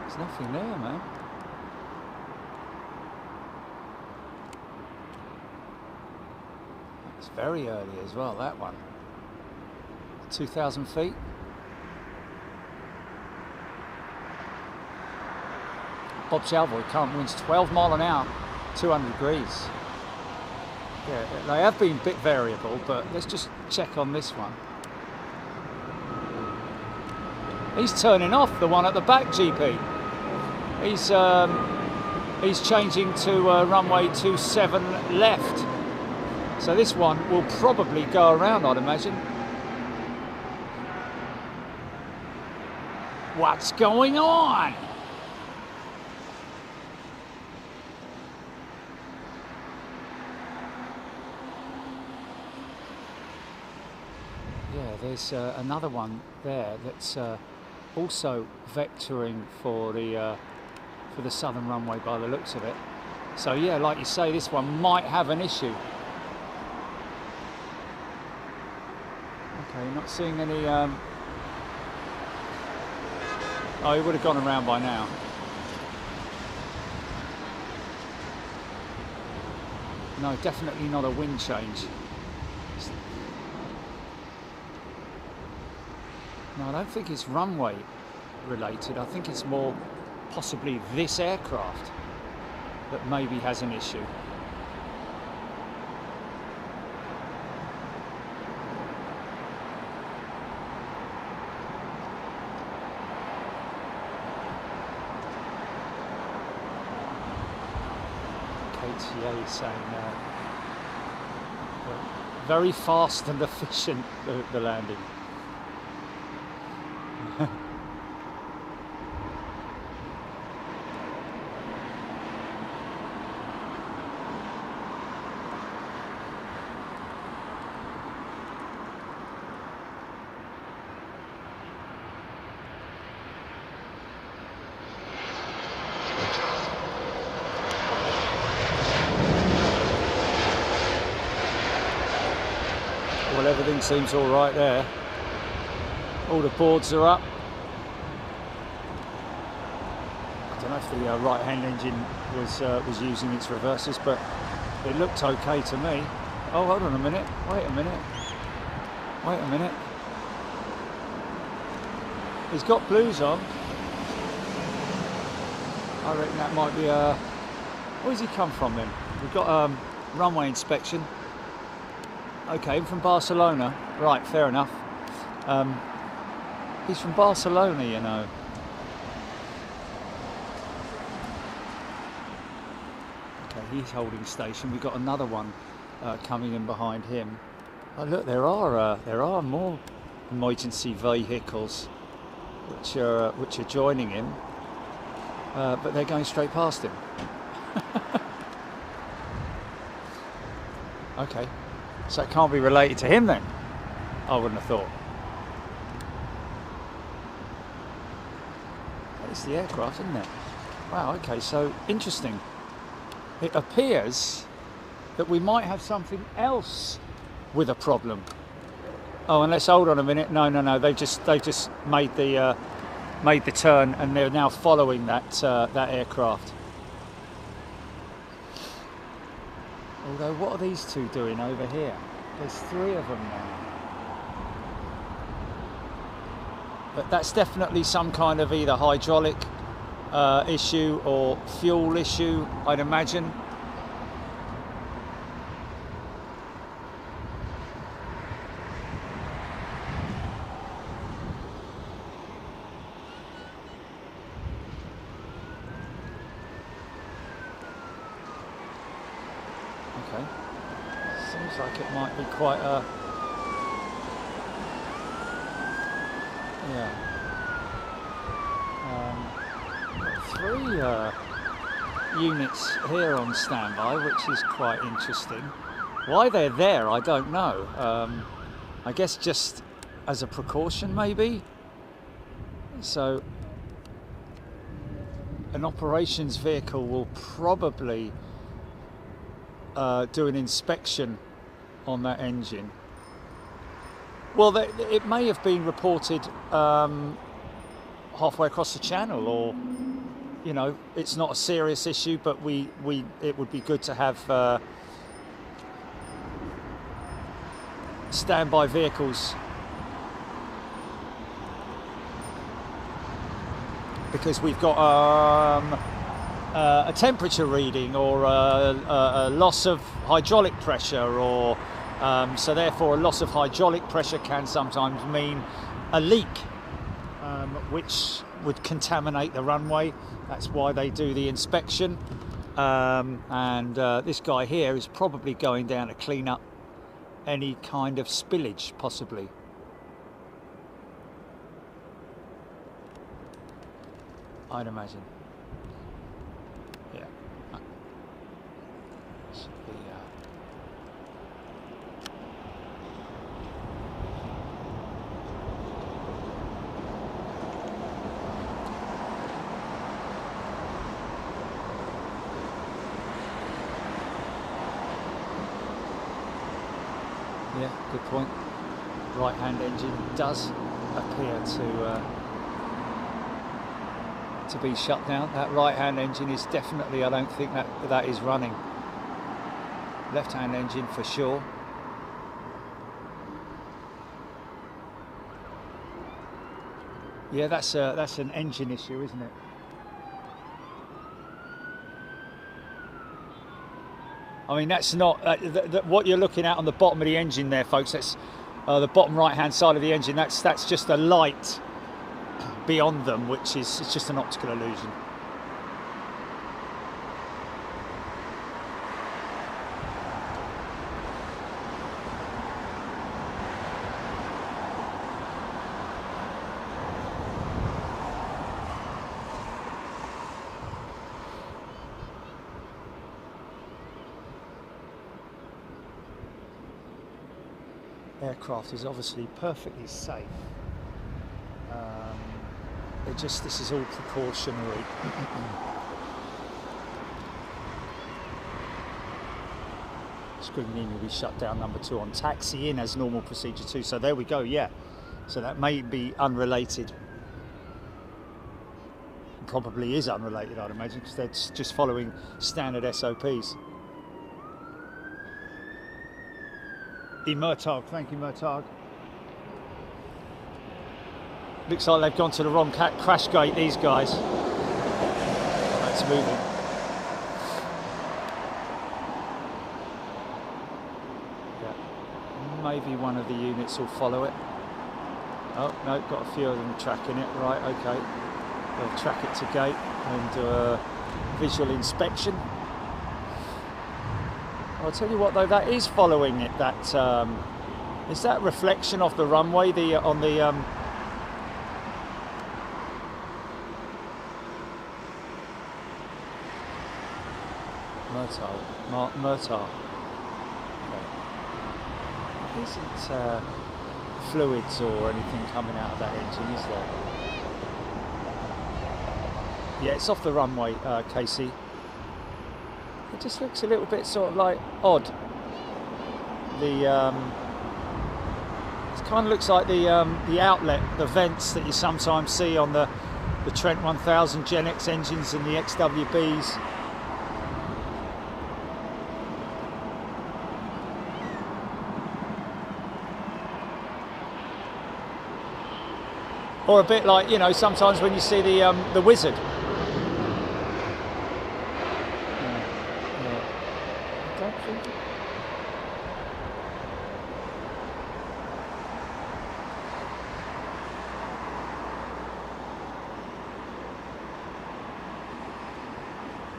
There's nothing there, man. It's very early as well, that one. 2,000 feet. Bob Chalvoy current winds 12 mile an hour, 200 degrees. Yeah, they have been a bit variable, but let's just check on this one. He's turning off, the one at the back, GP. He's changing to runway 27 left. So this one will probably go around, I'd imagine. What's going on? Yeah, there's another one there that's also vectoring for the southern runway by the looks of it. So yeah, like you say, this one might have an issue. Okay, not seeing any... Oh, he would have gone around by now. No, definitely not a wind change. No, I don't think it's runway related. I think it's more possibly this aircraft that maybe has an issue. KTA saying very fast and efficient, the landing. Well, everything seems all right there. All the boards are up. I don't know if the right-hand engine was using its reversers, but it looked okay to me. Oh, hold on a minute. Wait a minute. Wait a minute. He's got blues on. I reckon that might be a... Where's he come from then? We've got runway inspection. Okay, from Barcelona. Right, fair enough. He's from Barcelona, you know. Okay, he's holding station. We've got another one coming in behind him. Oh look, there are more emergency vehicles which are joining him, but they're going straight past him. Okay, so it can't be related to him then. I wouldn't have thought. It's the aircraft, isn't it? Wow, okay, so interesting. It appears that we might have something else with a problem. Oh, and let's hold on a minute. No, they just made the turn, and they're now following that aircraft. Although, what are these two doing over here? There's three of them now. But that's definitely some kind of either hydraulic issue or fuel issue, I'd imagine. Okay. Seems like it might be quite a... Yeah. Three units here on standby, which is quite interesting. Why they're there, I don't know. I guess just as a precaution, maybe. So an operations vehicle will probably do an inspection on that engine. Well, it may have been reported halfway across the channel, or, you know, it's not a serious issue, but it would be good to have standby vehicles, because we've got a temperature reading, or a loss of hydraulic pressure, or so therefore a loss of hydraulic pressure can sometimes mean a leak, which would contaminate the runway. That's why they do the inspection. And this guy here is probably going down to clean up any kind of spillage, possibly. I'd imagine. Yeah. Should be, Yeah, good point. Right-hand engine does appear to be shut down. That right-hand engine is definitely, I don't think that is running. Left-hand engine for sure. Yeah, that's an engine issue, isn't it? I mean, that's not what you're looking at on the bottom of the engine there, folks. That's the bottom right-hand side of the engine. That's just a light beyond them, which is it's just an optical illusion. Aircraft is obviously perfectly safe. This is all precautionary. Screen will be shut down, number 2 on taxi in as normal procedure too. So there we go, yeah. So that may be unrelated. Probably is unrelated, I'd imagine, because they're just following standard SOPs. Murtag, thank you, Murtag. Looks like they've gone to the wrong crash gate, these guys. It's moving. Yeah. Maybe one of the units will follow it. Oh, no, got a few of them tracking it. Right, okay. They'll track it to gate and do a visual inspection. I'll tell you what though, that is following it. That is that reflection off the runway. On the Murtagh. Okay. There isn't fluids or anything coming out of that engine, is there? Yeah, it's off the runway, Casey. It just looks a little bit sort of like odd. It kind of looks like the outlet, the vents that you sometimes see on the Trent 1000 Gen X engines and the XWBs. Or a bit like, you know, sometimes when you see the Wizard.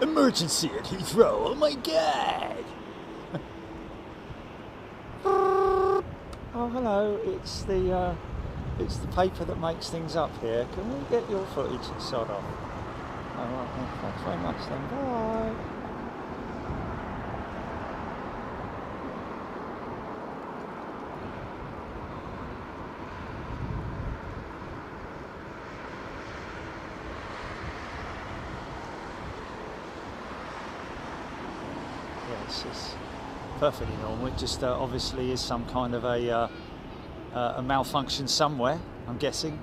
Emergency at Heathrow, oh my god! Oh hello, it's the paper that makes things up here. Can we get your footage and sod off? Alright, thanks very much then, bye! It's perfectly normal. It just obviously is some kind of a malfunction somewhere, I'm guessing,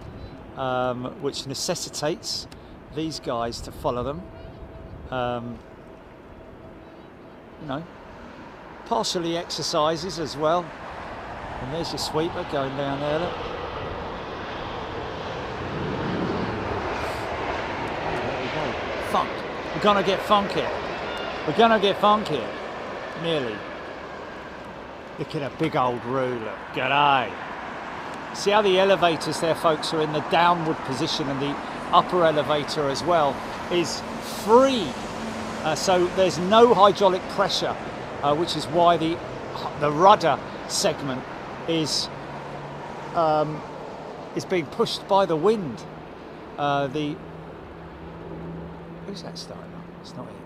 which necessitates these guys to follow them. You know, partially exercises as well. And there's your sweeper going down there. Look. There we go. Funk. We're gonna get funky. We're gonna get funky. Nearly. Look at a big old ruler. G'day. See how the elevators there, folks, are in the downward position, and the upper elevator as well is free. So there's no hydraulic pressure, which is why the rudder segment is being pushed by the wind. Who's that starting on? It's not him.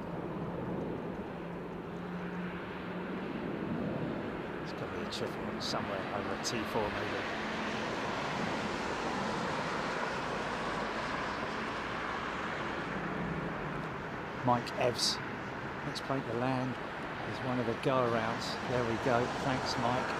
Triple somewhere over at T4 maybe. Mike Evs, let's break the land, is one of the go-arounds. There we go, thanks Mike.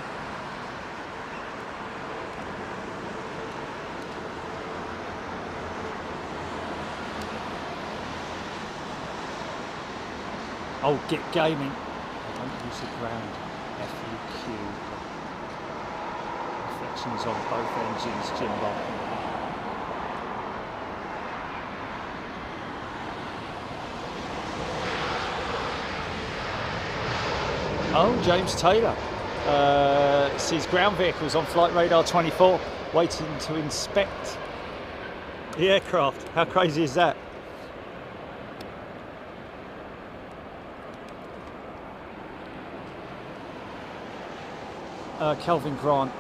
Oh, Git Gaming. I don't use the ground FUQ. Reflection is on both engines, Jimbo. Oh, James Taylor sees ground vehicles on flight radar 24, waiting to inspect the aircraft. How crazy is that? Kelvin Grant,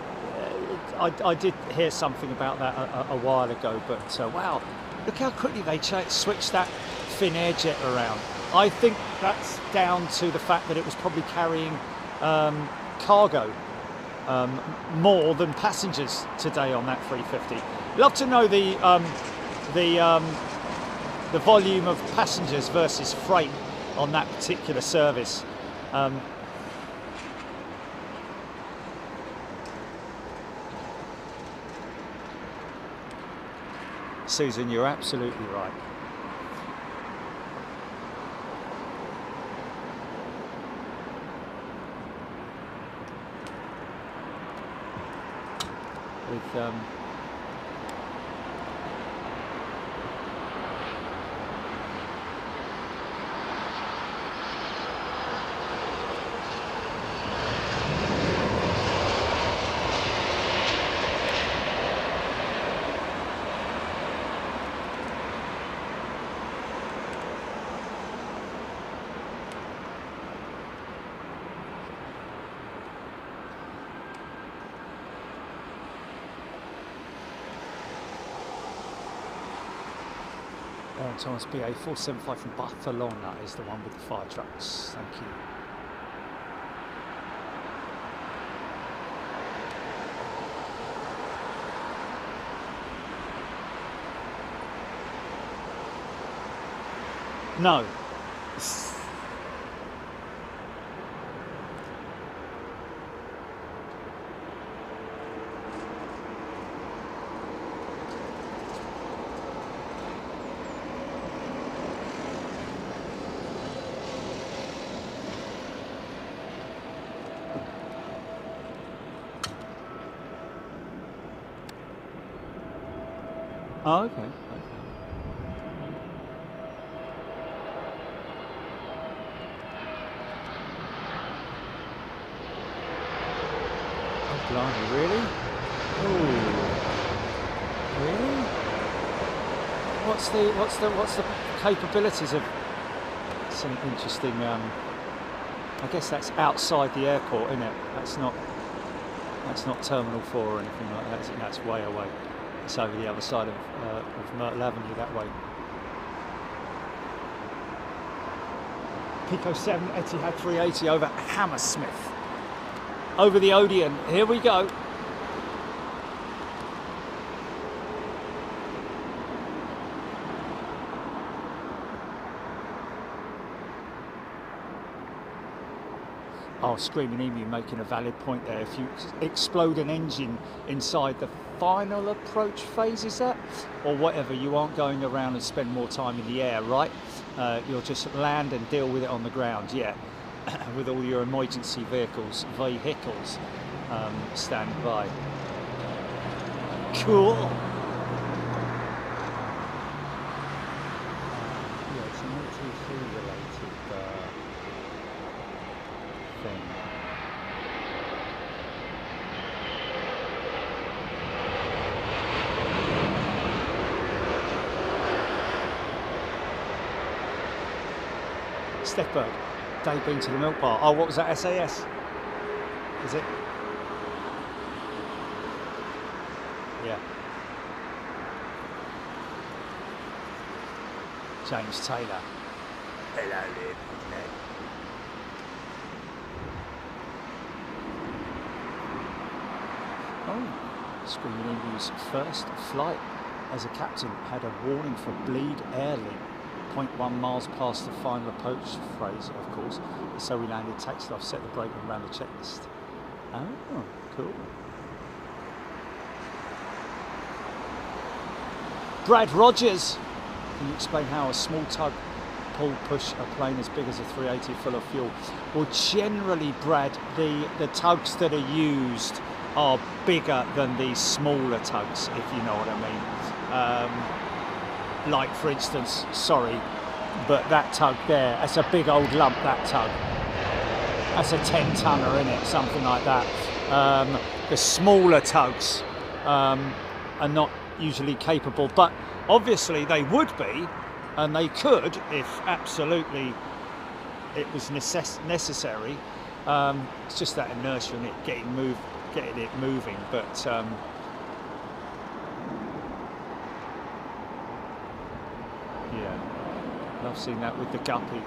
I did hear something about that a while ago, but wow, look how quickly they switched that Finnair jet around. I think that's down to the fact that it was probably carrying cargo more than passengers today on that 350. Love to know the volume of passengers versus freight on that particular service. Susan, you're absolutely right. With Thomas BA 475 from Barcelona is the one with the fire trucks. Thank you. No. Oh, okay. Oh, blimey, really? Ooh. Really? What's the capabilities of some interesting? I guess that's outside the airport, isn't it? That's not Terminal 4 or anything like that. That's way away. It's over the other side of Myrtle Avenue that way. Pico 7 Etihad 380 over Hammersmith. Over the Odeon. Here we go. Oh, Screaming Emu making a valid point there. If you explode an engine inside the final approach phase, is that? Or whatever, you aren't going around and spend more time in the air, right? You'll just land and deal with it on the ground, yeah. With all your emergency vehicles standing by. Cool. Yeah, it's an ATC related thing. Stepberg, Dave been to the milk bar. Oh, what was that, SAS? Is it? Yeah. James Taylor. Hello there, Ned. Oh, Screaming Emu's first flight as a captain had a warning for bleed air leak. 0.1 miles past the final approach phase, of course. So we landed, taxi off, set the brake and ran the checklist. Oh, cool. Brad Rogers, can you explain how a small tug pull push a plane as big as a 380 full of fuel? Well, generally, Brad, the tugs that are used are bigger than the smaller tugs, if you know what I mean. Like, for instance, sorry, but that tug there, that's a big old lump, that tug. That's a 10-tonner, isn't it? Something like that. The smaller tugs are not usually capable, but obviously they would be, and they could if absolutely it was necessary. It's just that inertia and it getting it moving, but yeah, I've seen that with the Guppy.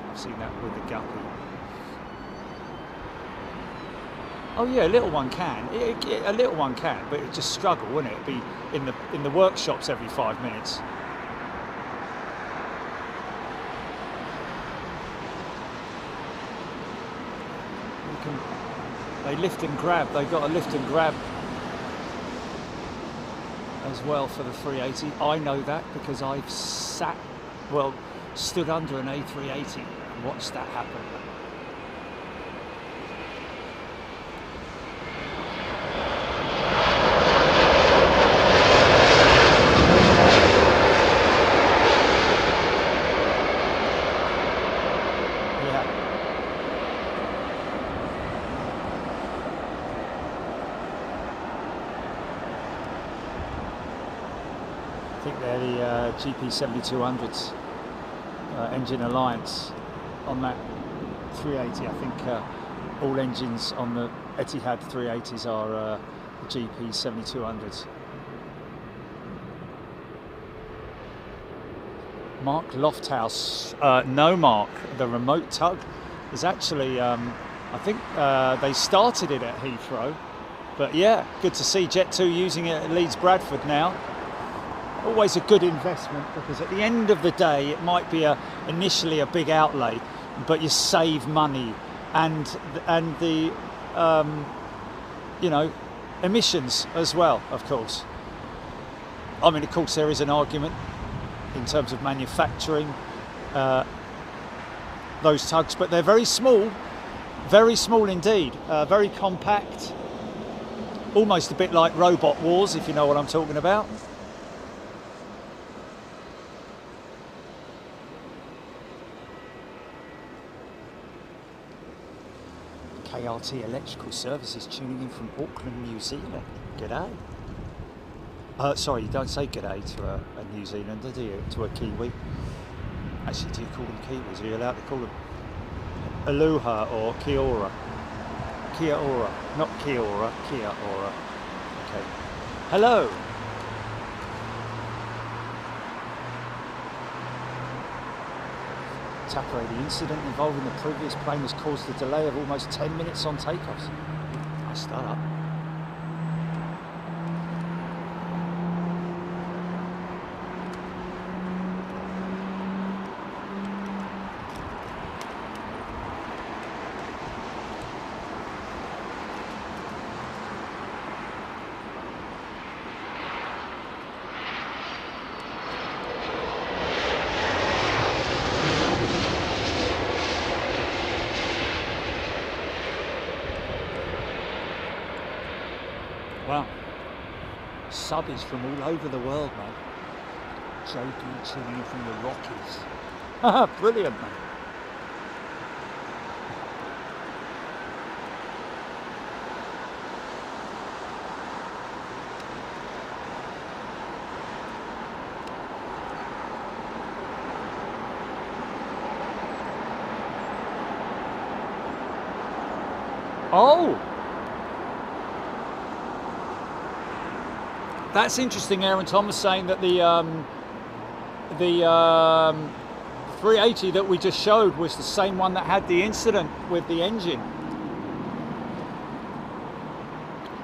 Oh yeah, a little one can. A little one can, but it just struggle, wouldn't it? It'd be in the workshops every 5 minutes. They lift and grab. They got a lift and grab as well for the 380. I know that because I've stood under an A380 and watched that happen. I think they're the GP7200s engine alliance on that 380. I think all engines on the Etihad 380s are GP7200s. Mark Lofthouse, no Mark, the remote tug is actually, I think they started it at Heathrow, but yeah, good to see Jet2 using it at Leeds Bradford now. Always a good investment, because at the end of the day it might be initially a big outlay, but you save money and the you know, emissions as well, of course. I mean, of course there is an argument in terms of manufacturing those tugs, but they're very small indeed, very compact, almost a bit like Robot Wars, if you know what I'm talking about. KRT Electrical Services tuning in from Auckland, New Zealand. G'day. Sorry, you don't say g'day to a New Zealander, do you? To a Kiwi. Actually, do you call them Kiwis? Are you allowed to call them Aloha or Kia ora? Kia ora, not Kia ora, Kia ora. Okay. Hello. Tapper, the incident involving the previous plane has caused a delay of almost 10 minutes on takeoffs. Nice start up. Wow, subbies from all over the world, man. JP tuning in from the Rockies. Brilliant, man. Oh! That's interesting. Aaron Thomas saying that the 380 that we just showed was the same one that had the incident with the engine,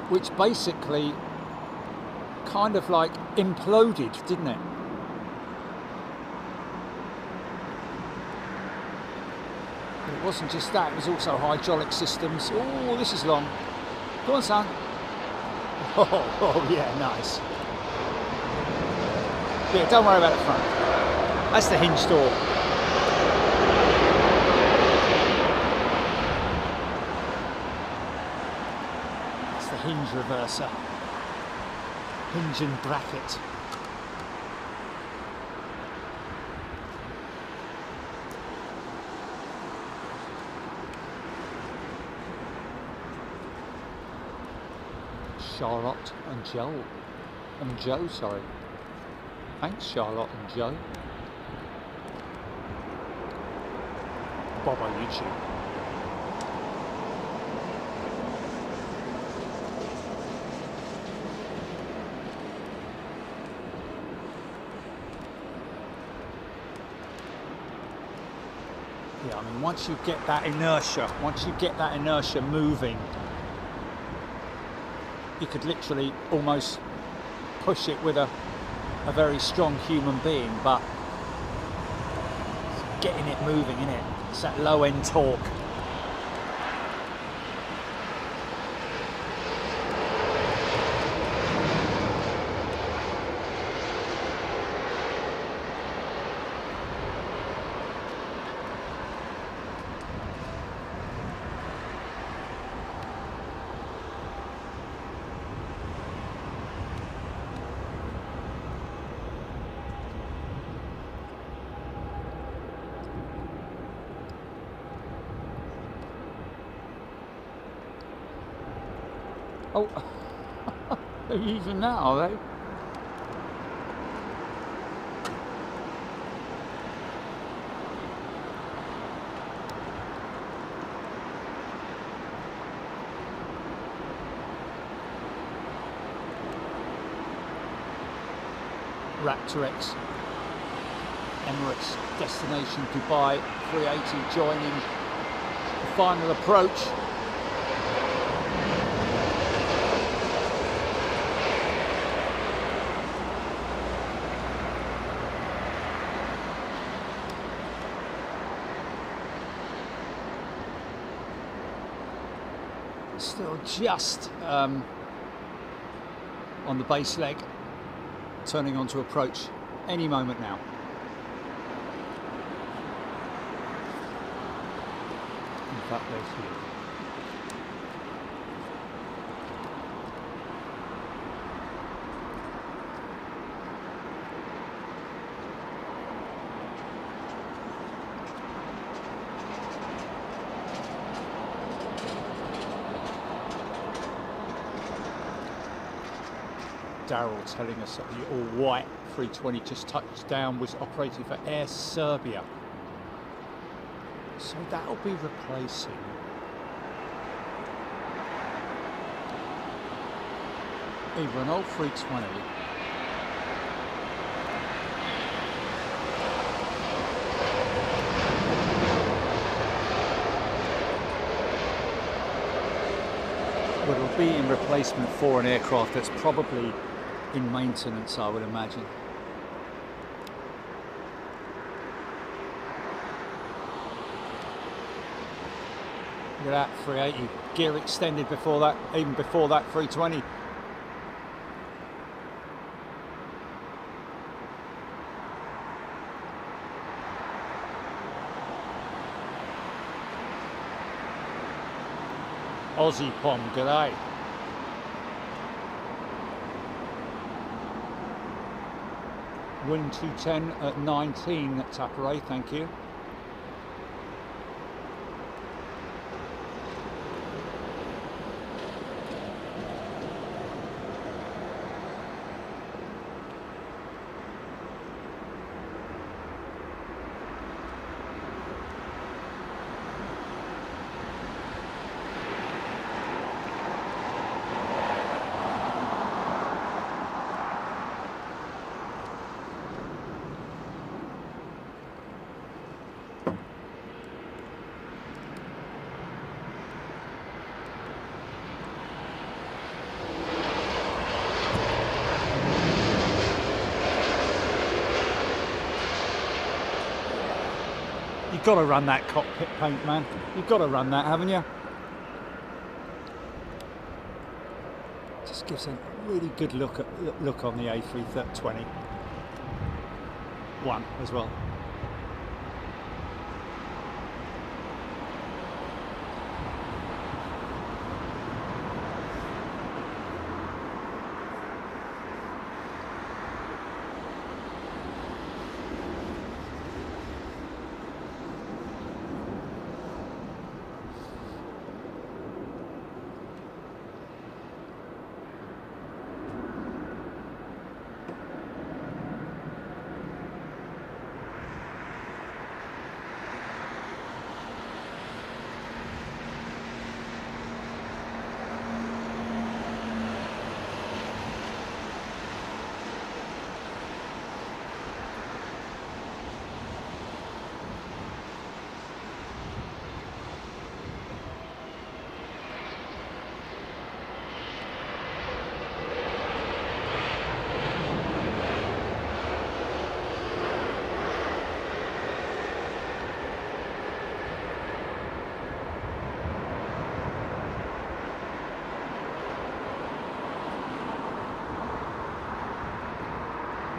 which basically kind of like imploded, didn't it? But it wasn't just that, it was also hydraulic systems. Oh, this is long. Go on, son. Oh yeah, nice. Yeah, don't worry about the front. That's the hinge door. hinge reverser, hinge and bracket. Charlotte and Joe, sorry. Thanks, Charlotte and Joe. Bob on YouTube. Yeah, I mean, once you get that inertia moving, you could literally almost push it with a very strong human being, but it's getting it moving, isn't it? It's that low end torque. Oh, they're using that, are they? Raptor X, Emirates destination Dubai 380 joining the final approach. Still just on the base leg, turning on to approach any moment now. In fact, there's you. Daryl telling us that the all-white 320 just touched down was operating for Air Serbia. So that'll be replacing either an old 320 but it'll be in replacement for an aircraft that's probably in maintenance, I would imagine. Look at that 380, gear extended before that, even before that 320. Aussie Pom, g'day. Wind 210 at 19 at Tapare, thank you. You've got to run that cockpit paint, man. You've got to run that, haven't you? Just gives a really good look on the A320 one as well.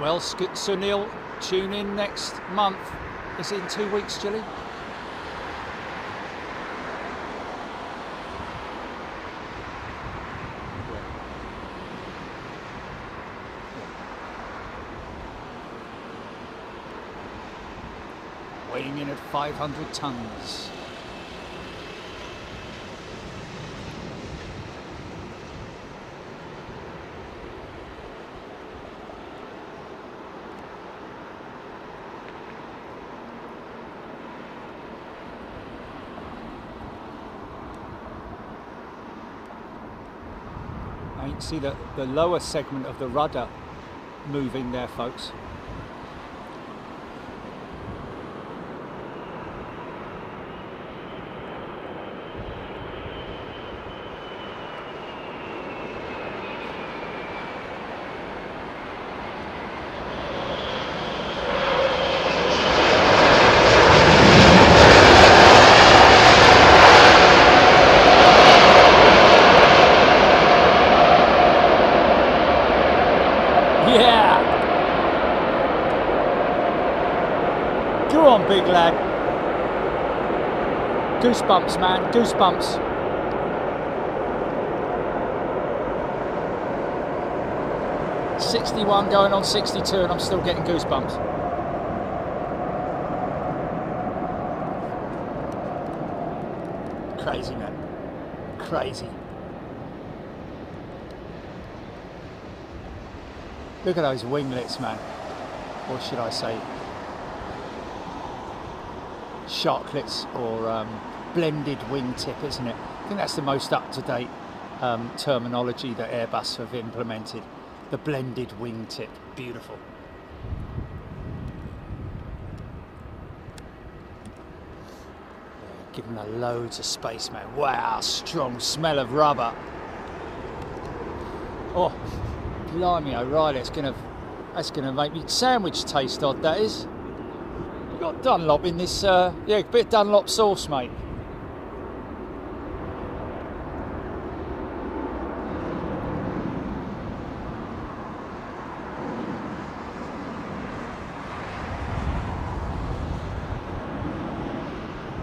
Well, Sunil, tune in next month. Is it in 2 weeks, Jilly? Weighing in at 500 tons. You can see the lower segment of the rudder moving there, folks. Big lad. Goosebumps, man, goosebumps. .61 going on 62 and I'm still getting goosebumps. Crazy, man. Crazy. Look at those winglets, man. Or should I say sharklets, or blended wingtip, isn't it? I think that's the most up-to-date terminology that Airbus have implemented. The blended wingtip. Beautiful. Yeah, giving her loads of space, man. Wow, strong smell of rubber. Oh, blimey, O'Reilly, that's gonna make me sandwich taste odd, that is. Got Dunlop in this, yeah, a bit of Dunlop sauce, mate.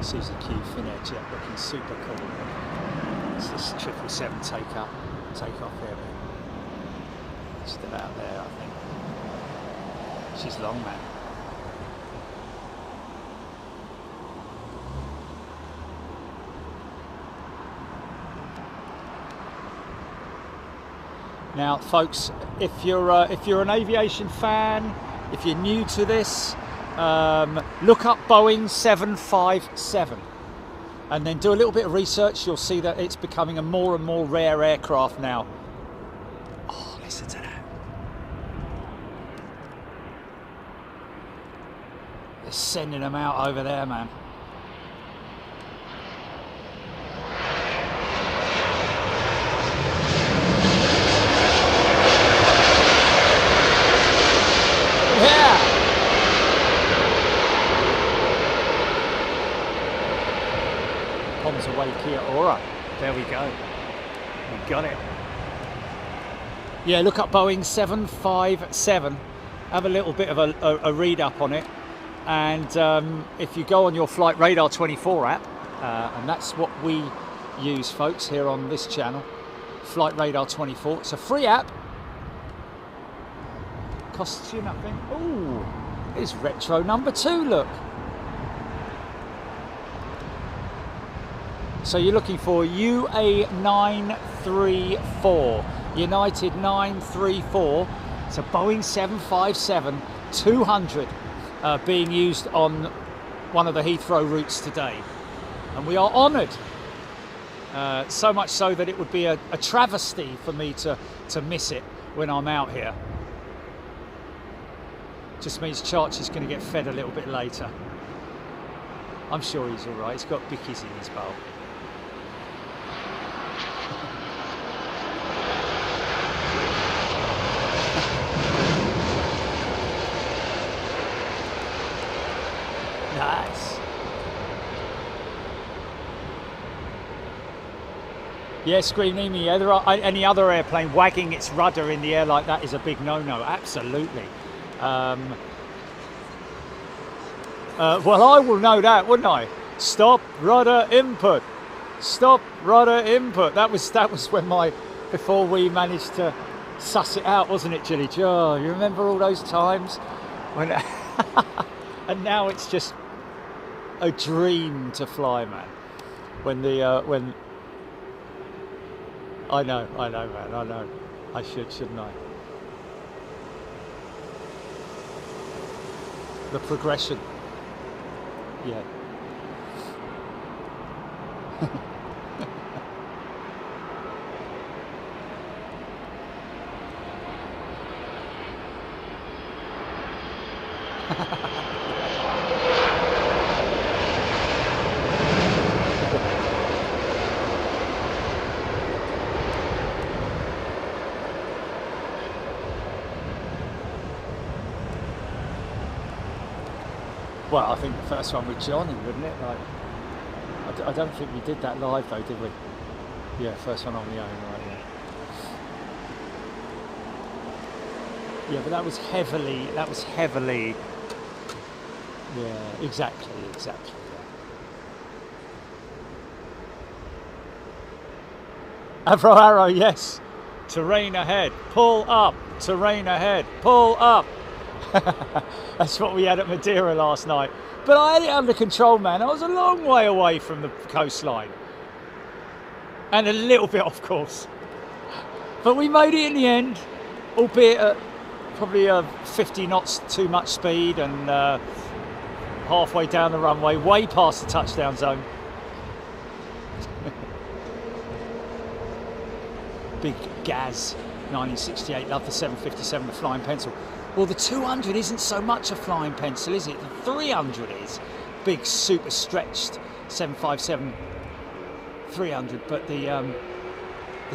Suzuki Finnair jet looking super cool. It's this 777 take off there, just about there, I think. She's long, man. Now, folks, if you're an aviation fan, if you're new to this, look up Boeing 757 and then do a little bit of research. You'll see that it's becoming a more and more rare aircraft now. Oh, listen to that. They're sending them out over there, man. Kia Ora. There we go. We got it. Yeah, look up Boeing 757. Have a little bit of a read up on it. And if you go on your Flight Radar 24 app, and that's what we use, folks, here on this channel, Flight Radar 24. It's a free app. Costs you nothing. Ooh, it's retro #2, look. So you're looking for UA 934, United 934. It's a Boeing 757-200 being used on one of the Heathrow routes today. And we are honoured, so much so that it would be a travesty for me to miss it when I'm out here. Just means Charch is going to get fed a little bit later. I'm sure he's all right. He's got bickies in his bowl. Nice. Yeah, Screamini, yeah, there are any other airplane wagging its rudder in the air like that is a big no-no, absolutely. Well, I will know that, wouldn't I? Stop rudder input. Stop rudder input. That was when before we managed to suss it out, wasn't it, Jilly? Oh, you remember all those times when? And now it's just a dream to fly, man. When I know, man, I know. I shouldn't I? The progression. Yeah. Well, I think the first one with Johnny, wouldn't it? Like, I don't think we did that live though, did we? Yeah, first one on the own, right? Yeah. Yeah, but that was heavily. Yeah, exactly. Yeah. Avro arrow, yes. Terrain ahead. Pull up. Terrain ahead. Pull up. That's what we had at Madeira last night. But I had it under control, man. I was a long way away from the coastline. And a little bit off course. But we made it in the end, albeit at probably 50 knots too much speed and halfway down the runway, way past the touchdown zone. Big Gaz, 1968, love the 757, the flying pencil. Well, the 200 isn't so much a flying pencil, is it? The 300 is. Big, super stretched 757-300, but the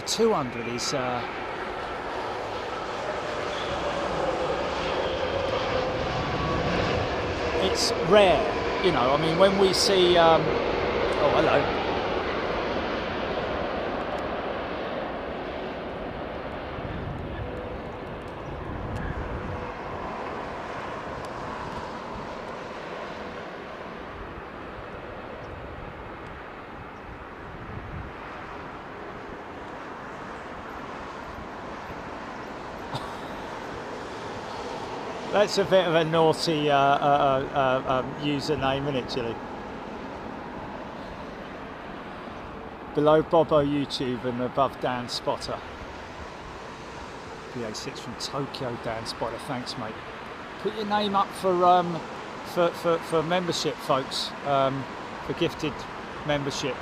200 is... it's rare, you know. I mean, when we see... oh, hello. That's a bit of a naughty username, isn't it, Chilly? Below Bobo YouTube and above Dan Spotter. BA6 from Tokyo, Dan Spotter. Thanks, mate. Put your name up for membership, folks. For gifted membership,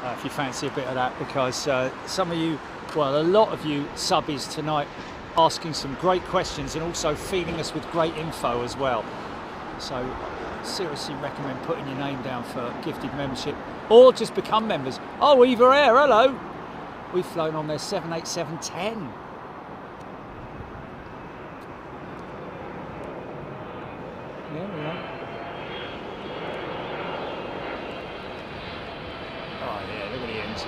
if you fancy a bit of that, because some of you, well, a lot of you subbies tonight, asking some great questions and also feeding us with great info as well. So seriously recommend putting your name down for gifted membership or just become members. Oh, Eva Air, hello. We've flown on their 787-10. Yeah, we are. Oh yeah, look at the engines.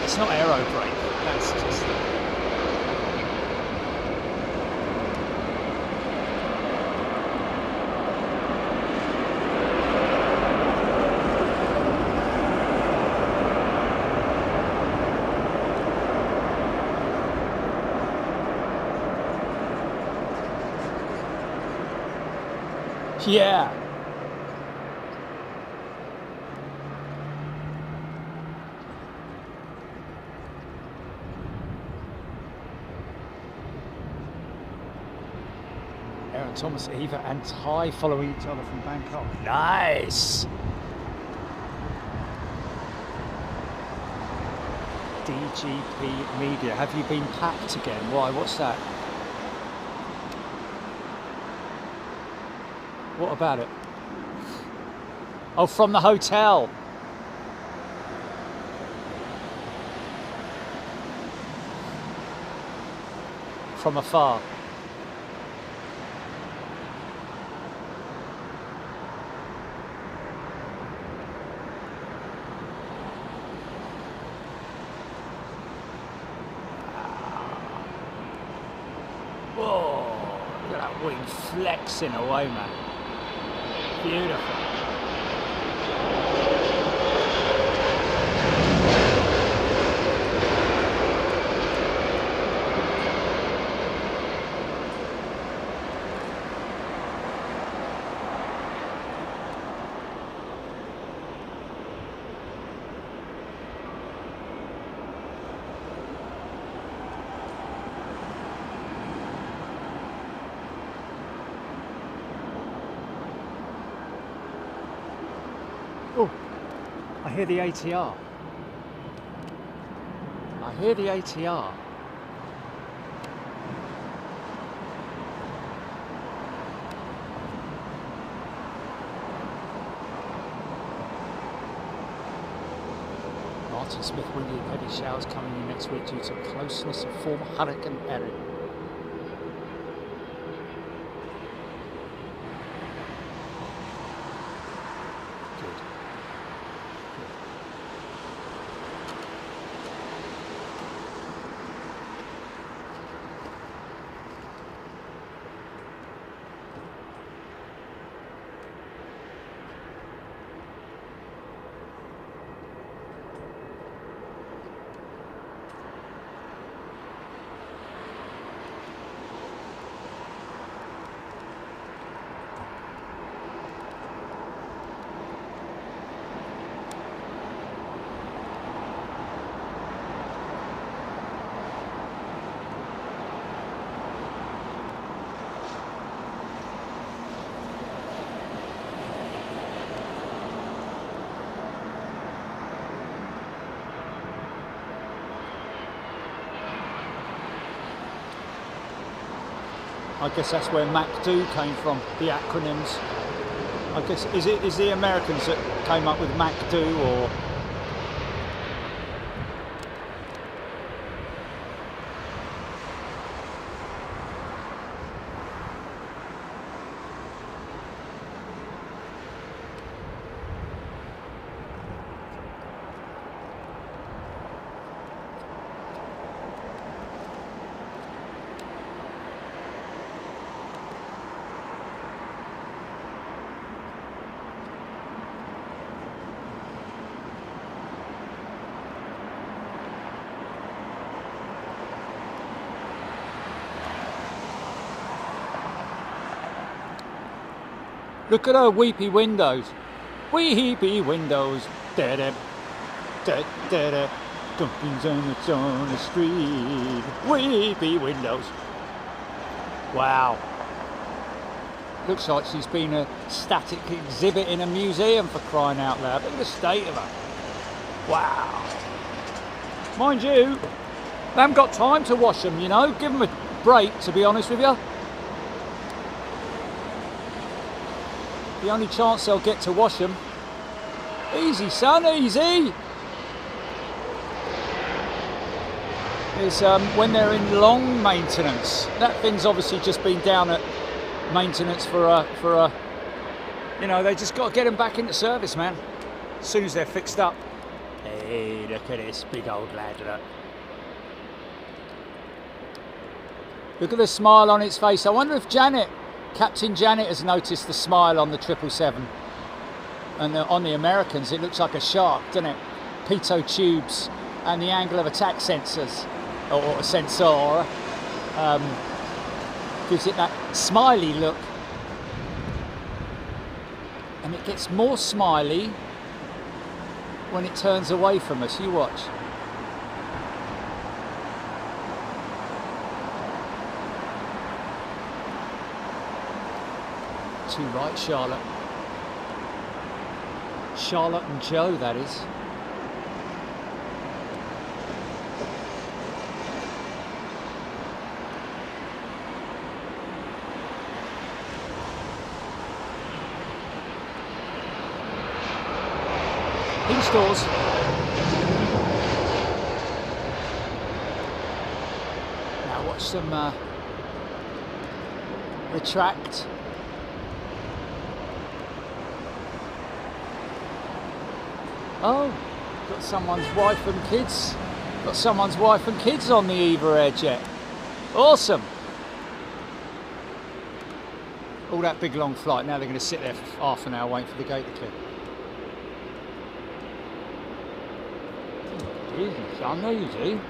It's not aero brake, that's just... Yeah. Thomas, Eva and Ty following each other from Bangkok. Nice! DGP Media. Have you been packed again? Why? What's that? What about it? Oh, from the hotel. From afar. that wing flexing away, man. Beautiful. Oh, I hear the ATR. I hear the ATR. Martin Smith, windy and heavy showers coming in next week due to closeness of former Hurricane Erin. I guess that's where MACD came from, the acronyms. I guess, is the Americans that came up with MACD, or? Look at her weepy windows. Weepy windows. Da-da, da-da-da. Companies on the street. Weepy windows. Wow. Looks like she's been a static exhibit in a museum, for crying out loud. Look at the state of her. Wow. Mind you, they haven't got time to wash them, you know. Give them a break, to be honest with you. The only chance they'll get to wash them. Easy, son, easy. Is when they're in long maintenance. That thing's obviously just been down at maintenance for a, you know, they just got to get them back into service, man. As soon as they're fixed up. Hey, look at this big old lad, look. Look at the smile on its face. I wonder if Captain Janet has noticed the smile on the 777, and on the Americans it looks like a shark, doesn't it? Pitot tubes and the angle of attack sensors, or sensor, gives it that smiley look, and it gets more smiley when it turns away from us. You watch. Too right, Charlotte. Charlotte and Joe, that is. In stores. Now watch them retract. Oh, got someone's wife and kids. Got someone's wife and kids on the Eva Air jet. Awesome. all that big long flight. Now they're going to sit there for half an hour waiting for the gate to clear. Jesus, son, easy.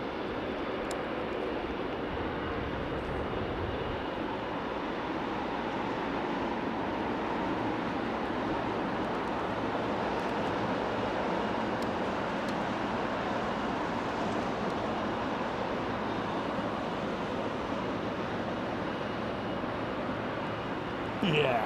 Yeah.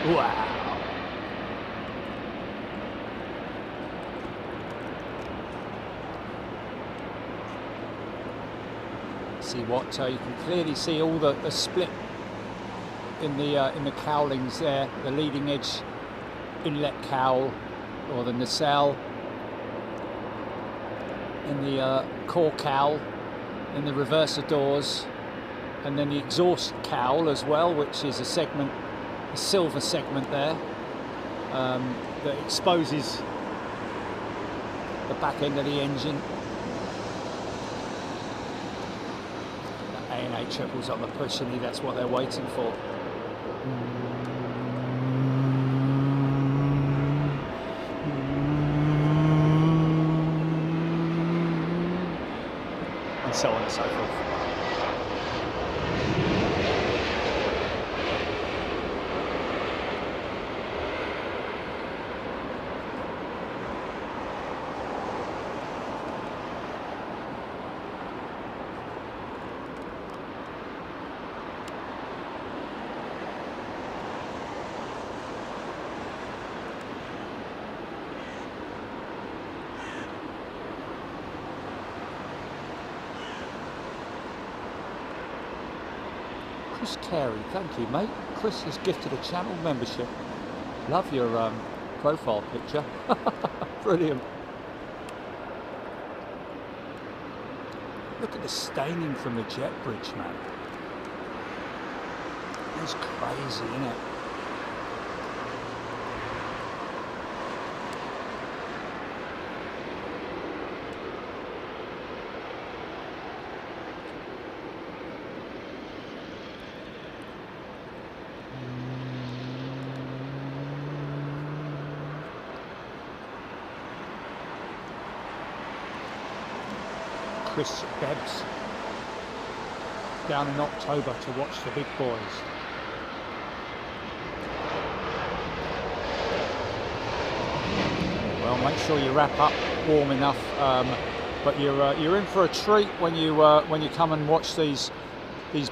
Wow. See what you can clearly see all the split in the cowlings there, the leading edge inlet cowl or the nacelle, in the core cowl, in the reverser doors, and then the exhaust cowl as well, which is a segment, a silver segment there, that exposes the back end of the engine. The A&A triples on the pushing, that's what they're waiting for. And so on and so forth. Chris Carey, thank you, mate. Chris has gifted a channel membership. Love your profile picture. Brilliant. Look at the staining from the jet bridge, man. It's crazy, isn't it? Chris Bebbs down in October to watch the big boys. Well, make sure you wrap up warm enough, but you're in for a treat when you come and watch these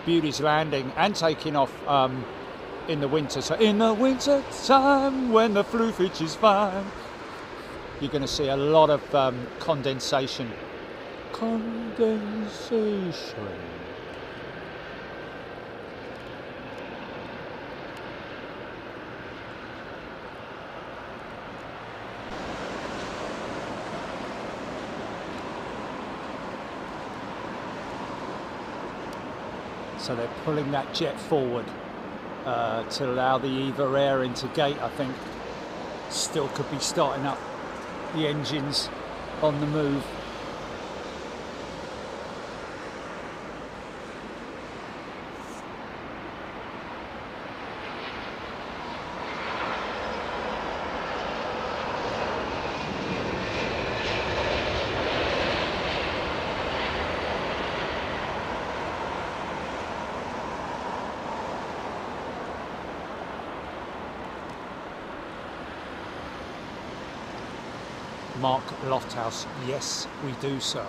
beauties landing and taking off in the winter. So in the winter time when the fluffage is fine, you're going to see a lot of condensation. So they're pulling that jet forward to allow the Eva Air into gate, I think. Still could be starting up the engines on the move. Mark Lofthouse, yes, we do, sir.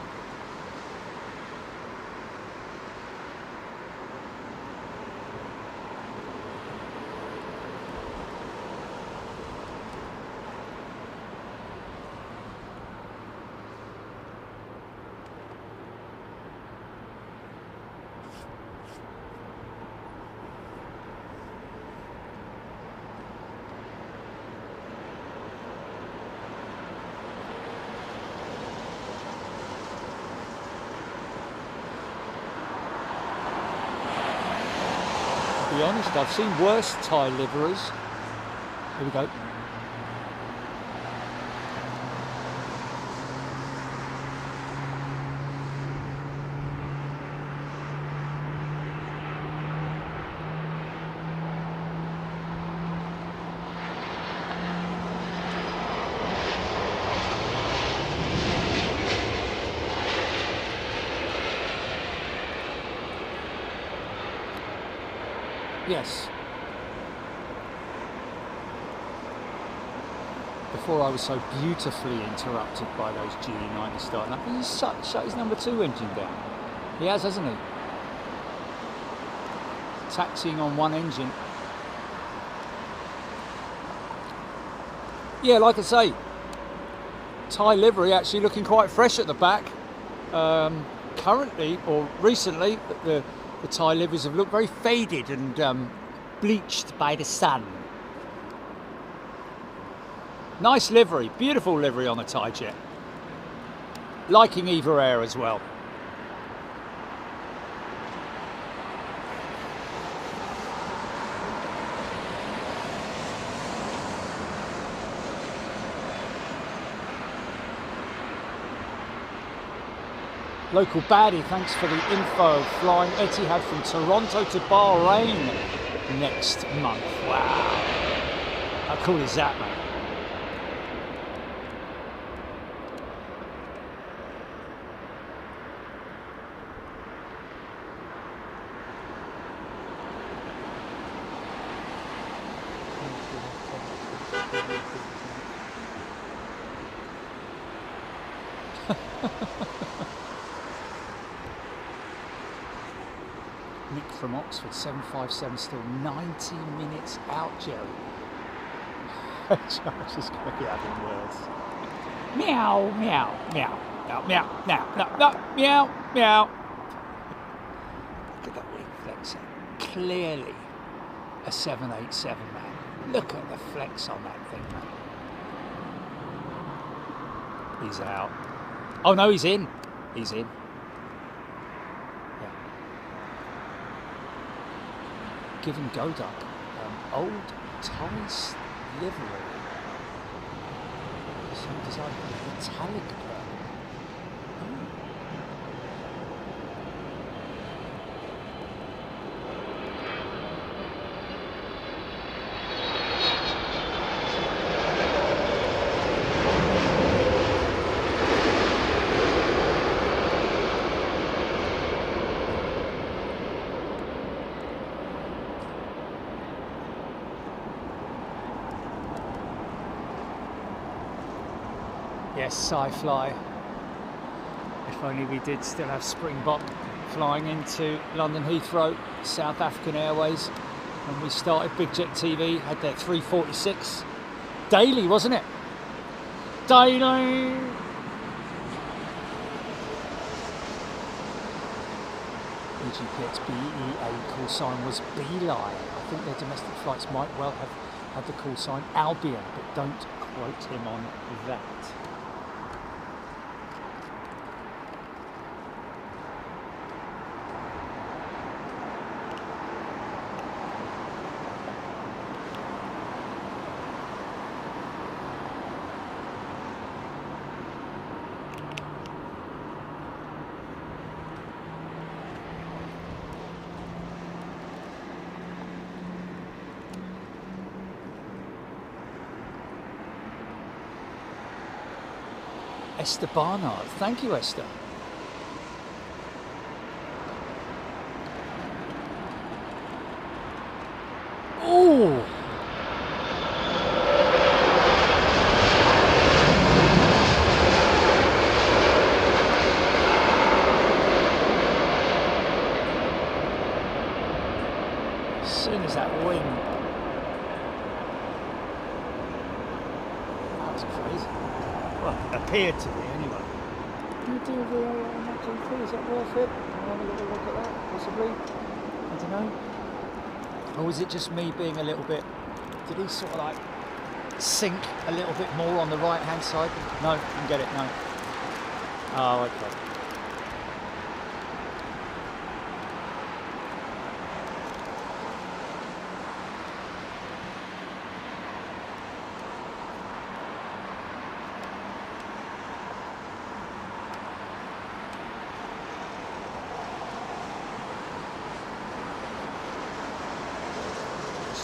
be honest. I've seen worse Thai liveries. Here we go. Yes. Before I was so beautifully interrupted by those GE90 starting up. He's shut his number 2 engine down. He has, hasn't he? Taxiing on one engine. Yeah, like I say, Thai livery actually looking quite fresh at the back. Currently, or recently, the Thai liveries have looked very faded and bleached by the sun. Nice livery, beautiful livery on the Thai jet. Liking Eva Air as well. Local baddie, thanks for the info. Flying Etihad from Toronto to Bahrain next month. Wow. How cool is that, man? Nick from Oxford, 757, still 90 minutes out, Jerry. Josh is going to be having words. Meow, meow, meow, meow, meow, meow, meow, meow, meow. Look at that wing flexing. Clearly a 787, man. Look at the flex on that thing, man. He's out. Oh no, he's in. He's in. Given go duck, old Thai livery, some design metallic purple. Yes, Sci-Fly. If only we did still have Springbok flying into London Heathrow, South African Airways. When we started, Big Jet TV had their 346. Daily, wasn't it? Daily! EGPX BEA call sign was Beeline. I think their domestic flights might well have had the call sign Albion, but don't quote him on that. Esther Barnard, thank you, Esther. Oh! As soon as that wing. That was crazy. Well, it appeared to be anyway. Do you do the McG3? Is that worth it? I want to have a look at that, possibly. I don't know. Or was it just me being a little bit... Did he sort of like sink a little bit more on the right hand side? No, didn't get it, no. Oh, okay.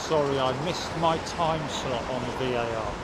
sorry, I missed my time slot on the VAR.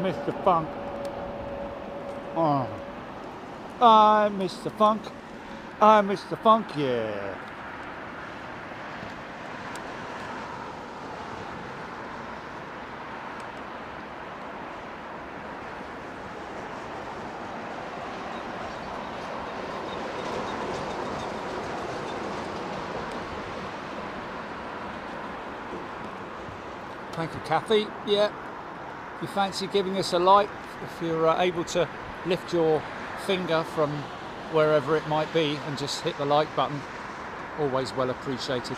Mr. Funk. Oh. I Mr. Funk. I Mr. Funk, yeah. Thank you, Kathy. Yeah. If you fancy giving us a like, if you're able to lift your finger from wherever it might be and just hit the like button, always well appreciated.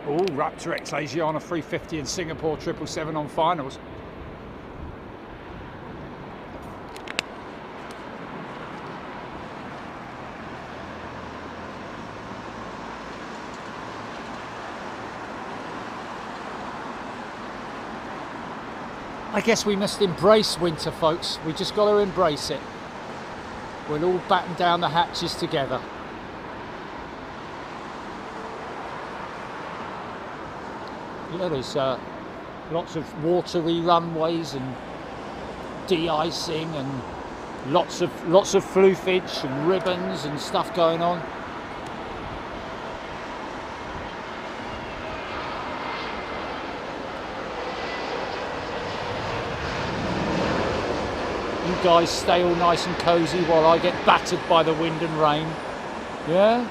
Oh, Raptor X Asiana 350 and Singapore 777 on finals. I guess we must embrace winter, folks. We just got to embrace it. We'll all batten down the hatches together. Yeah, there's lots of watery runways and de-icing and lots of floofage and ribbons and stuff going on. You guys stay all nice and cozy while I get battered by the wind and rain. Yeah?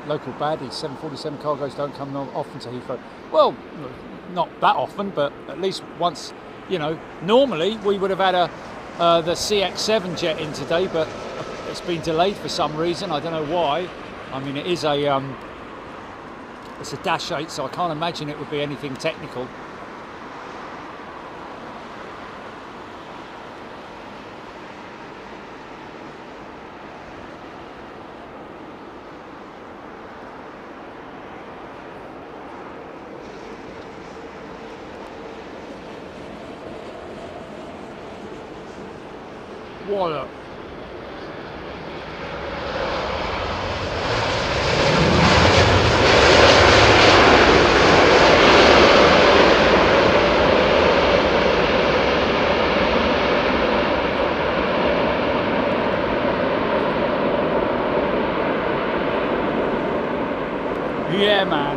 Local baddies, 747 cargoes don't come often to Heathrow. Well, not that often, but at least once, you know. Normally we would have had the CX-7 jet in today, but it's been delayed for some reason. I don't know why. I mean, it is it's a Dash 8, so I can't imagine it would be anything technical. What a... Yeah, man.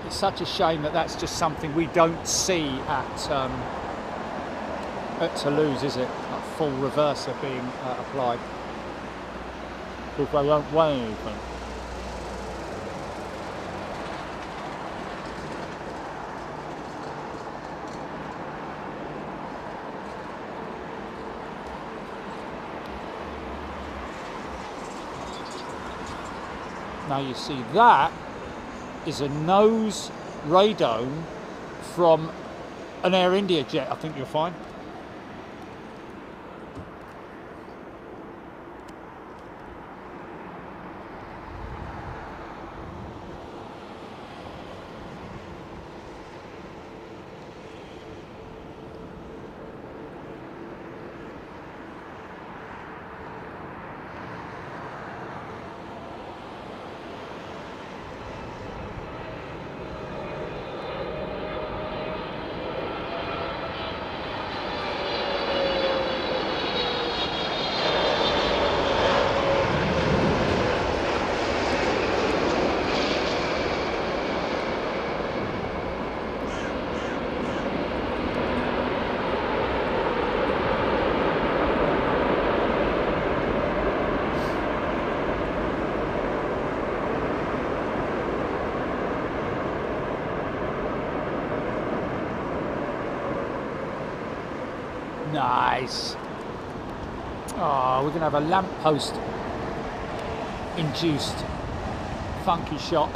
It's such a shame that that's just something we don't see at Toulouse, is it? A full reverser being applied. Because they won't weigh anything. Now you see that is a nose radome from an Air India jet. I think you'll find. Nice. Oh, we're going to have a lamppost induced funky shot.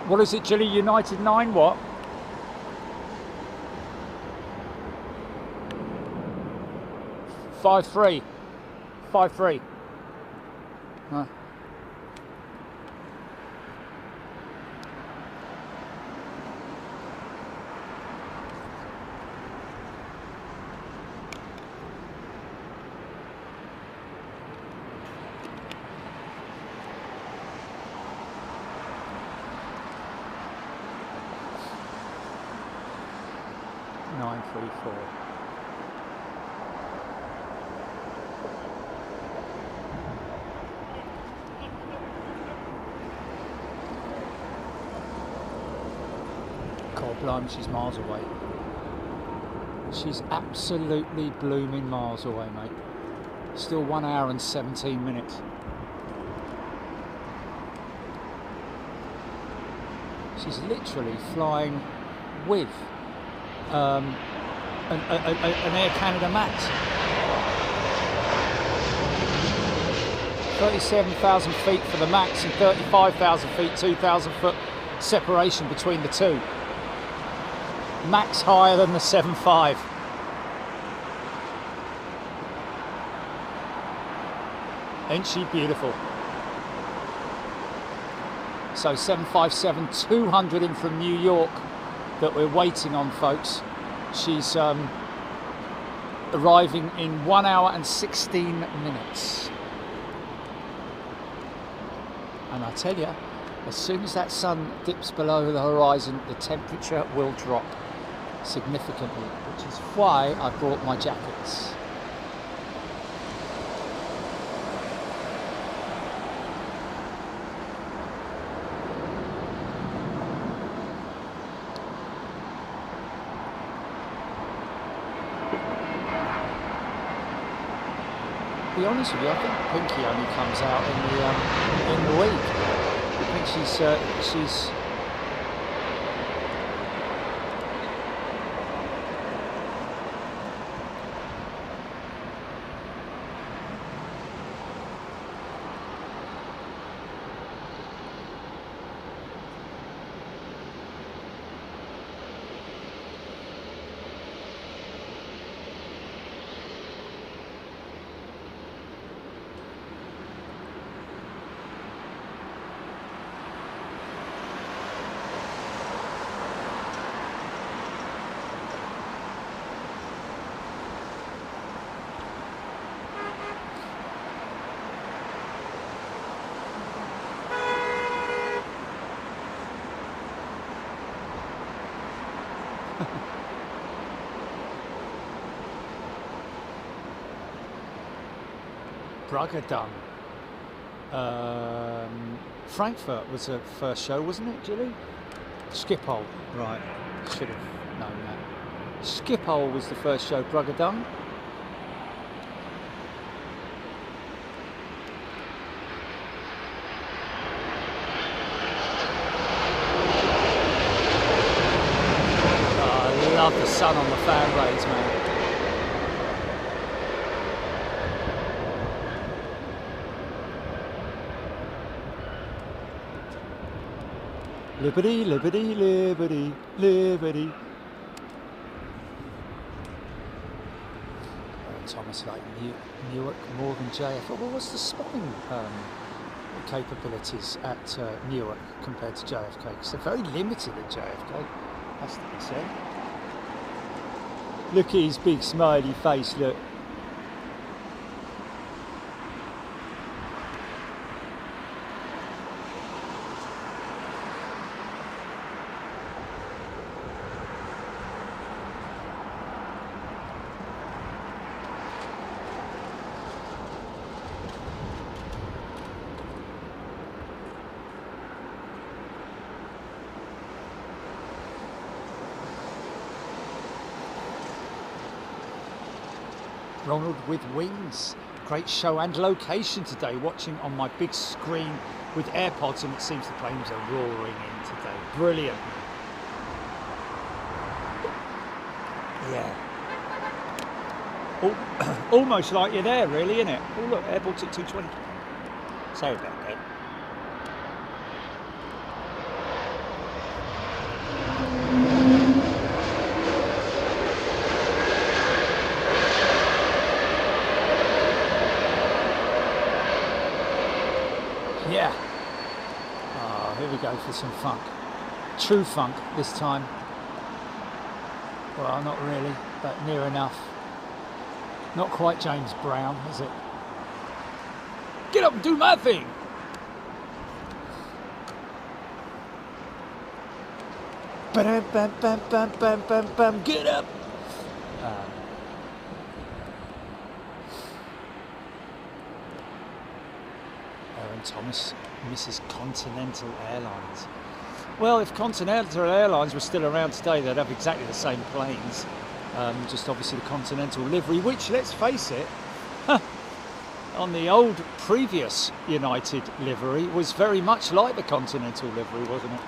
What is it, Chile? United 9 what? Five three. Huh. Blimey, she's miles away. She's absolutely blooming miles away, mate. Still 1 hour and 17 minutes. She's literally flying with an Air Canada Max. 37,000 feet for the Max and 35,000 feet, 2,000 foot separation between the two. Max higher than the 7.5. Ain't she beautiful? So 757-200 in from New York that we're waiting on, folks. She's arriving in 1 hour and 16 minutes. And I tell you, as soon as that sun dips below the horizon, the temperature will drop significantly, which is why I brought my jackets. To be honest with you, I think Pinky only comes out in the week. I think she's Bragadam. Frankfurt was the first show, wasn't it, Jilly? Schiphol, right. Should have known that. Schiphol was the first show, Bragadam. love the sun on the fan blades, man. Liberty, liberty, liberty, liberty. Thomas, like Newark, Morgan, JFK. Well, what's the spotting capabilities at Newark compared to JFK? Because they're very limited at JFK, has to be said. Look at his big smiley face, look. Ronald with Wings. Great show and location today. Watching on my big screen with AirPods, and it seems the planes are roaring in today. Brilliant. Yeah. Oh, almost like you're there, really, isn't it? Oh, look, Airport's at 220. Sorry about that. Yeah. Oh, here we go for some funk. True funk this time. Well, not really, but near enough. Not quite James Brown, is it? Get up and do my thing! Bam, bam, bam, bam, bam, bam, bam, get up! Thomas, Mrs. Continental Airlines. Well, if Continental Airlines were still around today, they'd have exactly the same planes. Just obviously the Continental livery, which, let's face it, on the old previous United livery was very much like the Continental livery, wasn't it?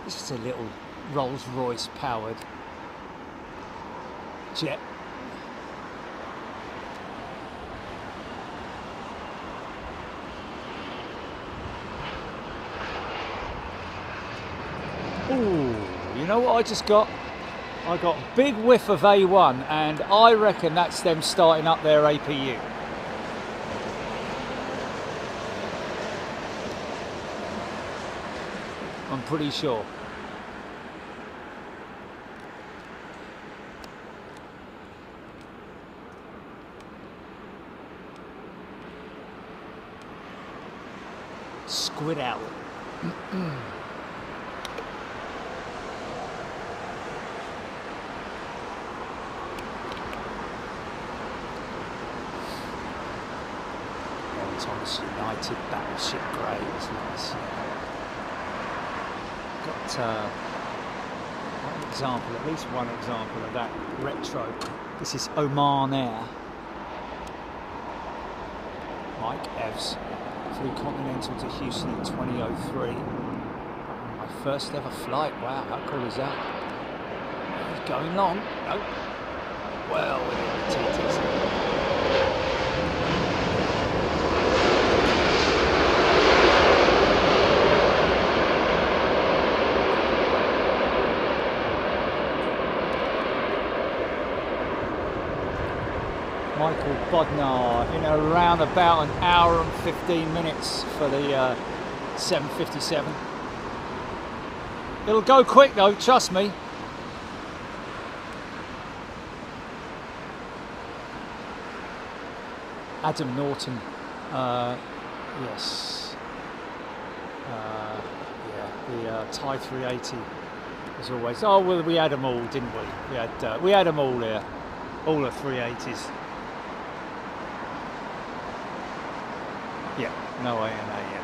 This is a little Rolls-Royce powered jet. Ooh, you know what I just got? I got a big whiff of A1, and I reckon that's them starting up their APU. I'm pretty sure. Squid out. Thomas United battleship grey was nice. Got one example, at least one example of that retro. This is Oman Air. Mike Evs flew Continental to Houston in 2003. My first ever flight. Wow, how cool is that? He's going long. Nope. Well, with the TTC. Michael Bodnar in around about an hour and 15 minutes for the 757. It'll go quick though, trust me. Adam Norton, yes. Yeah, the Thai 380 as always. Oh well, we had them all, didn't we? We had them all here, all the 380s. Yeah, no ANA yet.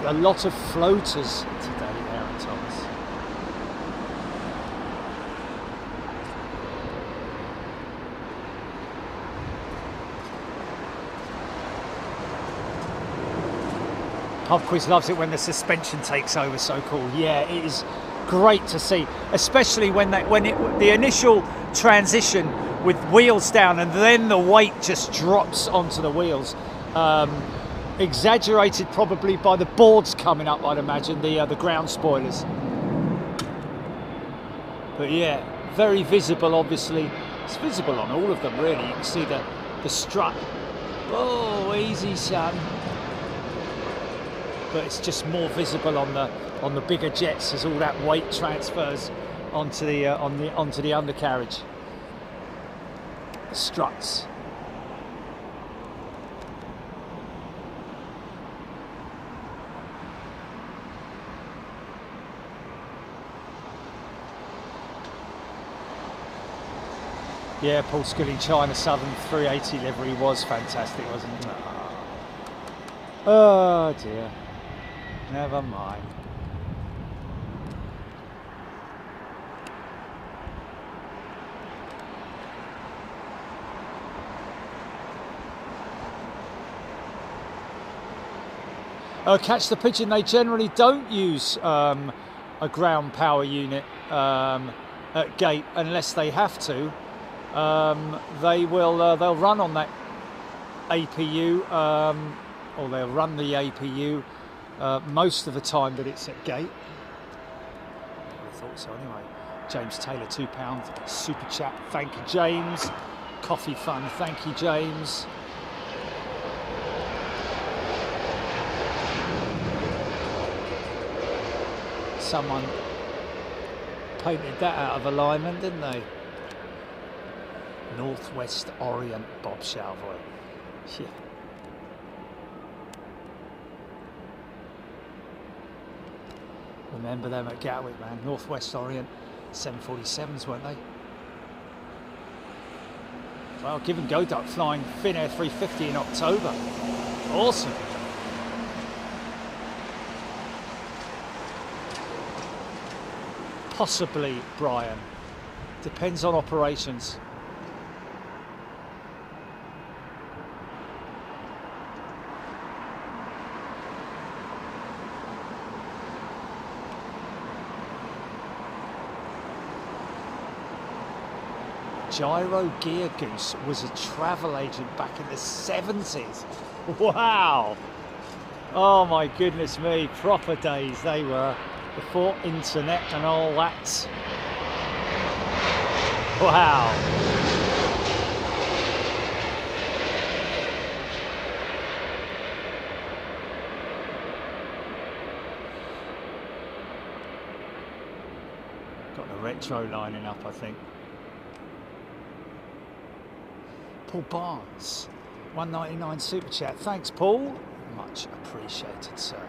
A lot of floaters today, Aaron Thomas. Pub Quiz loves it when the suspension takes over. So cool. Yeah, it is great to see, especially when the initial transition with wheels down and then the weight just drops onto the wheels. Exaggerated probably by the boards coming up, I'd imagine, the ground spoilers. But yeah, very visible. Obviously, it's visible on all of them. Really, you can see the strut. Oh, easy, son. But it's just more visible on the bigger jets as all that weight transfers onto the onto the undercarriage. The struts. Yeah, Paul Skilling, China Southern 380 livery was fantastic, wasn't it? Oh dear. Never mind. Catch the Pigeon, they generally don't use a ground power unit at gate unless they have to. They'll run on that APU, or they'll run the APU most of the time that it's at gate. I thought so anyway. James Taylor, £2 super chat. Thank you, James. Coffee fun. Thank you, James. Someone painted that out of alignment, didn't they? Northwest Orient, Bob Shalvoy. Yeah. Remember them at Gatwick, man. Northwest Orient 747s, weren't they? Well, give and go duck flying Finnair 350 in October. Awesome. Possibly, Brian. Depends on operations. Gyro Gear Goose was a travel agent back in the 70s. Wow. Oh my goodness me, proper days they were, before internet and all that. Wow. Got the retro lining up, I think. Paul Barnes, $1.99 super chat. Thanks, Paul. Much appreciated, sir.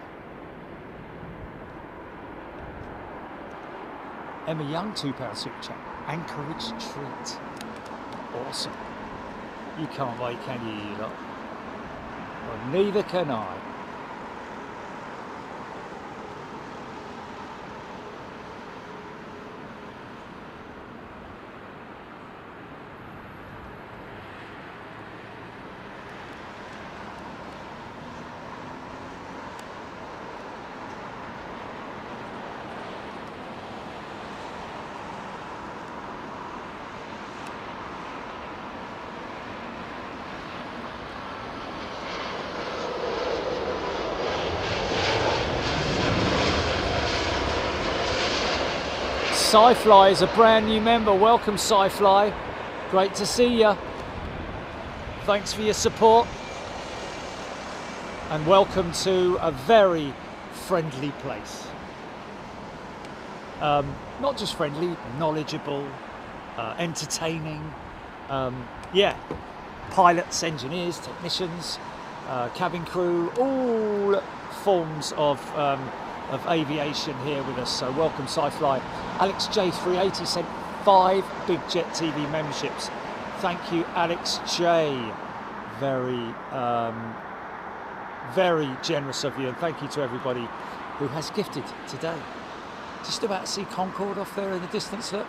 Emma Young, £2 super chat. Anchorage treat. Awesome. You can't wait, can you lot? Well, neither can I. Sci-Fly is a brand new member. Welcome, Sci-Fly. Great to see you. Thanks for your support. And welcome to a very friendly place. Not just friendly, knowledgeable, entertaining. Yeah, pilots, engineers, technicians, cabin crew, all forms of aviation here with us. So welcome, Sci-Fly. Alex J380 sent 5 Big Jet TV memberships. Thank you, Alex J. Very, very generous of you, and thank you to everybody who has gifted today. Just about to see Concorde off there in the distance, look.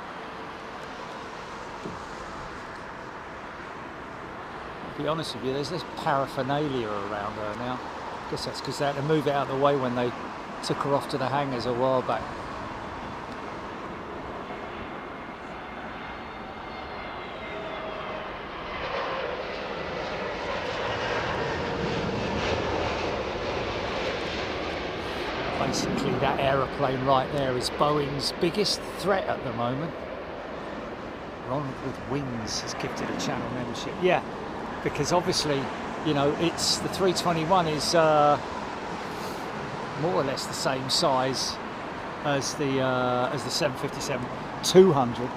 I'll be honest with you, there's this paraphernalia around her now. guess that's because they had to move it out of the way when they took her off to the hangars a while back. Basically, that aeroplane right there is Boeing's biggest threat at the moment. Ronald with Wings has gifted a channel membership. Yeah, because obviously, you know, it's the 321 is more or less the same size as the 757-200.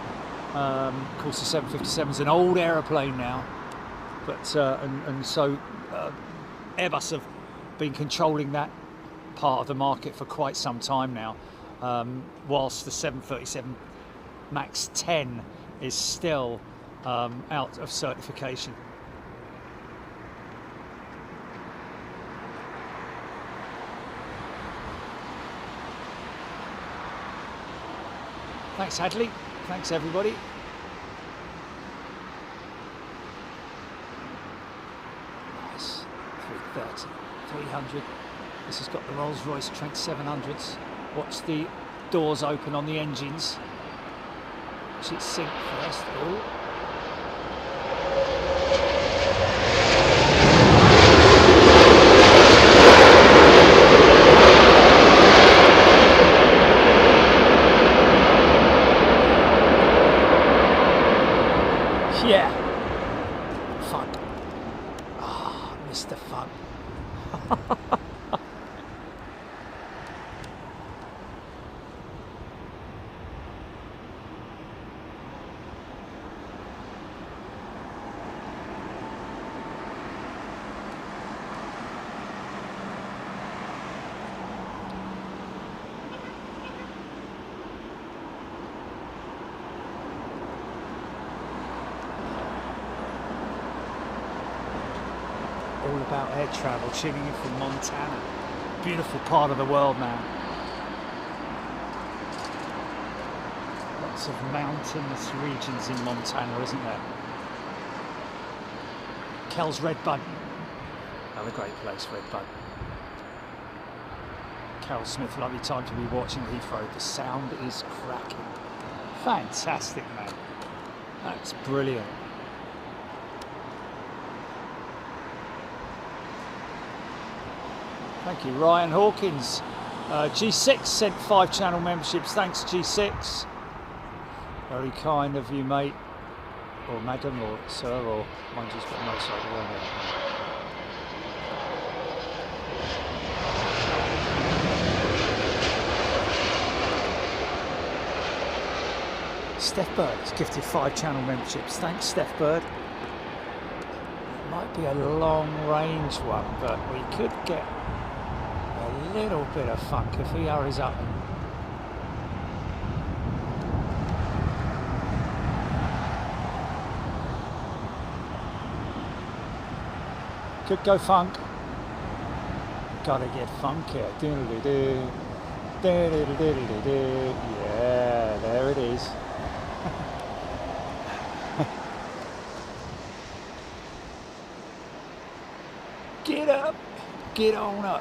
Of course, the 757 is an old aeroplane now, but so Airbus have been controlling that part of the market for quite some time now, whilst the 737 MAX 10 is still out of certification. Thanks, Hadley. Thanks, everybody. Nice. 330, 300. This has got the Rolls-Royce Trent 700s. Watch the doors open on the engines. Watch it sink first. Oh. Yeah. Fun. Ah, Mr. Fun. All about air travel, tuning in from Montana. Beautiful part of the world, man. Lots of mountainous regions in Montana, isn't there? Kel's Redbud. Another great place, Redbud. Carol Smith, lovely time to be watching Heathrow. The sound is cracking. Fantastic, man. That's brilliant. Thank you, Ryan Hawkins. G6 sent 5 channel memberships. Thanks, G6. Very kind of you, mate. Or madam, or sir, or mine just got no side of Steph Bird has gifted 5 channel memberships. Thanks, Steph Bird. It might be a long range one, but we could get a little bit of funk if he hurries up. Could go funk. Gotta get funky. Yeah, there it is. Get up, get on up.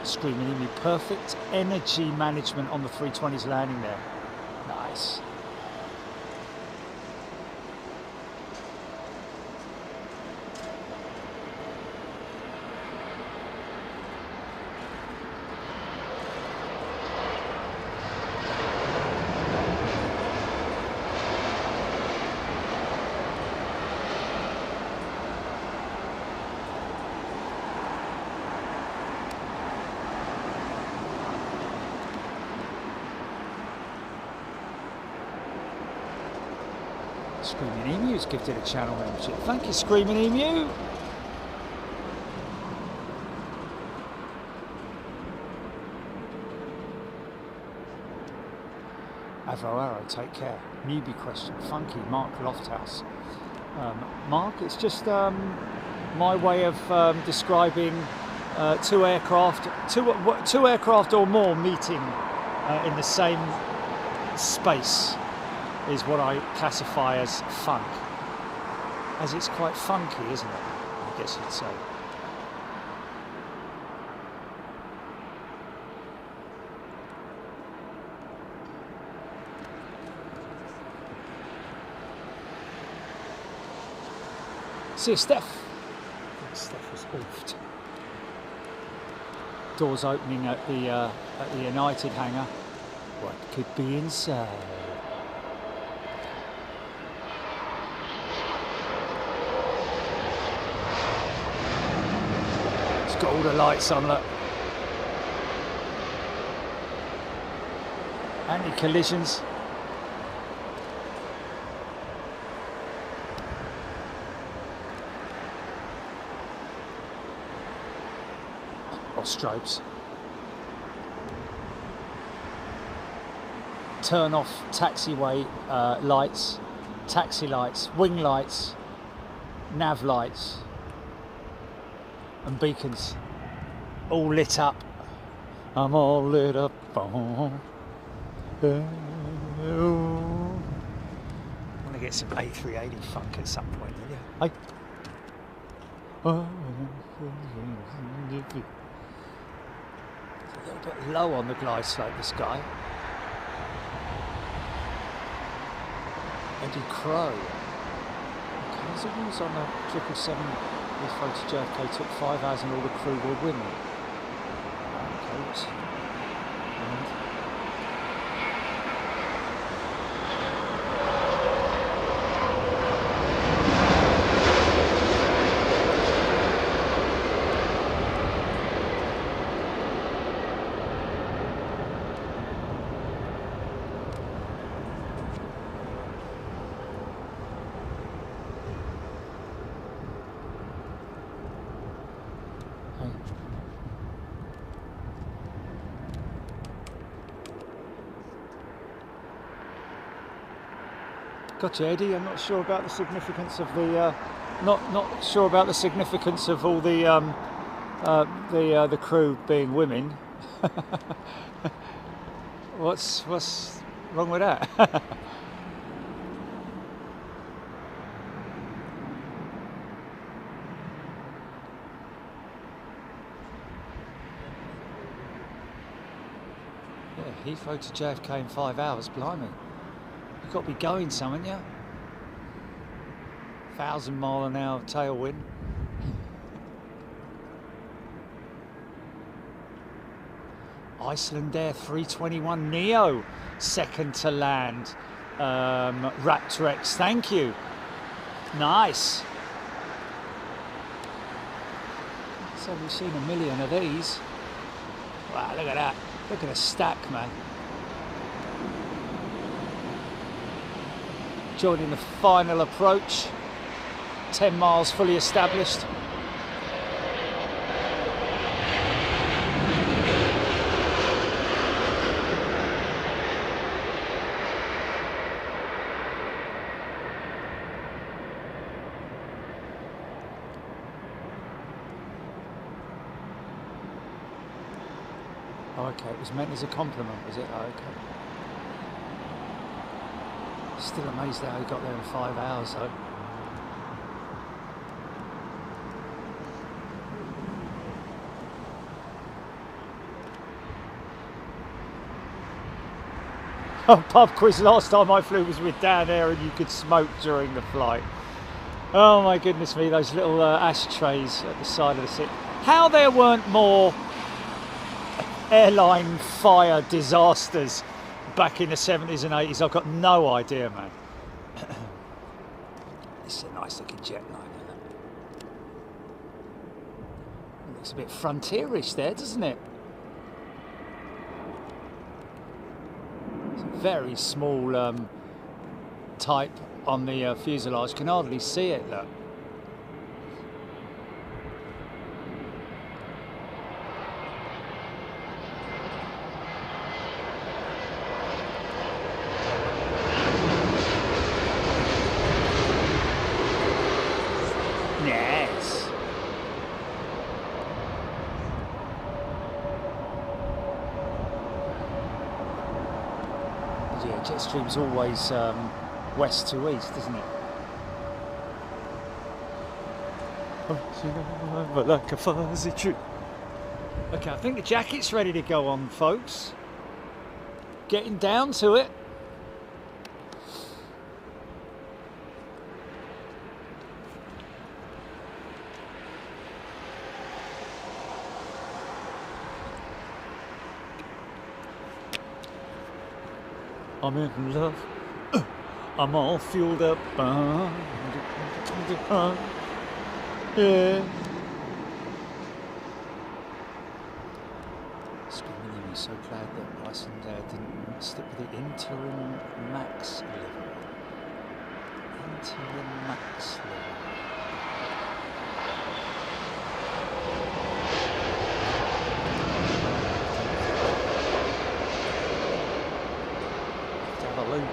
Screaming in me, perfect energy management on the 320's landing there. Nice. Screaming Emu's gifted a channel membership. Thank you, Screaming Emu. Avro, take care. Newbie question. Funky, Mark Lofthouse. Mark, it's just my way of describing two aircraft or more meeting in the same space is what I classify as funk, as it's quite funky, isn't it? I guess you'd say. See you, Steph. I think Steph was oofed. Doors opening at the United hangar. What could be inside? It's got all the lights on, look. Anti-collisions. Strobes. Turn off taxiway lights, taxi lights, wing lights, nav lights and beacons all lit up. I'm all lit up. I want to get some A380 funk at some point, don't you? A little bit low on the glide slope, this guy. Eddie Crow. Okay, there's a rules on the 777 Heathrow to JFK took 5 hours and all the crew were women. Okay, what's... Gotcha, Eddie. I'm not sure about the significance of the not sure about the significance of all the crew being women. What's wrong with that? Yeah, Heathrow to JFK in 5 hours, blimey. You've got to be going some, haven't you? 1,000-mile-an-hour tailwind. Icelandair A321neo, second to land. Raptorex, thank you. Nice. So we've seen a million of these. Wow, look at that. Look at the stack, man. Joining the final approach, 10 miles fully established. Oh, okay, it was meant as a compliment, was it? Oh, okay. Still amazed how he got there in 5 hours though. Oh, pub quiz, last time I flew was with Dan Air and you could smoke during the flight. Oh my goodness me, those little ashtrays at the side of the seat. How there weren't more airline fire disasters back in the 70s and 80s, I've got no idea, man. This is a nice looking jetliner. It looks a bit frontierish there, doesn't it? It's a very small type on the fuselage. Can hardly see it, look. Yeah, Jetstream's always west to east, isn't it? Like a fuzzy tree. Okay, I think the jacket's ready to go on, folks. Getting down to it. I'm in love. I'm all fueled up. Yeah. I'm so glad that Icelandair didn't stick with the interim max livery. Interim max livery. Let's have a look.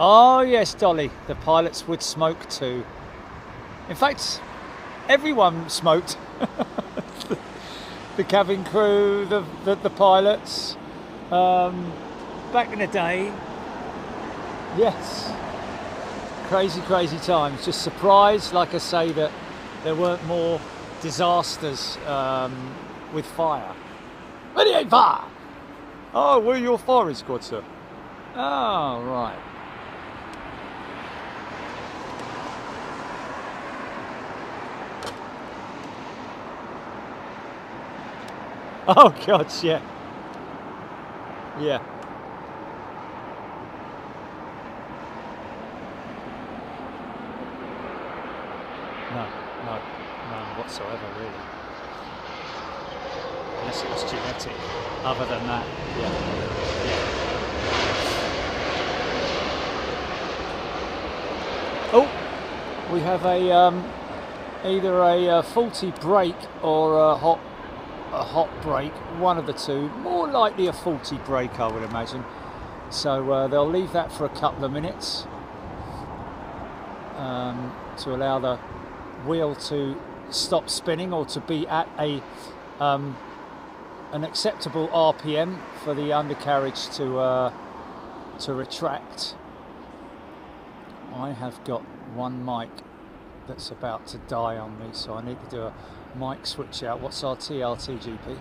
Oh yes, Dolly, the pilots would smoke too. In fact, everyone smoked. The cabin crew, the pilots. Back in the day, yes. Crazy, crazy times. Just surprised, like I say, that there weren't more disasters with fire. Ready, fire! Oh, we're your firing squad, sir. Oh, right. Oh God, yeah. Yeah. No, none whatsoever, really. Unless it was genetic. Other than that, yeah. Oh, we have either a faulty brake or a hot brake, one of the two, more likely a faulty brake, I would imagine. So they'll leave that for a couple of minutes to allow the wheel to stop spinning or to be at an acceptable RPM for the undercarriage to retract. I have got one mic that's about to die on me, so I need to do a mic switch out. What's our TRT GP?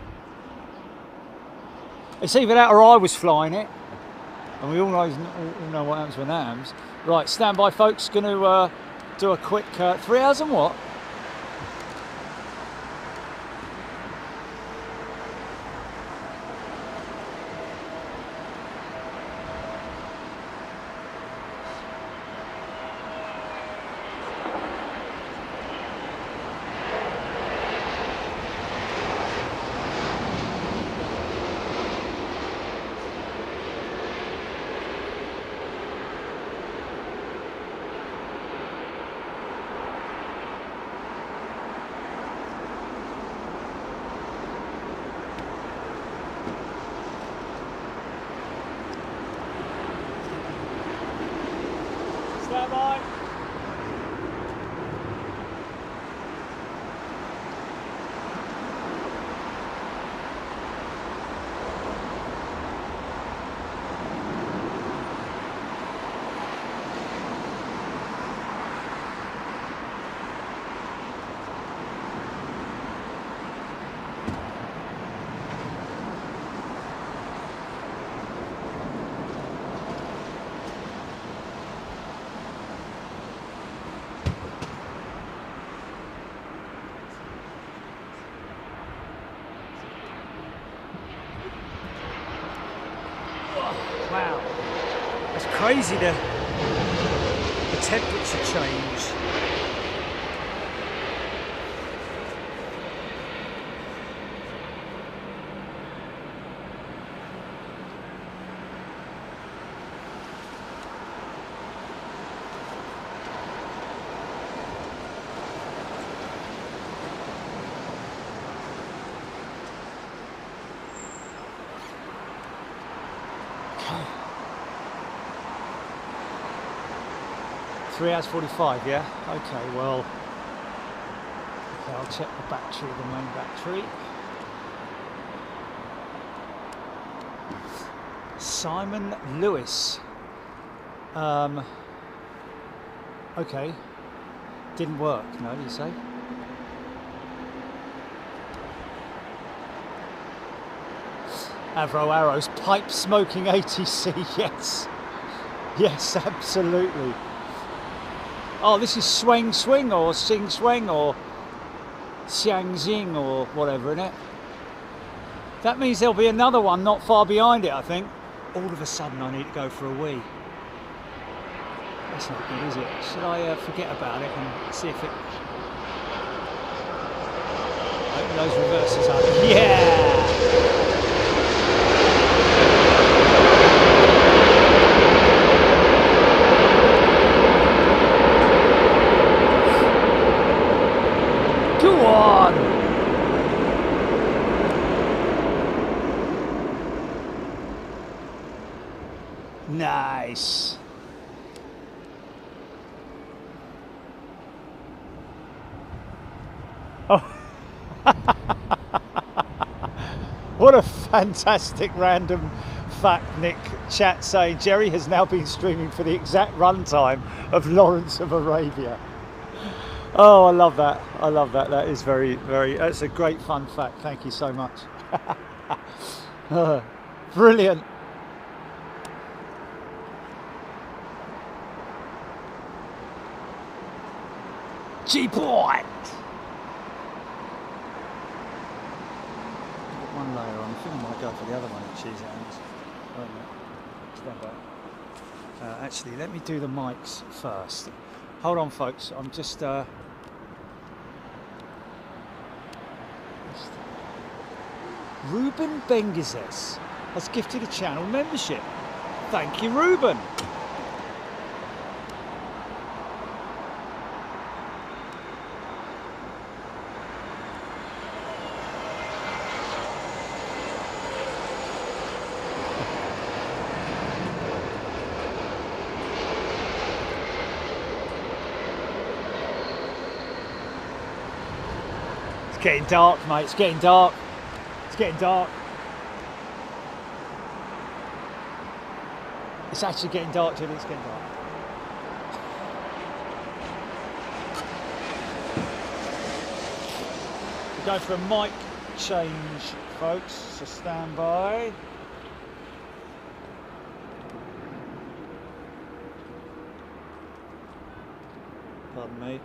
It's either that or I was flying it, and we all know what happens when that happens. Right, stand by, folks. Going to do a quick 3 hours and what? Wow, it's crazy the temperature change. Okay. 3 hours 45, yeah? Okay, well, Okay, I'll check the battery, the main battery. Simon Lewis. Okay. Didn't work, no, you say? Avro Arrows, pipe smoking ATC, yes. Yes, absolutely. Oh, this is Swing Swing or Sing Swing or Xiang Xing or whatever, innit? That means there'll be another one not far behind it, I think. All of a sudden I need to go for a wee. That's not good, is it? Should I forget about it and see if it... Open those reverses up. Yeah! Go on! Nice. Oh. What a fantastic random fact, Nick. Chat saying Jerry has now been streaming for the exact runtime of Lawrence of Arabia. Oh, I love that. I love that. That is very, very, that's a great fun fact. Thank you so much. Brilliant. G-point! One layer on. I think I might go for the other one at cheese hands. Oh, no. Stand by. Actually, let me do the mics first. Hold on, folks. I'm just... Ruben Bengizes has gifted a channel membership. Thank you, Ruben. It's getting dark, mate. It's getting dark. It's getting dark. It's actually getting dark, Jimmy. It's getting dark. We go for a mic change, folks. So stand by. Pardon me.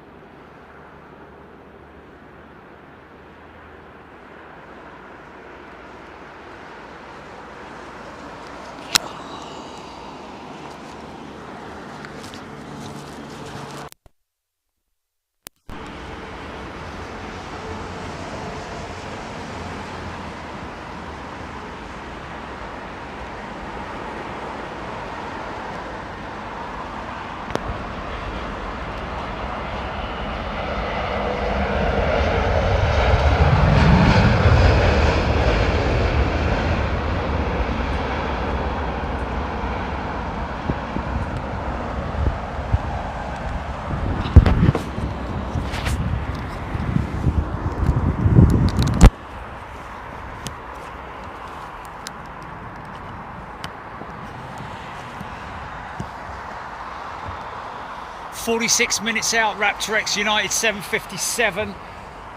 "46 minutes out, Raptor X United 757.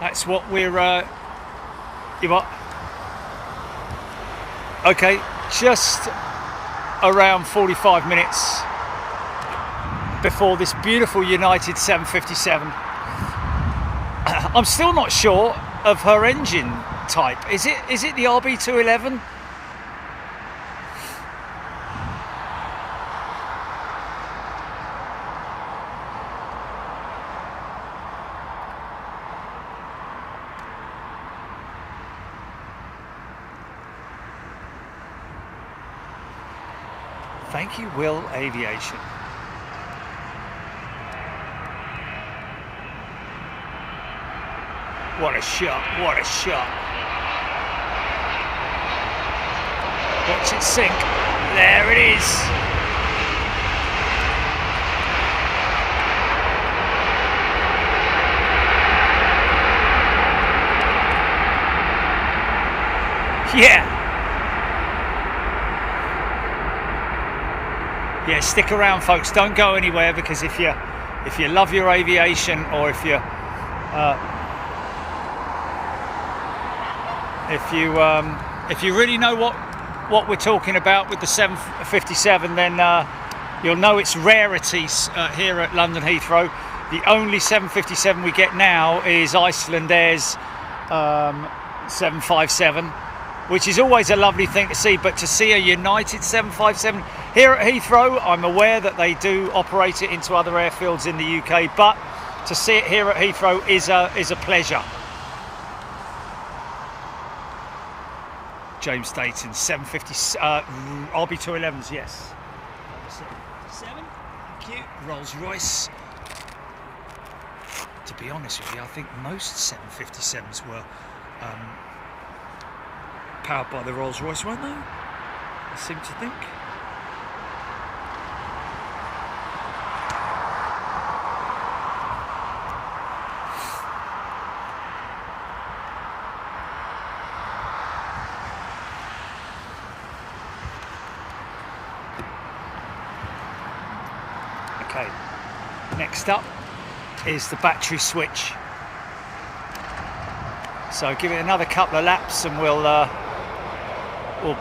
That's what we're, you what? Okay, just around 45 minutes before this beautiful United 757. I'm still not sure of her engine type. Is it the RB211? Thank you, Will Aviation. What a shot, what a shot. Watch it sink. There it is. Yeah, stick around, folks. Don't go anywhere, because if you love your aviation, or if you really know what we're talking about with the 757, then you'll know its rarities here at London Heathrow. The only 757 we get now is Icelandair's 757, which is always a lovely thing to see. But to see a United 757 here at Heathrow, I'm aware that they do operate it into other airfields in the UK, but to see it here at Heathrow is a pleasure. James Dayton, 750 RB211s, yes. 7, thank you. Rolls Royce. To be honest with you, I think most 757s were powered by the Rolls Royce, weren't they? I seem to think. Okay, next up is the battery switch. So give it another couple of laps and we'll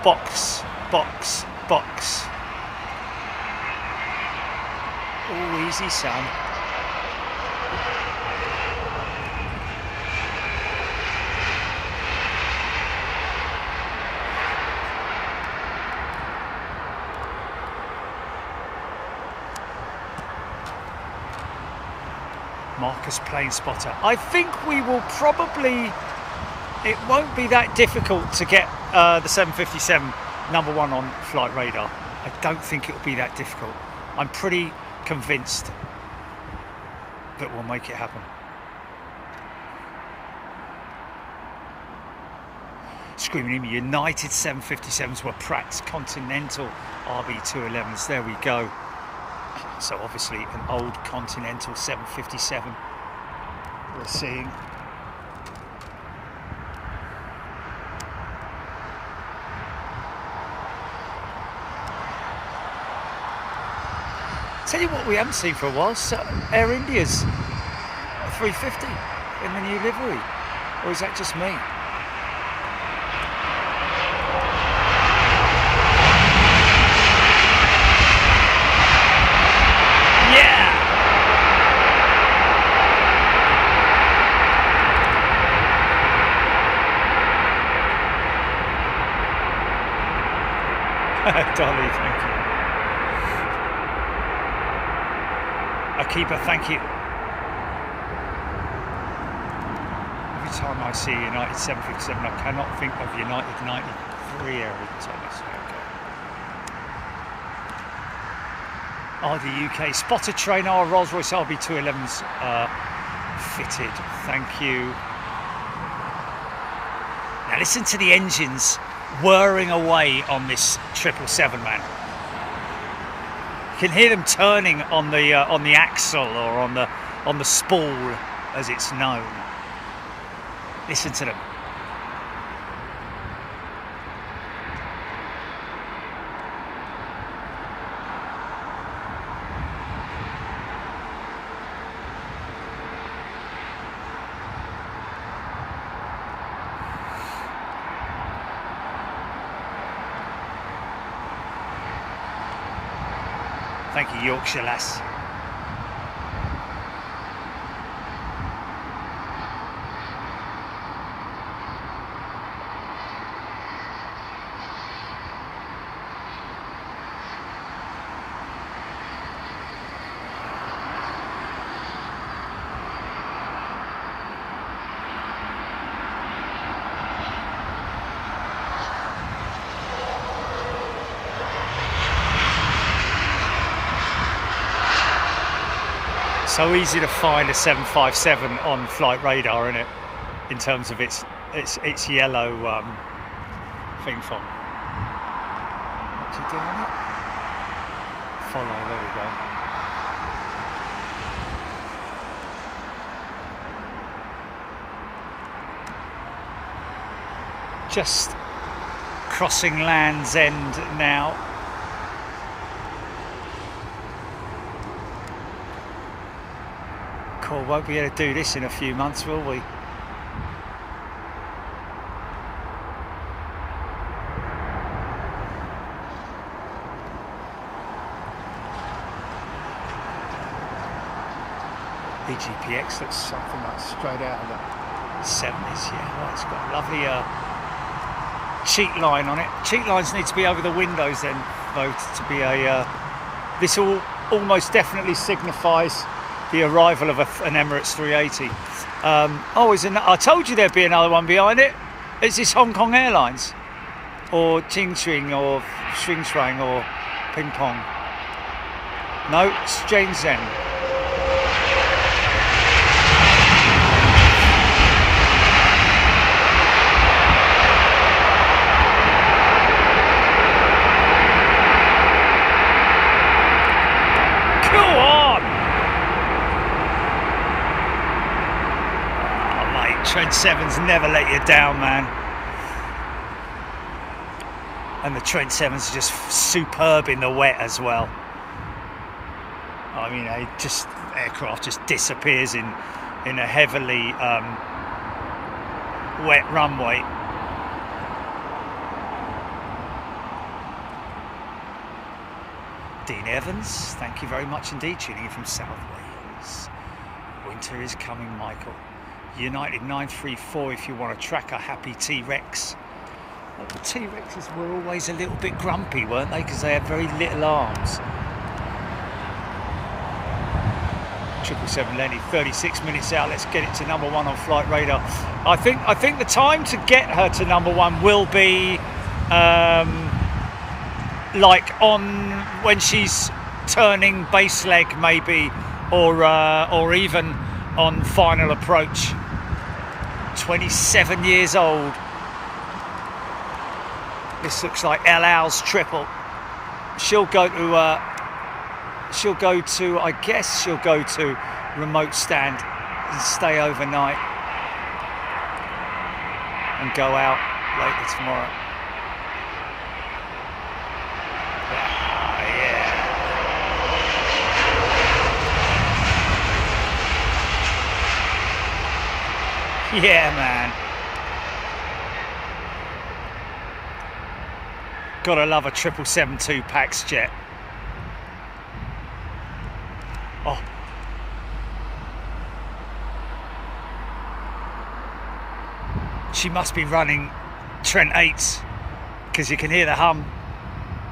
box. Oh, easy, son. Marcus Plane Spotter. I think we will probably, it won't be that difficult to get the 757 #1 on flight radar. I don't think it'll be that difficult. I'm pretty convinced that we'll make it happen. Screaming in me, United 757s were Pratt's Continental RB211s. There we go. So obviously an old Continental 757 we're seeing. Tell you what we haven't seen for a while, so Air India's A350 in the new livery. Or is that just me? Dolly, thank you. Akiba, thank you. Every time I see United 757, I cannot think of United 93 every time I see it. Oh, the UK Spotter train, our Rolls Royce RB211s fitted. Thank you. Now listen to the engines whirring away on this 777, man. You can hear them turning on the axle, or on the spool, as it's known. Listen to them. Thank you, Yorkshire lass. So easy to find a 757 on flight radar, isn't it? In terms of its yellow thing from. What's he doing it? Follow, there we go. crossing Land's End now. Cool, won't be able to do this in a few months, will we? EGPX looks something like straight out of the 70s. Yeah, well, it's got a lovely cheat line on it. Cheat lines need to be over the windows then, though, to be a... this almost definitely signifies the arrival of an Emirates 380. I told you there'd be another one behind it. Is this Hong Kong Airlines? Or Qingqing, or Shenzhen, or Ping Pong? No, it's Shenzhen. Trent 7s never let you down, man. And the Trent 7s are just superb in the wet as well. I mean, aircraft just disappears in a heavily wet runway. Dean Evans, thank you very much indeed, tuning in from South Wales. Winter is coming, Michael. United 934 if you want to track a happy T-Rex. Well, the T-Rexes were always a little bit grumpy, weren't they? Because they had very little arms. 777 Lenny, 36 minutes out. Let's get it to number 1 on flight radar. I think the time to get her to number 1 will be like on when she's turning base leg, maybe, or even on final approach. 27 years old. This looks like El Al's triple. She'll go to I guess she'll go to remote stand and stay overnight and go out later tomorrow. Yeah, man. Gotta love a 777-2 Pax jet. Oh. She must be running Trent 8s because you can hear the hum.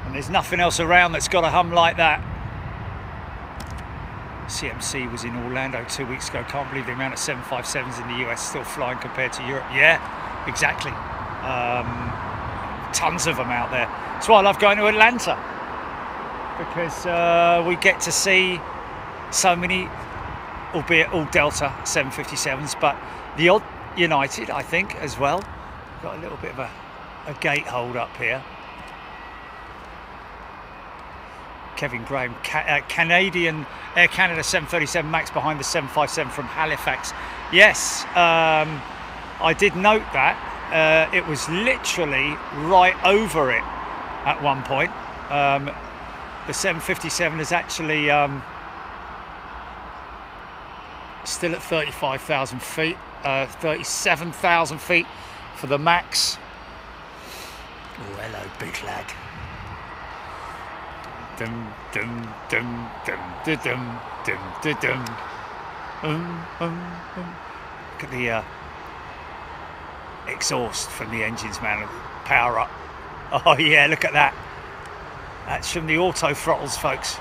And there's nothing else around that's got a hum like that. CMC was in Orlando 2 weeks ago. Can't believe the amount of 757s in the US still flying compared to Europe. Yeah, exactly. Tons of them out there. That's why I love going to Atlanta, because we get to see so many, albeit all Delta 757s, but the odd United, I think, as well. Got a little bit of a gate hold up here. Kevin Graham, Canadian Air Canada 737 MAX behind the 757 from Halifax. Yes, I did note that. It was literally right over it at one point. The 757 is actually still at 35,000 feet, 37,000 feet for the MAX. Oh, hello, big lad. Dum dum dum dum dum dum dum dum. Look at the exhaust from the engines, man. Power up. Oh yeah, look at that. That's from the auto throttles, folks.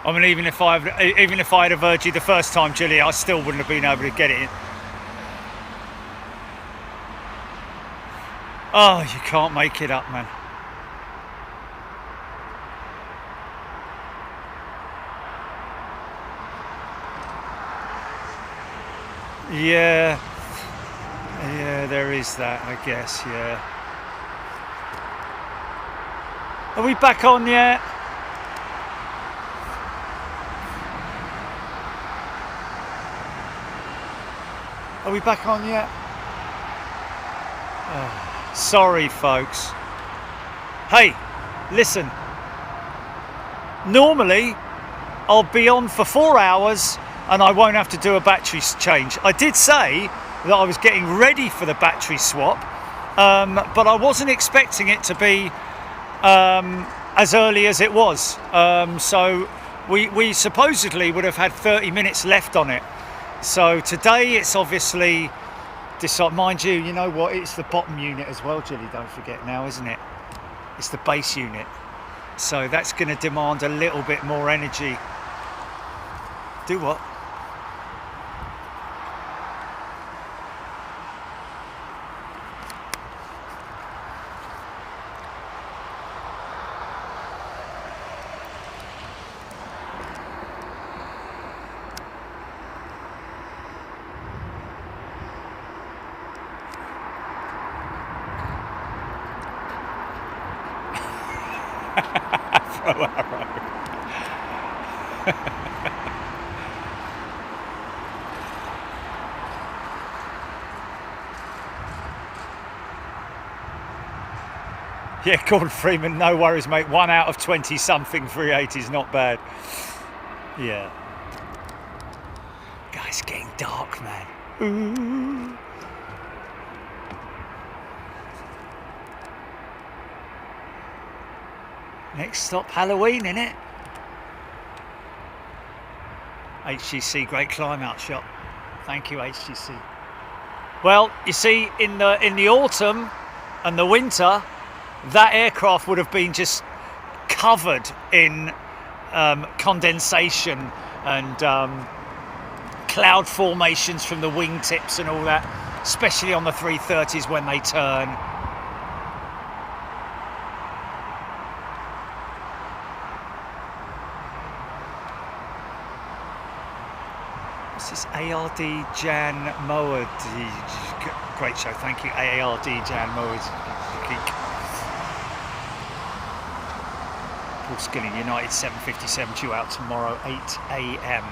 I mean, even if I had averred you the first time, Julie, I still wouldn't have been able to get it in. Oh, you can't make it up, man. Yeah, there is that, I guess. Yeah. Are we back on yet? Are we back on yet? Oh, sorry, folks. Hey, listen. Normally, I'll be on for 4 hours and I won't have to do a battery change. I did say that I was getting ready for the battery swap, but I wasn't expecting it to be as early as it was. So we supposedly would have had 30 minutes left on it. So today it's obviously, mind you, you know what, it's the bottom unit as well, Julie, don't forget now, isn't it? It's the base unit. So that's going to demand a little bit more energy. Do what? Yeah, Gordon Freeman, no worries, mate. 1 out of 20 something 380 is not bad. Yeah. Guys, it's getting dark, man. Ooh. Next stop, Halloween, innit? HGC, great climb out shot. Thank you, HGC. Well, you see, in the autumn and the winter, that aircraft would have been just covered in condensation and cloud formations from the wingtips and all that, especially on the 330s when they turn. What's this? ARD Jan Moa. Great show, thank you. ARD Jan Moa. Skilling United 757 due out tomorrow 8 a.m.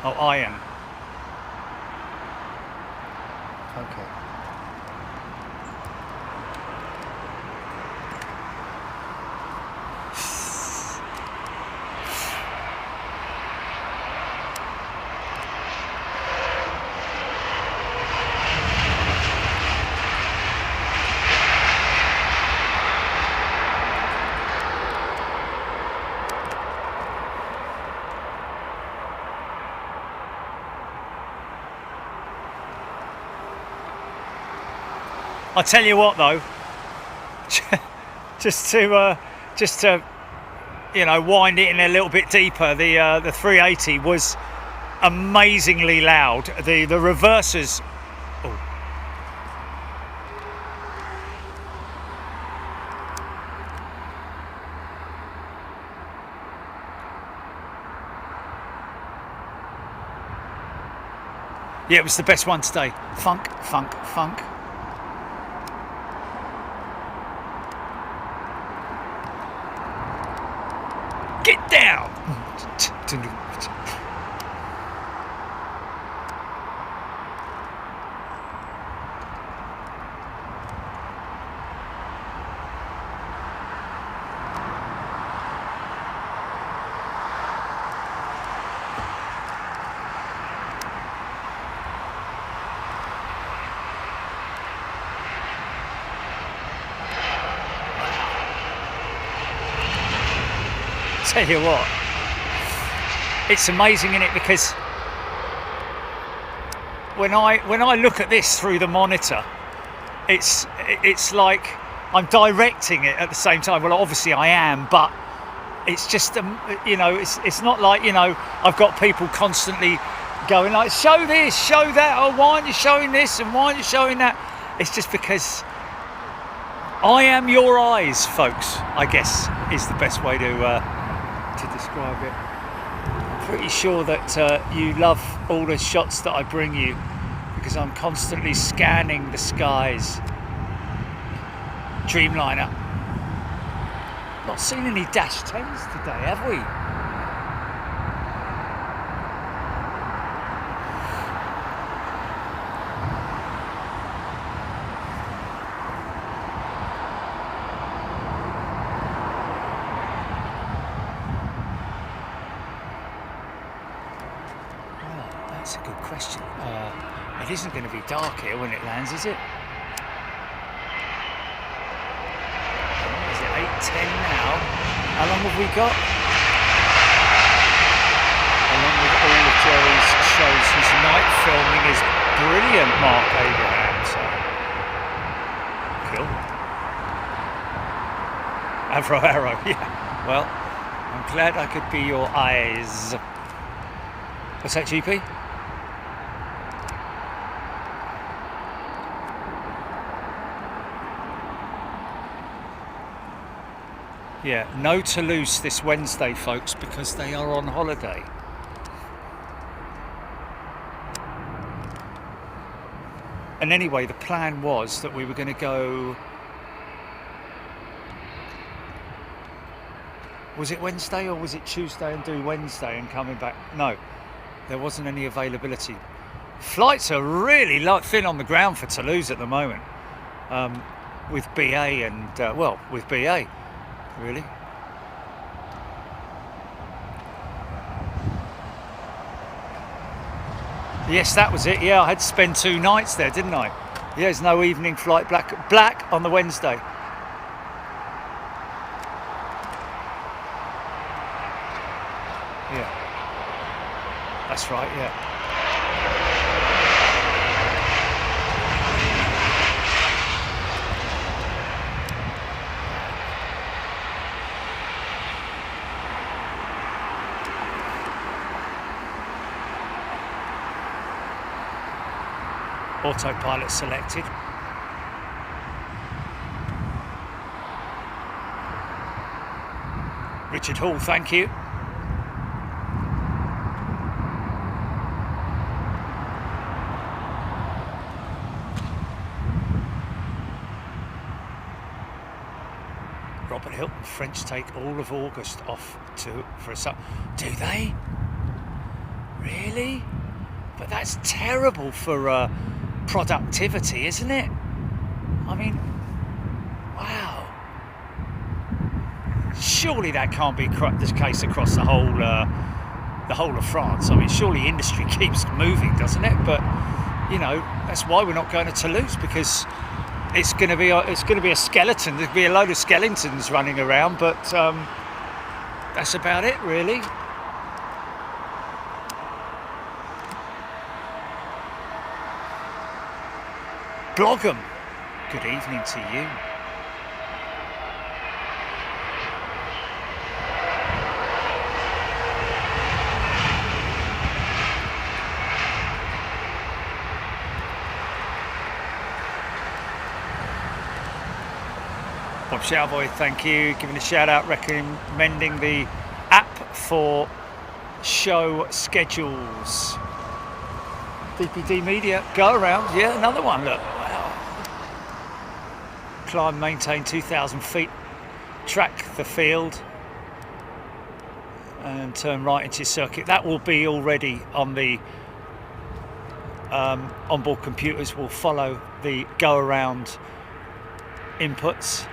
Oh, iron. Okay. I tell you what, though, just to you know, wind it in a little bit deeper, the 380 was amazingly loud. The reversers. Oh. Yeah, it was the best one today. Funk, funk, funk. Get down! Tell you what, it's amazing, isn't it? Because when I look at this through the monitor, it's like I'm directing it at the same time. Well, obviously I am, but it's just, you know, it's not like, you know, I've got people constantly going like, show this, show that, oh, why aren't you showing this and why aren't you showing that? It's just because I am your eyes, folks, I guess, is the best way to describe it. I'm pretty sure that you love all the shots that I bring you because I'm constantly scanning the skies. Dreamliner. Not seen any Dash 10s today, have we? Well, that's a good question. It isn't going to be dark here when it lands, is it? 8:10 now. How long have we got? Along with all of Jerry's shows, his night filming is brilliant, Mark Abraham. So cool. Arrow, yeah. Well, I'm glad I could be your eyes. What's that, GP? Yeah, no Toulouse this Wednesday, folks, because they are on holiday. And anyway, the plan was that we were going to go... Was it Wednesday or was it Tuesday and do Wednesday and coming back? No, there wasn't any availability. Flights are really thin on the ground for Toulouse at the moment. With BA and, well, with BA. Really? Yes, that was it. Yeah, I had to spend 2 nights there, didn't I? Yeah, there's no evening flight. Black on the Wednesday. Yeah. That's right, yeah. Autopilot selected. Richard Hall, thank you. Robert Hilton, French take all of August off for a summer. Do they? Really? But that's terrible for productivity, isn't it? I mean, wow. Surely that can't be the case across the whole of France. I mean, surely industry keeps moving, doesn't it? But you know, that's why we're not going to Toulouse, because it's going to be a skeleton. There'll be a load of skeletons running around, but that's about it, really. Blogham, good evening to you. Bob Showboy, thank you. Giving a shout out, recommending the app for show schedules. DPD Media, go around, yeah, another one, look. Climb, maintain 2,000 feet, track the field and turn right into your circuit. That will be already on the onboard computers. Will follow the go around inputs.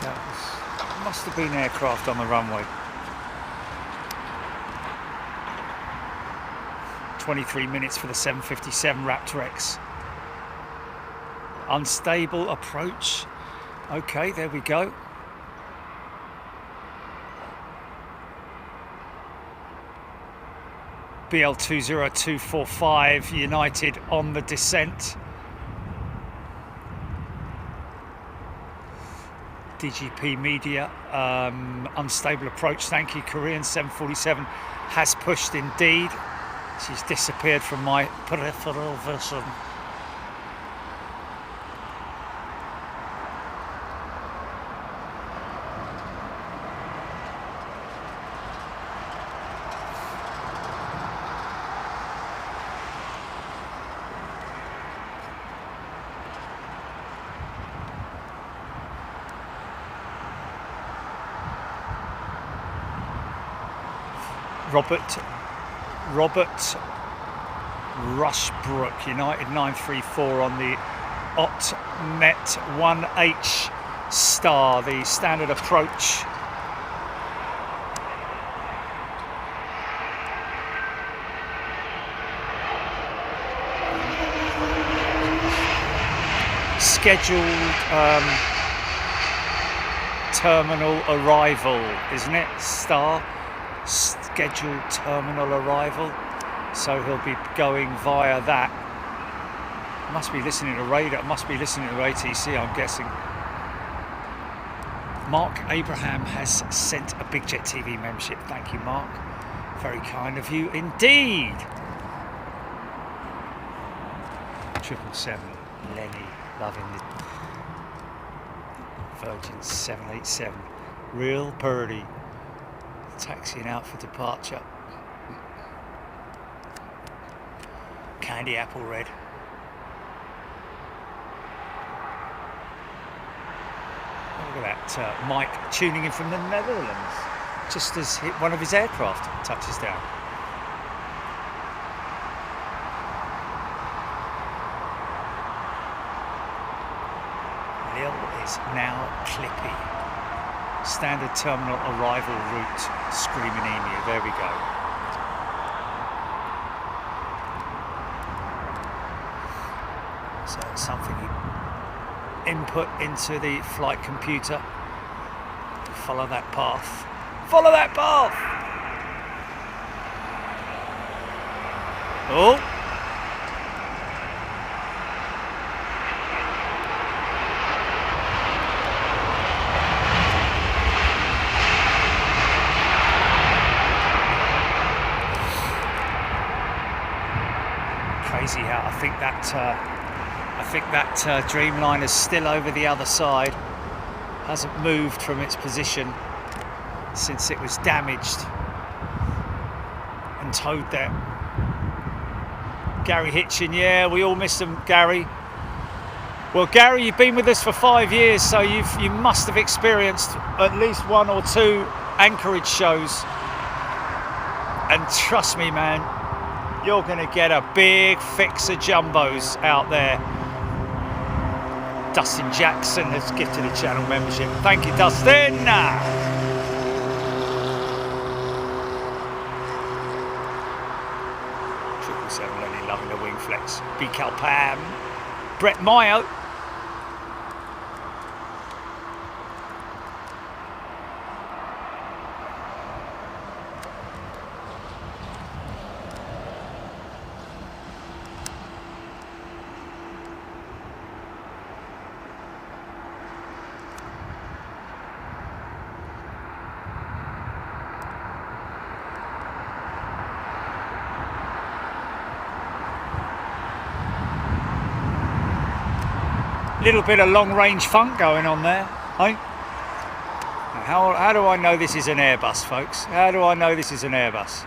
That must have been aircraft on the runway. 23 minutes for the 757 Raptor X. Unstable approach. Okay, there we go. BL 20245 United on the descent. DGP Media, unstable approach. Thank you, Korean 747 has pushed indeed. She's disappeared from my peripheral vision. Robert Rushbrook, United 934 on the OTMET 1H star, the standard approach. Scheduled terminal arrival, isn't it? Star. Scheduled terminal arrival, so he'll be going via that. Must be listening to radar, must be listening to ATC, I'm guessing. Mark Abraham has sent a Big Jet TV membership. Thank you, Mark, very kind of you indeed. 777 Lenny, loving the Virgin 787, real purdy. Taxiing out for departure. Candy apple red. Look at that, Mike tuning in from the Netherlands, just as one of his aircraft touches down. Lil is now Clippy. Standard terminal arrival route, screaming emu. There we go. So it's something you input into the flight computer. Follow that path. Follow that path! Oh! How I think that Dreamliner is still over the other side, hasn't moved from its position since it was damaged and towed there. Gary Hitchin, yeah, we all miss him, Gary. Well, Gary, you've been with us for 5 years, so you must have experienced at least 1 or 2 anchorage shows, and trust me, man, you're going to get a big fix of jumbos out there. Dustin Jackson has gifted a channel membership. Thank you, Dustin. 777 Lenny loving the wing flex. B. Calpam. Brett Mayo. Little bit of long-range funk going on there, hey? How do I know this is an Airbus, folks? How do I know this is an Airbus?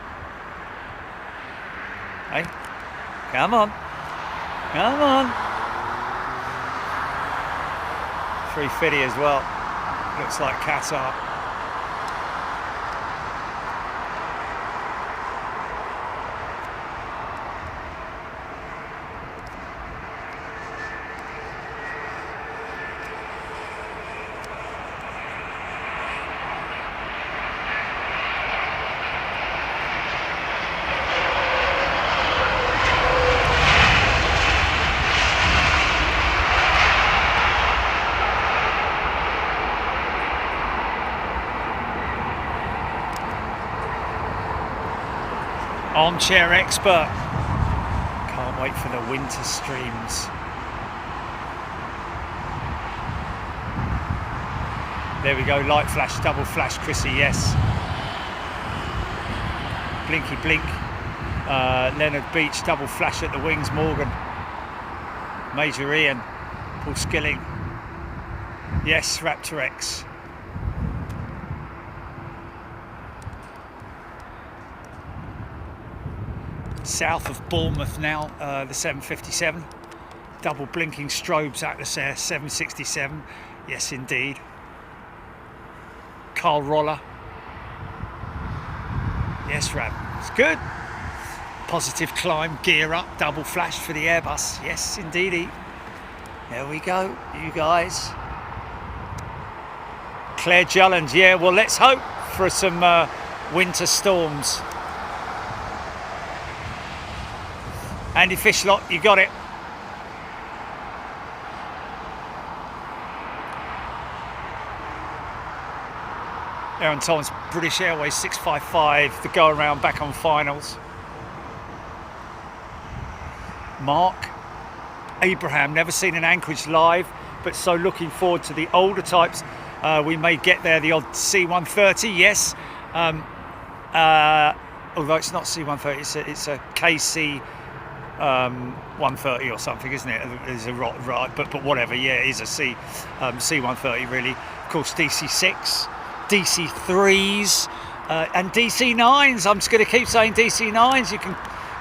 Hey, come on, come on. 350 as well. Looks like Qatar. Armchair expert. Can't wait for the winter streams. There we go, light flash, double flash, Chrissy, yes. Blinky blink. Leonard Beach, double flash at the wings, Morgan. Major Ian, Paul Skilling. Yes, Raptor X. South of Bournemouth now, the 757. Double blinking strobes, Atlas Air 767. Yes, indeed. Carl Roller. Yes, Rab. It's good. Positive climb, gear up, double flash for the Airbus. Yes, indeedy. There we go, you guys. Claire Julland. Yeah, well, let's hope for some winter storms. Andy Fishlot, you got it. Aaron Thomas, British Airways 655, the go around back on finals. Mark Abraham, never seen an Anchorage live, but so looking forward to the older types. We may get there, the odd C130, yes. Although it's not C130, it's a KC 130 or something, isn't it? Is a right, but whatever. Yeah, it is a C130 really. Of course, DC6, DC3s, and DC9s. I'm just going to keep saying DC9s. You can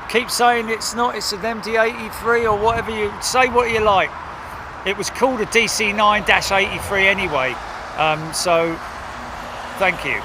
keep saying it's not. It's an MD83 or whatever. You say what you like. It was called a DC9-83 anyway. So, thank you.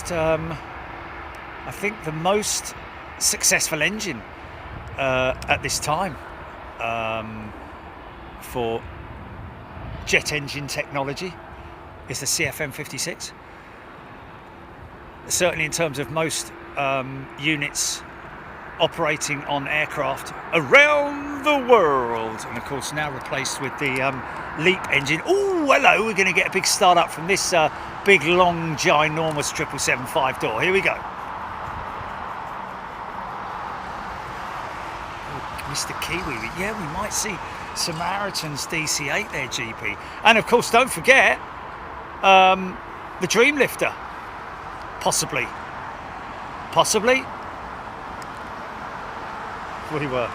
I think the most successful engine at this time for jet engine technology is the CFM56. Certainly in terms of most units operating on aircraft around the world, and of course now replaced with the LEAP engine. Oh, hello, we're going to get a big start up from this big, long, ginormous 777 door. Here we go. Oh, Mr. Kiwi. Yeah, we might see Samaritan's DC-8 there, GP. And of course, don't forget the Dreamlifter. Possibly. Possibly. We were.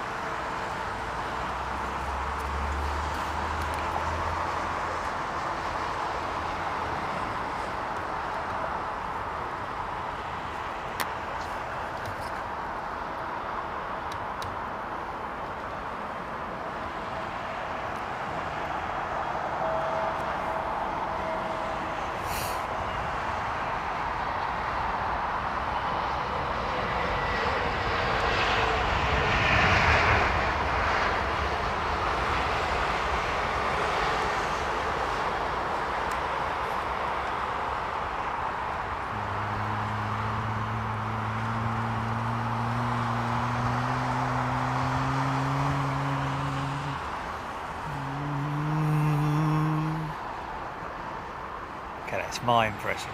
That's my impression.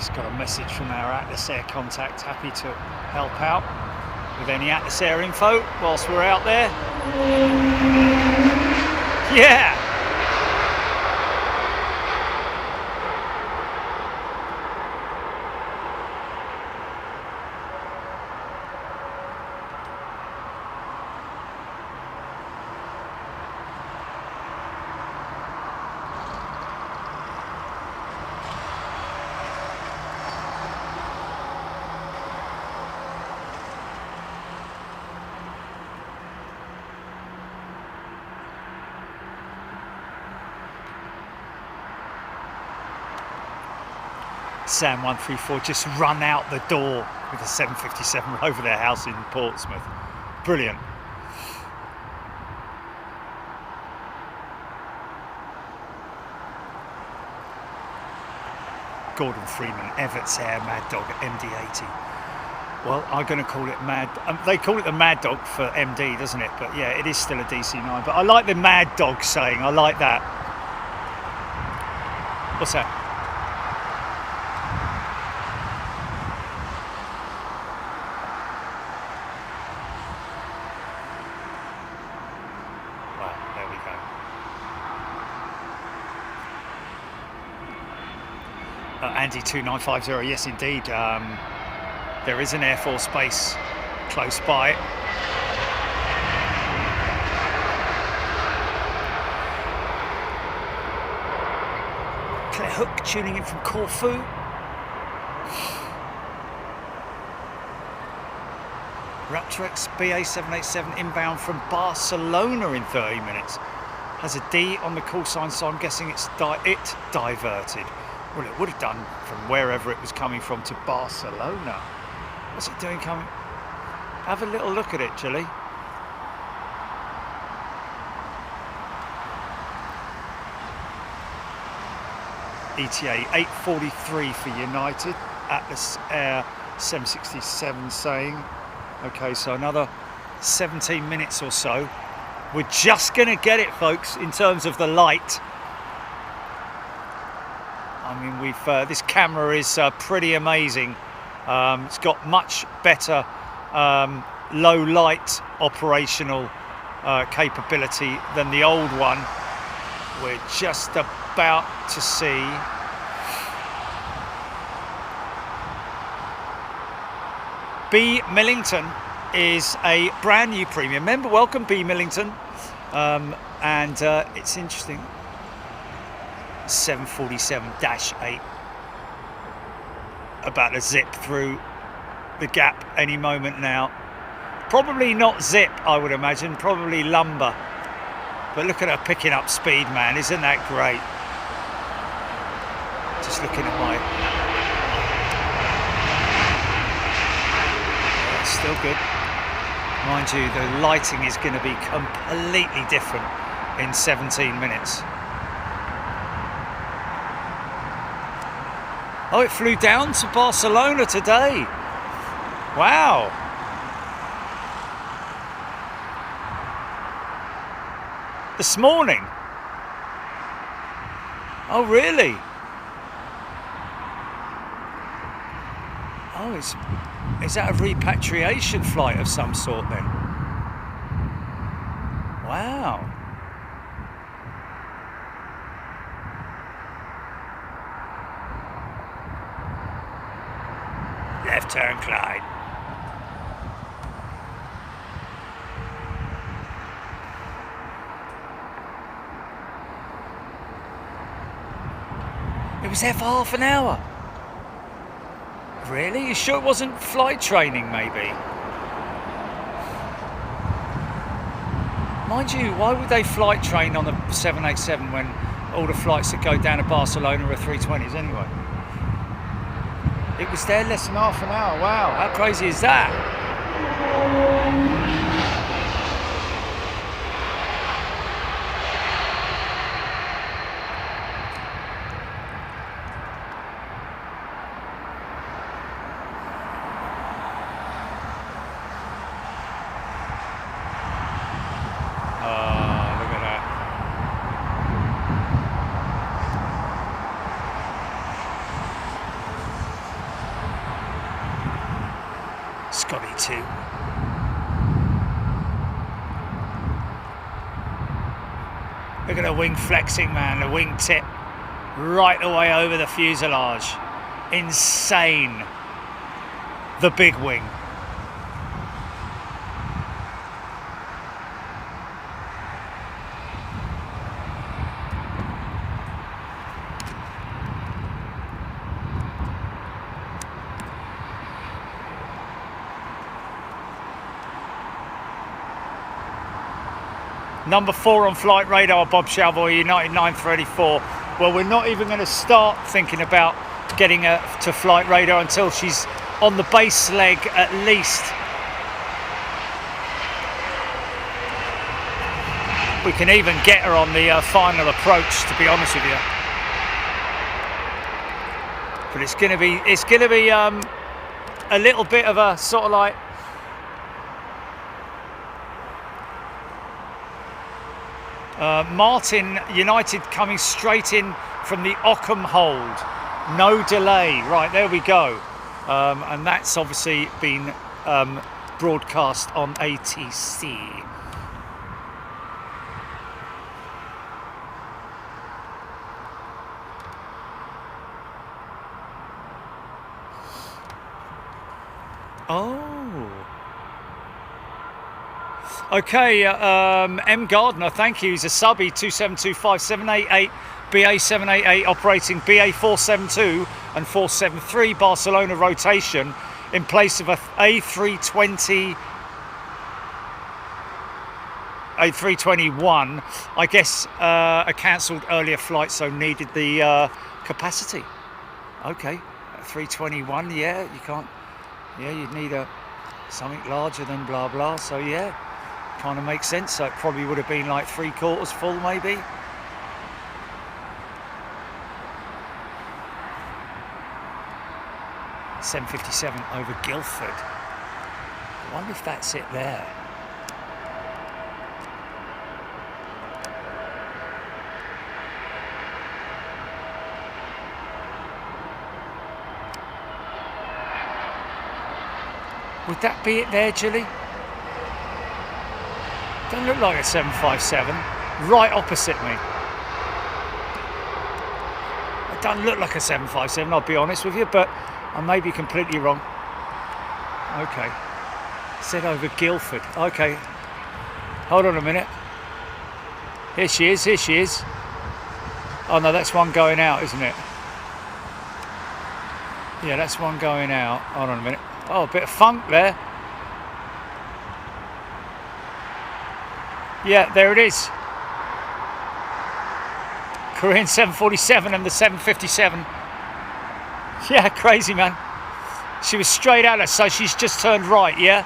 Just got a message from our Atlas Air contact, happy to help out with any Atlas Air info whilst we're out there. Yeah! Sam 134 just run out the door with a 757 over their house in Portsmouth. Brilliant. Gordon Freeman, Everett's Air Mad Dog MD80. Well, I'm going to call it Mad. They call it the Mad Dog for MD, doesn't it? But yeah, it is still a DC9. But I like the Mad Dog saying. I like that. What's that? Andy 2950, yes indeed. There is an Air Force base close by. Claire Hook tuning in from Corfu. Raptor BA787 inbound from Barcelona in 30 minutes. Has a D on the call sign, so I'm guessing it's diverted. Well, it would have done from wherever it was coming from to Barcelona. What's it doing coming? Have a little look at it, Julie. ETA 8:43 for United. Atlas Air 767 saying, okay, so another 17 minutes or so. We're just going to get it, folks, in terms of the light. I mean, this camera is pretty amazing. It's got much better low light operational capability than the old one. We're just about to see B Millington is a brand new premium member. Welcome, B Millington. And it's interesting. 747-8 about to zip through the gap any moment now. Probably not zip, I would imagine, probably lumber. But look at her picking up speed, man. Isn't that great? Just looking at my... Yeah, it's still good. Mind you, the lighting is going to be completely different in 17 minutes. Oh, it flew down to Barcelona today. Wow. This morning. Oh, really? Oh, is that a repatriation flight of some sort then? Wow. Left turn, Clyde. It was there for half an hour. Really? You sure it wasn't flight training, maybe? Mind you, why would they flight train on the 787 when all the flights that go down to Barcelona are 320s anyway? It was there less than half an hour. Wow, how crazy is that? Dolly 2. Look at the wing flexing, man, the wing tip right the way over the fuselage. Insane. The big wing. Number 4 on flight radar, Bob Chalvoy, United 934. Well, we're not even going to start thinking about getting her to flight radar until she's on the base leg at least. We can even get her on the final approach, to be honest with you. But it's going to be a little bit of a sort of like Martin United coming straight in from the Ockham hold. No delay. Right, there we go. And that's obviously been broadcast on ATC. Oh. Okay, M. Gardner, thank you. He's a subby, 2725788, BA788, operating BA472 and 473 Barcelona rotation in place of a A320, A321. I guess a cancelled earlier flight, so needed the capacity. Okay, 321, yeah, you can't, yeah, you'd need something larger than blah blah, so yeah. Kind of makes sense. So it probably would have been like 3/4 full, maybe. (757) over Guildford. I wonder if that's it there. Would that be it there, Julie? Don't look like a 757, right opposite me. It doesn't look like a 757, I'll be honest with you, but I may be completely wrong. Okay, said over Guildford. Okay, hold on a minute. Here she is, here she is. Oh no, that's one going out, isn't it? Yeah, that's one going out. Hold on a minute. Oh, a bit of funk there. Yeah, there it is. Korean 747 and the 757. Yeah, crazy, man. She was straight at us, so she's just turned right, yeah?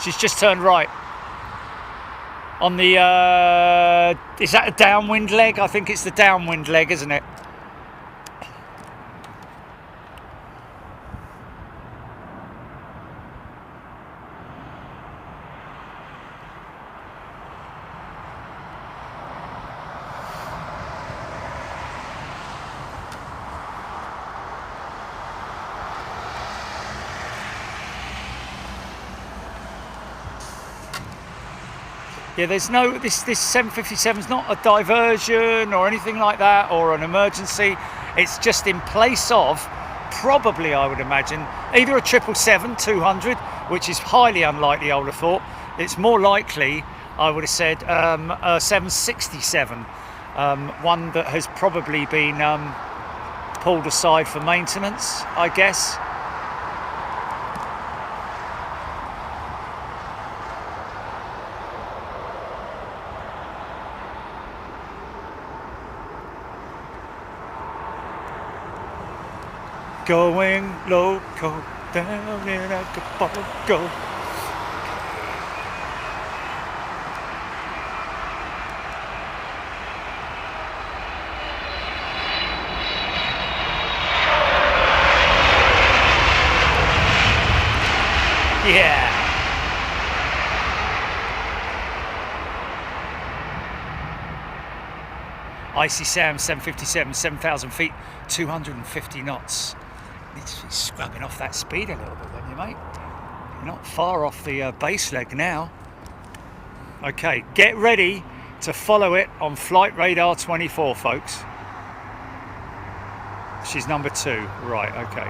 She's just turned right. On the, is that a downwind leg? I think it's the downwind leg, isn't it? Yeah, there's no, this 757 is not a diversion or anything like that, or an emergency. It's just in place of, probably I would imagine, either a 777-200, which is highly unlikely, I would have thought. It's more likely, I would have said, a 767, one that has probably been pulled aside for maintenance, I guess. Going loco down in Acapulco. Yeah. Icy Sam 757, 7,000 feet, 250 knots. Need to be scrubbing off that speed a little bit, don't you, mate? Not far off the base leg now. Okay, get ready to follow it on Flight Radar 24, folks. She's number 2. Right, okay.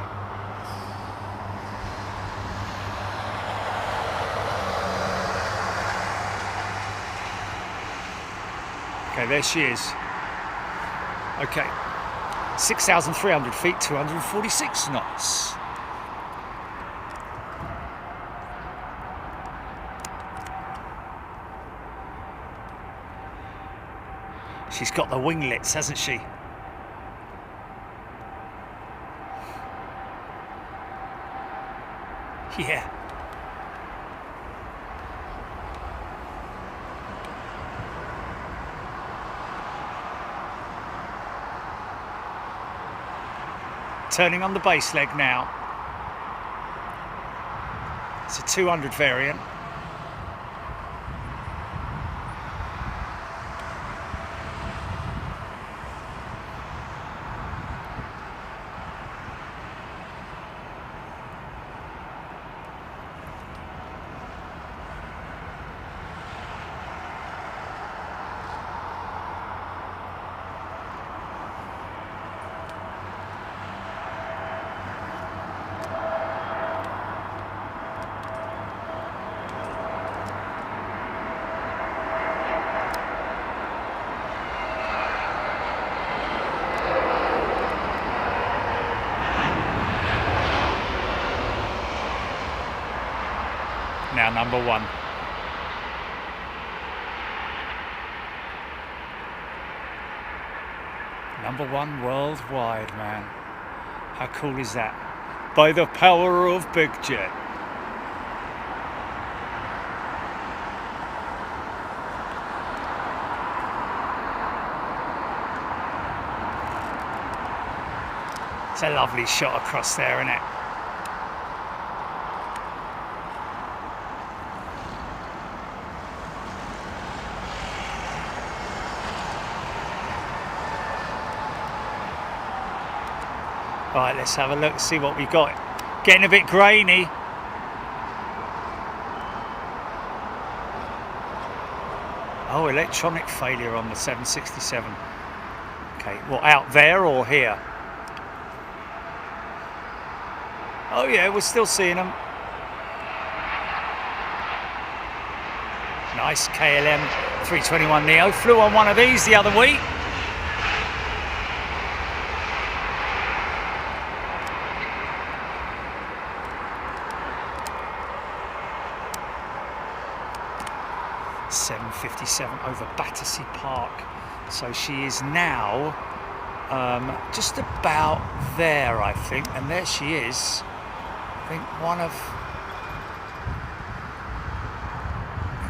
Okay, there she is. Okay. 6,300 feet, 246 knots. She's got the winglets, hasn't she? Yeah. Turning on the base leg now. It's a 200 variant. Now number 1. Number 1 worldwide, man. How cool is that? By the power of Big Jet. It's a lovely shot across there, isn't it? Right, let's have a look, see what we've got. Getting a bit grainy. Oh, electronic failure on the 767. Okay, well, out there or here? Oh yeah, we're still seeing them. Nice KLM A321neo. Flew on one of these the other week. .757 over Battersea Park. So she is now just about there, I think. And there she is. I think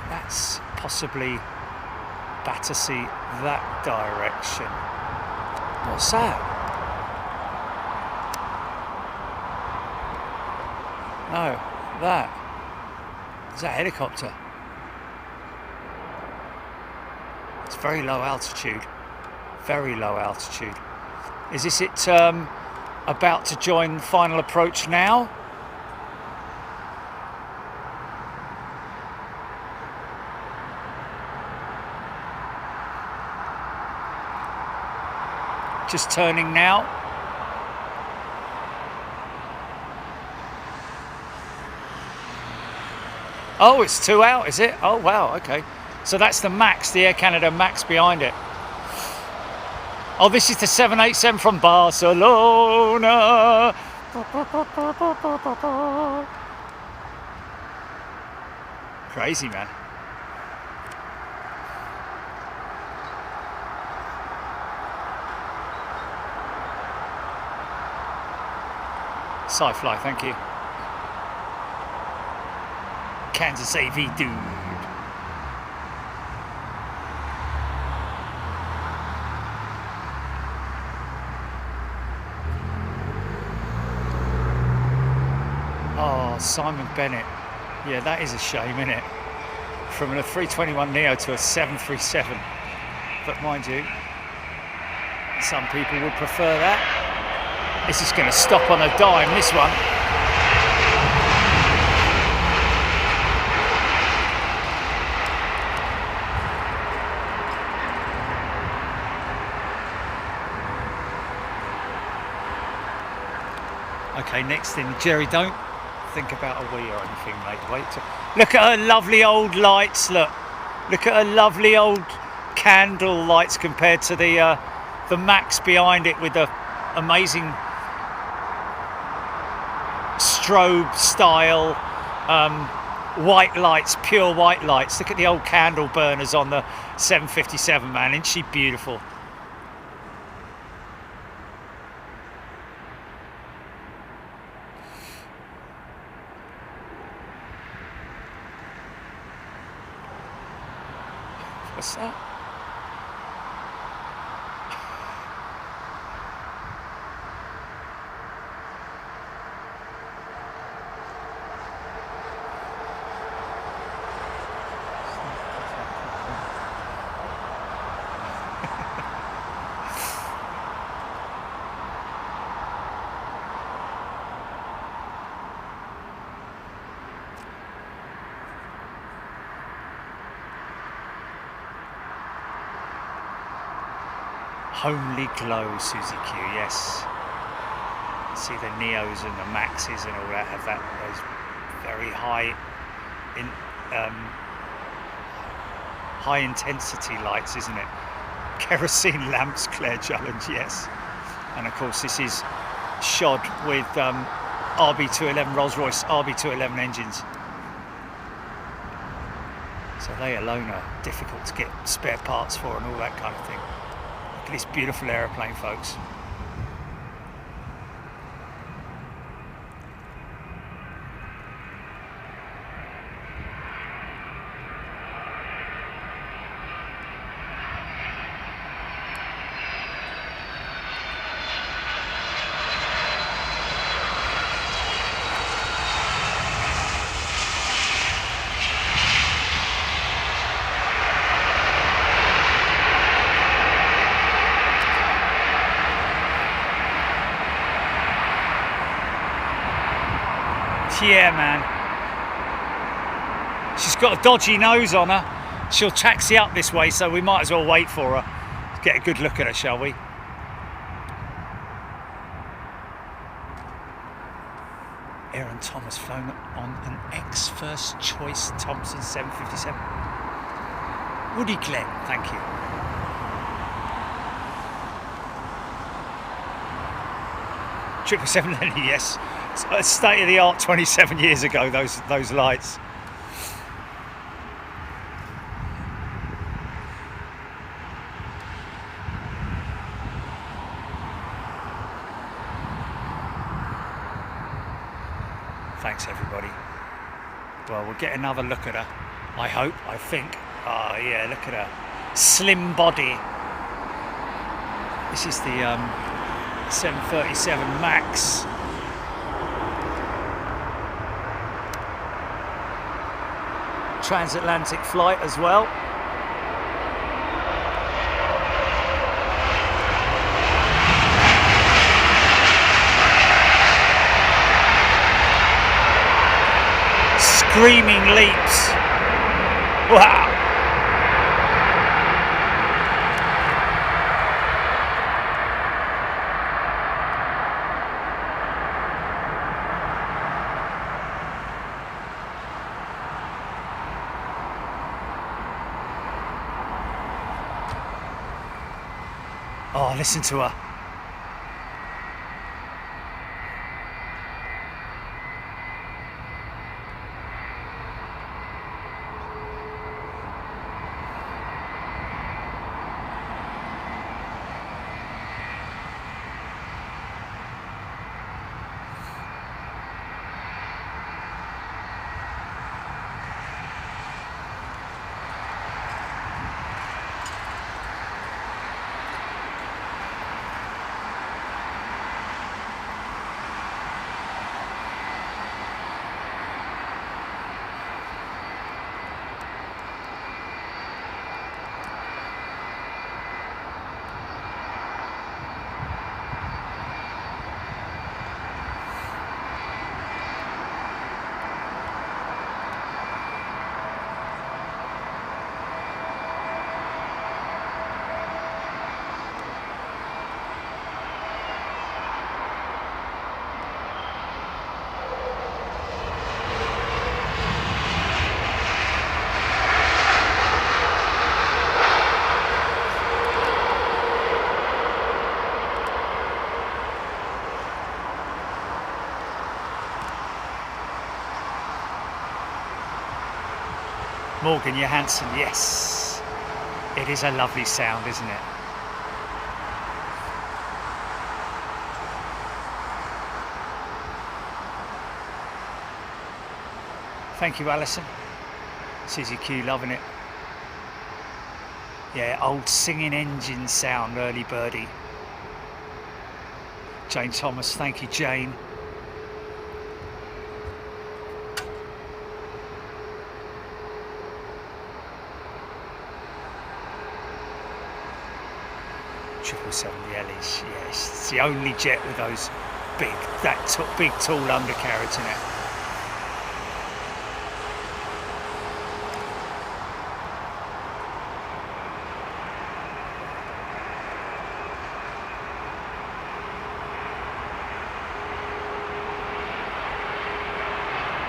that's possibly Battersea, that direction. What's that? No, that. Is that a helicopter? It's very low altitude. Very low altitude. Is this it about to join final approach now? Just turning now. Oh, it's 2 out, is it? Oh, wow, okay. So that's the MAX, the Air Canada MAX behind it. Oh, this is the 787 from Barcelona. Crazy, man. Sci-Fly, thank you. Kansas AV dude. Oh, Simon Bennett. Yeah, that is a shame, isn't it? From a 321neo to a 737. But mind you, some people would prefer that. This is going to stop on a dime, this one. Okay, next thing, Jerry, don't think about a wee or anything, mate. Wait. Look at her lovely old lights. Look at her lovely old candle lights compared to the Max behind it with the amazing strobe style white lights, pure white lights. Look at the old candle burners on the 757, man. Isn't she beautiful? What's that? Homely glow, Susie Q, yes. See the Neos and the Maxes and all that have those very high intensity lights, isn't it? Kerosene lamps, Claire Challenge, yes. And of course this is shod with RB211, Rolls-Royce RB211 engines. So they alone are difficult to get spare parts for and all that kind of thing. Look at this beautiful aeroplane, folks. Yeah, man. She's got a dodgy nose on her. She'll taxi up this way, so we might as well wait for her. Let's get a good look at her, shall we? Aaron Thomas flown on an ex-first choice Thompson 757. Woody Glenn, thank you. Triple 780, yes. State of the art 27 years ago, those lights. Thanks everybody. Well, we'll get another look at her, I hope, I think. Oh yeah, look at her slim body. This is the 737 Max. Transatlantic flight as well. Screaming leaps. Wow. Oh, listen to her. Morgan Johansson, yes. It is a lovely sound, isn't it? Thank you, Alison. Susie Q, loving it. Yeah, old singing engine sound, early birdie. Jane Thomas, thank you, Jane. Triple 7, the Ellis, yes. It's the only jet with those big, big tall undercarriage in it.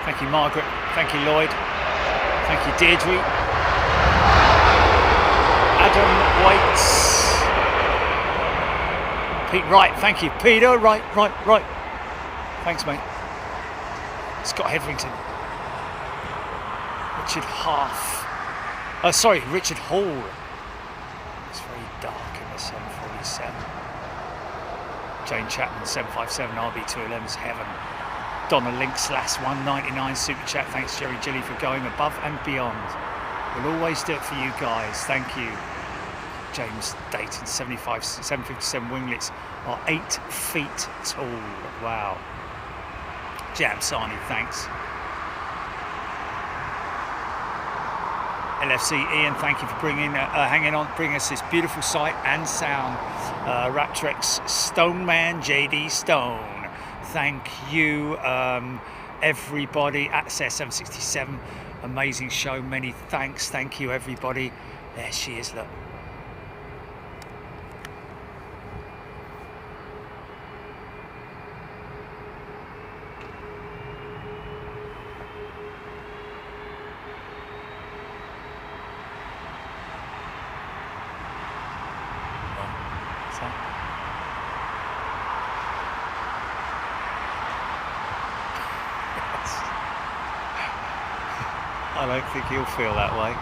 Thank you, Margaret. Thank you, Lloyd. Thank you, Deirdre. Adam Waits. Pete Wright, thank you. Peter, right. Thanks, mate. Scott Hetherington. Richard Richard Hall. It's very dark in the 747. Jane Chapman, 757 RB211's heaven. Donna Links, Lass 199 super chat. Thanks, Jerry Gilly, for going above and beyond. We'll always do it for you guys. Thank you. James Dayton, 757 winglets are 8 feet tall. Wow. Jam Sani, thanks. LFC Ian, thank you for hanging on, bringing us this beautiful sight and sound. Raptrex Stoneman, JD Stone, thank you. Everybody at CS767, amazing show, many thanks. Thank you, everybody. There she is, look. I don't think he'll feel that way.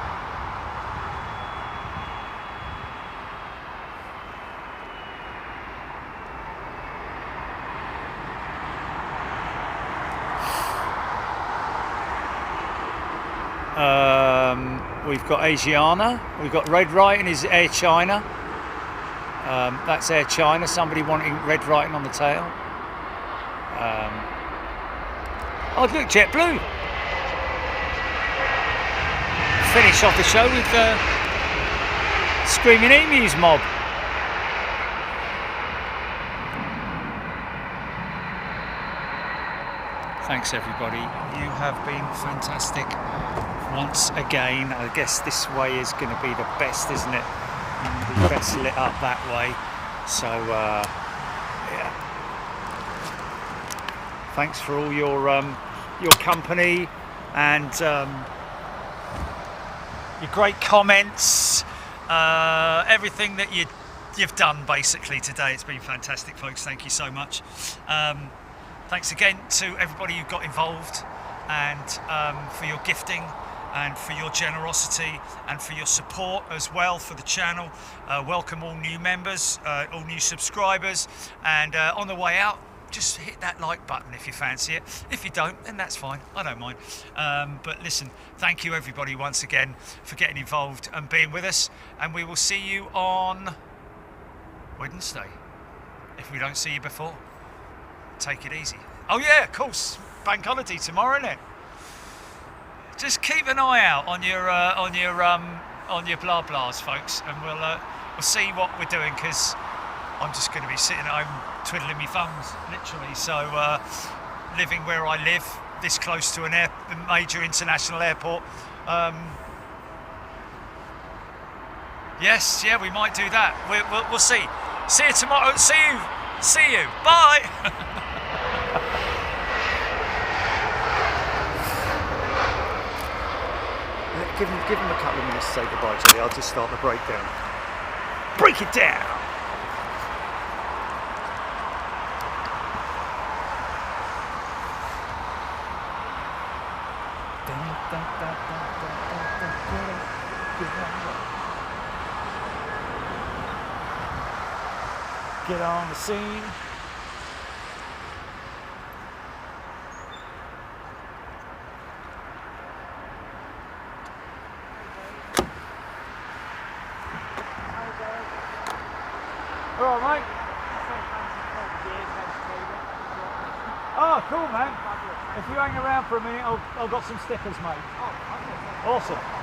We've got Asiana, we've got red writing is Air China. That's Air China, somebody wanting red writing on the tail. Oh look, JetBlue. Finish off the show with Screaming Emus mob. Thanks everybody, you have been fantastic once again. I guess this way is going to be the best, isn't it? The best lit up that way. So yeah. Thanks for all your company and your great comments, everything that you've done basically today. It's been fantastic, folks. Thank you so much. Thanks again to everybody who got involved and for your gifting and for your generosity and for your support as well for the channel. Welcome all new members, all new subscribers, and on the way out, just hit that like button if you fancy it. If you don't, then that's fine, I don't mind. But listen, thank you everybody once again for getting involved and being with us, and we will see you on Wednesday if we don't see you before. Take it easy. Oh yeah, of course, bank holiday tomorrow, isn't it? Just keep an eye out on your blah blahs, folks, and we'll see what we're doing, because I'm just going to be sitting at home twiddling my thumbs, literally. So living where I live, this close to a major international airport. Yes, yeah, we might do that. We'll see. See you tomorrow. See you. Bye. Give him a couple of minutes to say goodbye, Jolly. I'll just start the breakdown. Break it down. Dun, dun, dun, dun, dun, dun. Get on the scene. All right, mate. Oh, cool, man. If you hang around for a minute, I've got some stickers, mate. Awesome.